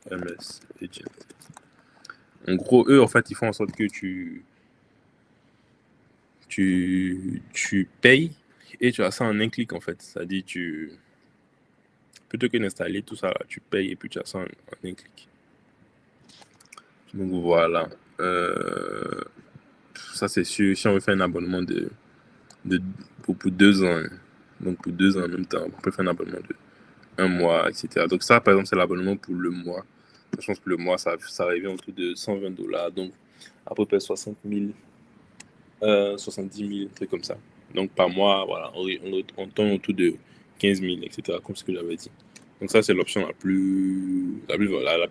MS Agent. En gros, eux, en fait, ils font en sorte que tu payes et tu as ça en un clic, en fait. C'est-à-dire, plutôt que d'installer tout ça, tu payes et puis tu as ça en un clic. Donc, voilà. Ça, c'est sûr. Si on veut faire un abonnement pour 2 ans, hein. Donc, pour 2 ans en même temps, on peut faire un abonnement de 1 mois, etc. Donc, ça, par exemple, c'est l'abonnement pour le mois. Je pense que le mois, ça revient autour de $120. Donc, à peu près 60 000. 70 000, un truc comme ça. Donc par mois, voilà, on tourne autour de 15 000, etc., comme ce que j'avais dit. Donc ça, c'est l'option la plus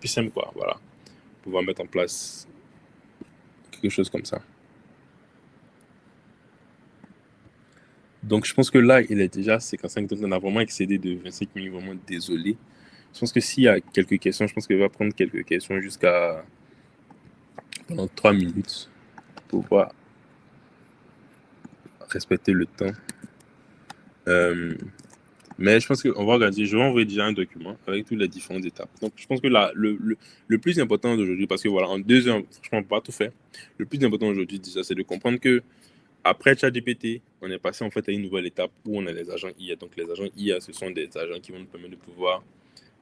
simple, quoi, voilà. Pouvoir mettre en place quelque chose comme ça. Donc je pense que là, il est déjà 55, donc on a vraiment excédé de 25 minutes, vraiment désolé. Je pense que s'il y a quelques questions, je pense qu'il va prendre quelques questions jusqu'à pendant 3 minutes pour pouvoir respecter le temps. Mais je pense qu'on va regarder, je vais envoyer déjà un document avec toutes les différentes étapes. Donc, je pense que là, le plus important d'aujourd'hui, parce que voilà, en 2 heures, franchement, on ne peut pas tout faire. Le plus important aujourd'hui, déjà, c'est de comprendre que après ChatGPT, on est passé en fait à une nouvelle étape où on a les agents IA. Donc, les agents IA, ce sont des agents qui vont nous permettre de pouvoir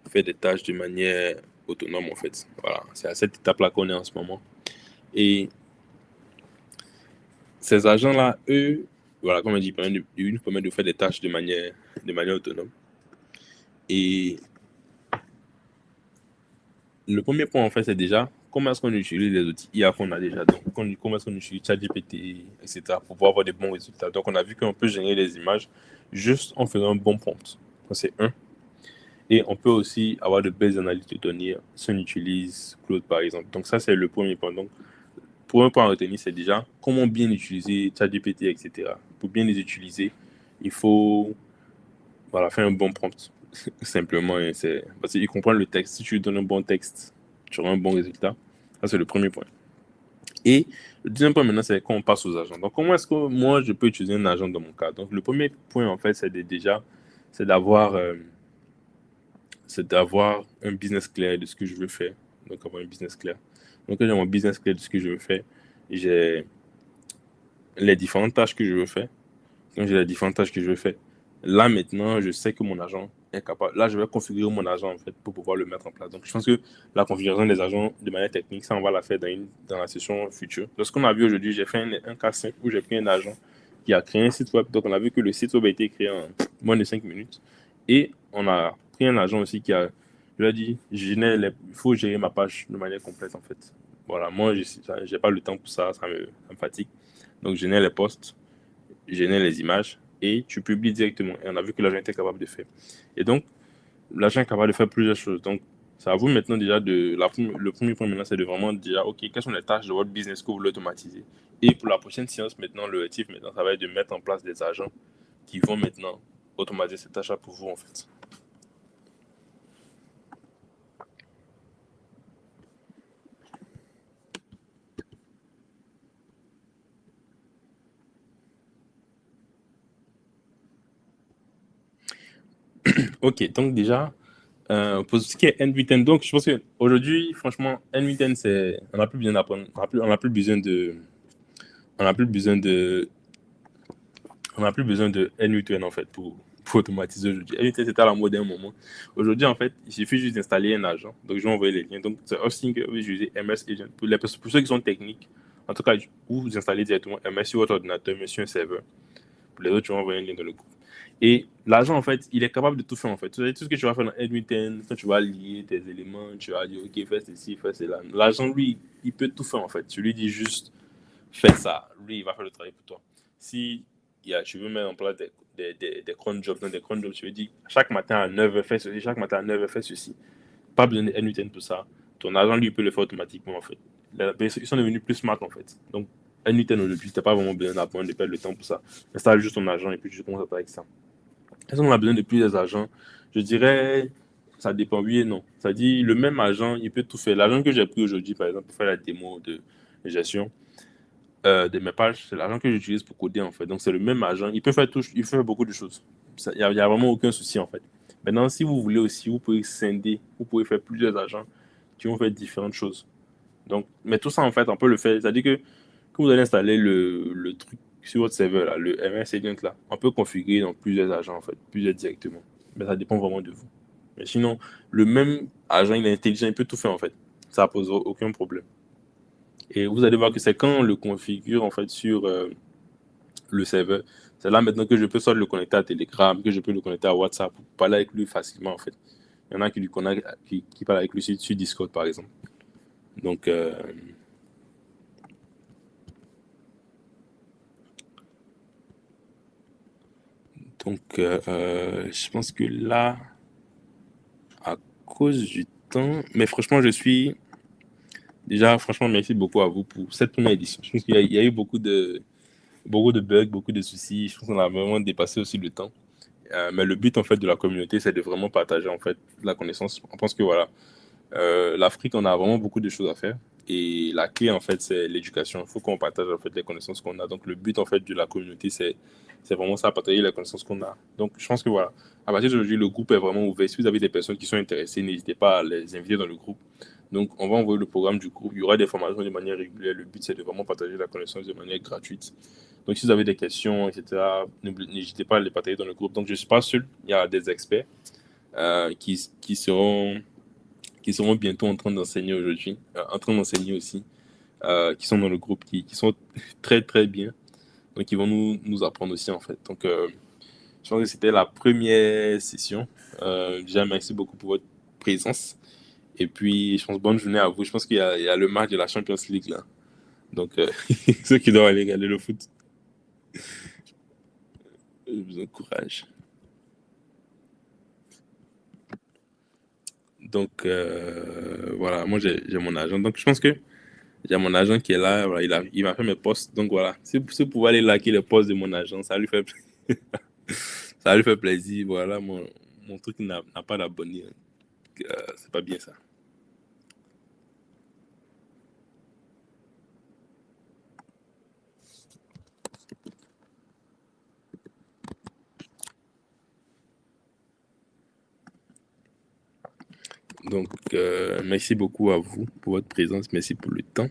faire des tâches de manière autonome, en fait. Voilà, c'est à cette étape-là qu'on est en ce moment. Et ces agents-là, eux, voilà, comme on dit, ils nous permettent de faire des tâches de manière autonome. Et le premier point, en fait, c'est déjà comment est-ce qu'on utilise les outils IA qu'on a déjà. Donc, comment est-ce qu'on utilise ChatGPT, etc., pour pouvoir avoir des bons résultats. Donc, on a vu qu'on peut générer des images juste en faisant un bon prompt. Ça, c'est un. Et on peut aussi avoir de belles analyses de données si on utilise Claude, par exemple. Donc, ça, c'est le premier point. Donc, pour un point à retenir, c'est déjà comment bien utiliser ChatGPT, etc. Pour bien les utiliser, il faut faire un bon prompt. Simplement, parce qu'il comprend le texte. Si tu lui donnes un bon texte, tu auras un bon résultat. Ça, c'est le premier point. Et le deuxième point maintenant, c'est quand on passe aux agents. Donc, comment est-ce que moi, je peux utiliser un agent dans mon cas? Donc, le premier point, en fait, c'est d'avoir un business clair de ce que je veux faire. Donc, avoir un business clair. Donc, quand j'ai mon business clair de ce que je veux faire, j'ai les différentes tâches que je veux faire. Quand j'ai les différentes tâches que je veux faire, là, maintenant, je sais que mon agent est capable. Là, je vais configurer mon agent, en fait, pour pouvoir le mettre en place. Donc, je pense que la configuration des agents de manière technique, ça, on va la faire dans la session future. Lorsqu'on a vu aujourd'hui, j'ai fait un cas simple où j'ai pris un agent qui a créé un site web. Donc, on a vu que le site web a été créé en moins de 5 minutes. Et on a pris un agent aussi je lui ai dit, il faut gérer ma page de manière complète, en fait. Voilà, moi, je n'ai pas le temps pour ça, ça me fatigue. Donc, je génère les posts, je génère les images et tu publies directement. Et on a vu que l'agent était capable de faire. Et donc, l'agent est capable de faire plusieurs choses. Donc, c'est à vous maintenant déjà le premier point maintenant, c'est de vraiment dire, OK, quelles sont les tâches de votre business que vous voulez automatiser. Et pour la prochaine séance, maintenant, l'objectif maintenant, ça va être de mettre en place des agents qui vont maintenant automatiser ces tâches-là pour vous, en fait. Ok, donc déjà, pour ce qui est N8N, donc je pense qu'aujourd'hui, franchement, N8N, on n'a plus besoin d'apprendre, on n'a plus besoin de, on n'a plus besoin de, on n'a plus besoin de N8N en fait pour automatiser aujourd'hui. N8N, c'était à la mode à un moment. Aujourd'hui, en fait, il suffit juste d'installer un agent. Donc, je vais envoyer les liens. Donc, c'est aussi que vous utilisez MS Agent. Pour ceux qui sont techniques, en tout cas, vous installez directement MS sur votre ordinateur, mais sur un serveur. Pour les autres, tu vas envoyer un lien dans le groupe. Et l'agent, en fait, il est capable de tout faire, en fait. Tout ce que tu vas faire dans N8N, quand tu vas lier tes éléments, tu vas dire, OK, fais ceci, fais cela. L'agent, lui, il peut tout faire, en fait. Tu lui dis juste, fais ça. Lui, il va faire le travail pour toi. Si tu veux mettre en place des cron jobs, dans des cron jobs, tu veux dire, chaque matin à 9h, fais ceci, chaque matin à 9h, fais ceci. Pas besoin de N8N pour ça. Ton agent, lui, peut le faire automatiquement, en fait. Ils sont devenus plus smart, en fait. Donc, N8N aujourd'hui, tu n'as pas vraiment besoin d'apprendre, de perdre le temps pour ça. Installe juste ton agent et puis tu commences à travailler avec ça. Est-ce qu'on a besoin de plusieurs agents? Je dirais, ça dépend, oui et non. Ça dit, le même agent, il peut tout faire. L'agent que j'ai pris aujourd'hui, par exemple, pour faire la démo de gestion de mes pages, c'est l'agent que j'utilise pour coder, en fait. Donc, c'est le même agent. Il peut faire tout, il peut faire beaucoup de choses. Il n'y a vraiment aucun souci, en fait. Maintenant, si vous voulez aussi, vous pouvez scinder, vous pouvez faire plusieurs agents qui vont faire différentes choses. Donc, mais tout ça, en fait, on peut le faire. C'est-à-dire que quand vous allez installer le truc sur votre serveur, là, le MS Agent, là, on peut configurer dans plusieurs agents, en fait, plusieurs directement. Mais ça dépend vraiment de vous. Mais sinon, le même agent, il est intelligent, il peut tout faire, en fait. Ça ne pose aucun problème. Et vous allez voir que c'est quand on le configure, en fait, sur le serveur. C'est là maintenant que je peux soit le connecter à Telegram, que je peux le connecter à WhatsApp pour parler avec lui facilement, en fait. Il y en a qui lui connectent, qui parlent avec lui sur Discord, par exemple. Donc, je pense que là, à cause du temps, mais franchement, je suis déjà, franchement, merci beaucoup à vous pour cette première édition. Je pense qu'il y a eu beaucoup de bugs, beaucoup de soucis. Je pense qu'on a vraiment dépassé aussi le temps. Mais le but, en fait, de la communauté, c'est de vraiment partager, en fait, la connaissance. On pense que, voilà, l'Afrique, on a vraiment beaucoup de choses à faire. Et la clé, en fait, c'est l'éducation. Il faut qu'on partage, en fait, les connaissances qu'on a. Donc, le but, en fait, de la communauté, c'est vraiment ça, partager les connaissances qu'on a. Donc, je pense que, voilà, à partir d'aujourd'hui, le groupe est vraiment ouvert. Si vous avez des personnes qui sont intéressées, n'hésitez pas à les inviter dans le groupe. Donc, on va envoyer le programme du groupe. Il y aura des formations de manière régulière. Le but, c'est de vraiment partager la connaissance de manière gratuite. Donc, si vous avez des questions, etc., n'hésitez pas à les partager dans le groupe. Donc, je ne suis pas seul. Il y a des experts qui seront bientôt en train d'enseigner aujourd'hui, en train d'enseigner aussi, qui sont dans le groupe, qui sont très, très bien. Donc, ils vont nous apprendre aussi, en fait. Donc, je pense que c'était la première session. Déjà, merci beaucoup pour votre présence. Et puis, je pense, bonne journée à vous. Je pense il y a le match de la Champions League, là. Donc, ceux qui doivent aller regarder le foot, je vous encourage. Donc, voilà, moi, j'ai mon agent. Donc, je pense que j'ai mon agent qui est là. Voilà, il m'a fait mes posts. Donc, voilà, si vous pouvez aller liker les posts de mon agent, ça lui fait, ça lui fait plaisir. Voilà, mon truc n'a pas d'abonnés. C'est pas bien ça. Donc, merci beaucoup à vous pour votre présence. Merci pour le temps.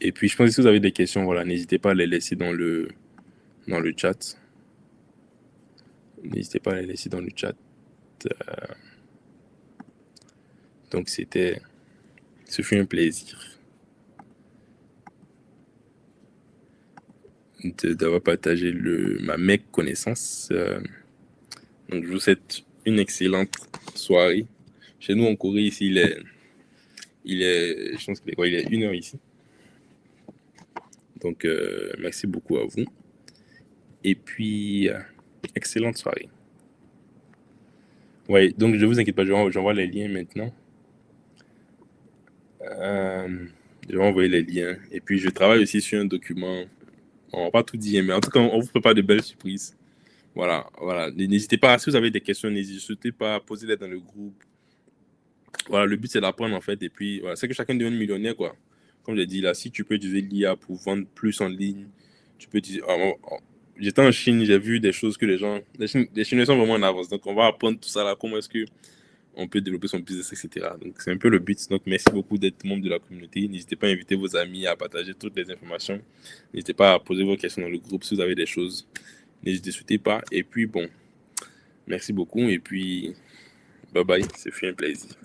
Et puis, je pense que si vous avez des questions, voilà, n'hésitez pas à les laisser dans le chat. N'hésitez pas à les laisser dans le chat. Donc, ce fut un plaisir d'avoir partagé ma mec connaissance. Donc, je vous souhaite une excellente soirée. Chez nous, en Corée, ici, je pense qu'il est quoi? Il est 1h ici. Donc, merci beaucoup à vous. Et puis, excellente soirée. Ouais, donc je vous inquiète pas, j'envoie les liens maintenant. Je vais envoyer les liens. Et puis, je travaille aussi sur un document. On va pas tout dire, mais en tout cas, on vous prépare de belles surprises. Voilà, voilà. N'hésitez pas, si vous avez des questions, n'hésitez pas à poser-les dans le groupe. Voilà, le but, c'est d'apprendre, en fait. Et puis, voilà, c'est que chacun devienne millionnaire, quoi. Comme j'ai dit, là, si tu peux utiliser l'IA pour vendre plus en ligne, tu peux utiliser. j'étais en Chine, j'ai vu des choses que les Chinois sont vraiment en avance. Donc, on va apprendre tout ça là, comment est-ce que on peut développer son business, etc. Donc, c'est un peu le but. Donc, merci beaucoup d'être membre de la communauté. N'hésitez pas à inviter vos amis, à partager toutes les informations. N'hésitez pas à poser vos questions dans le groupe si vous avez des choses. N'hésitez pas. Et puis, bon, merci beaucoup. Et puis, bye bye. C'est fait un plaisir.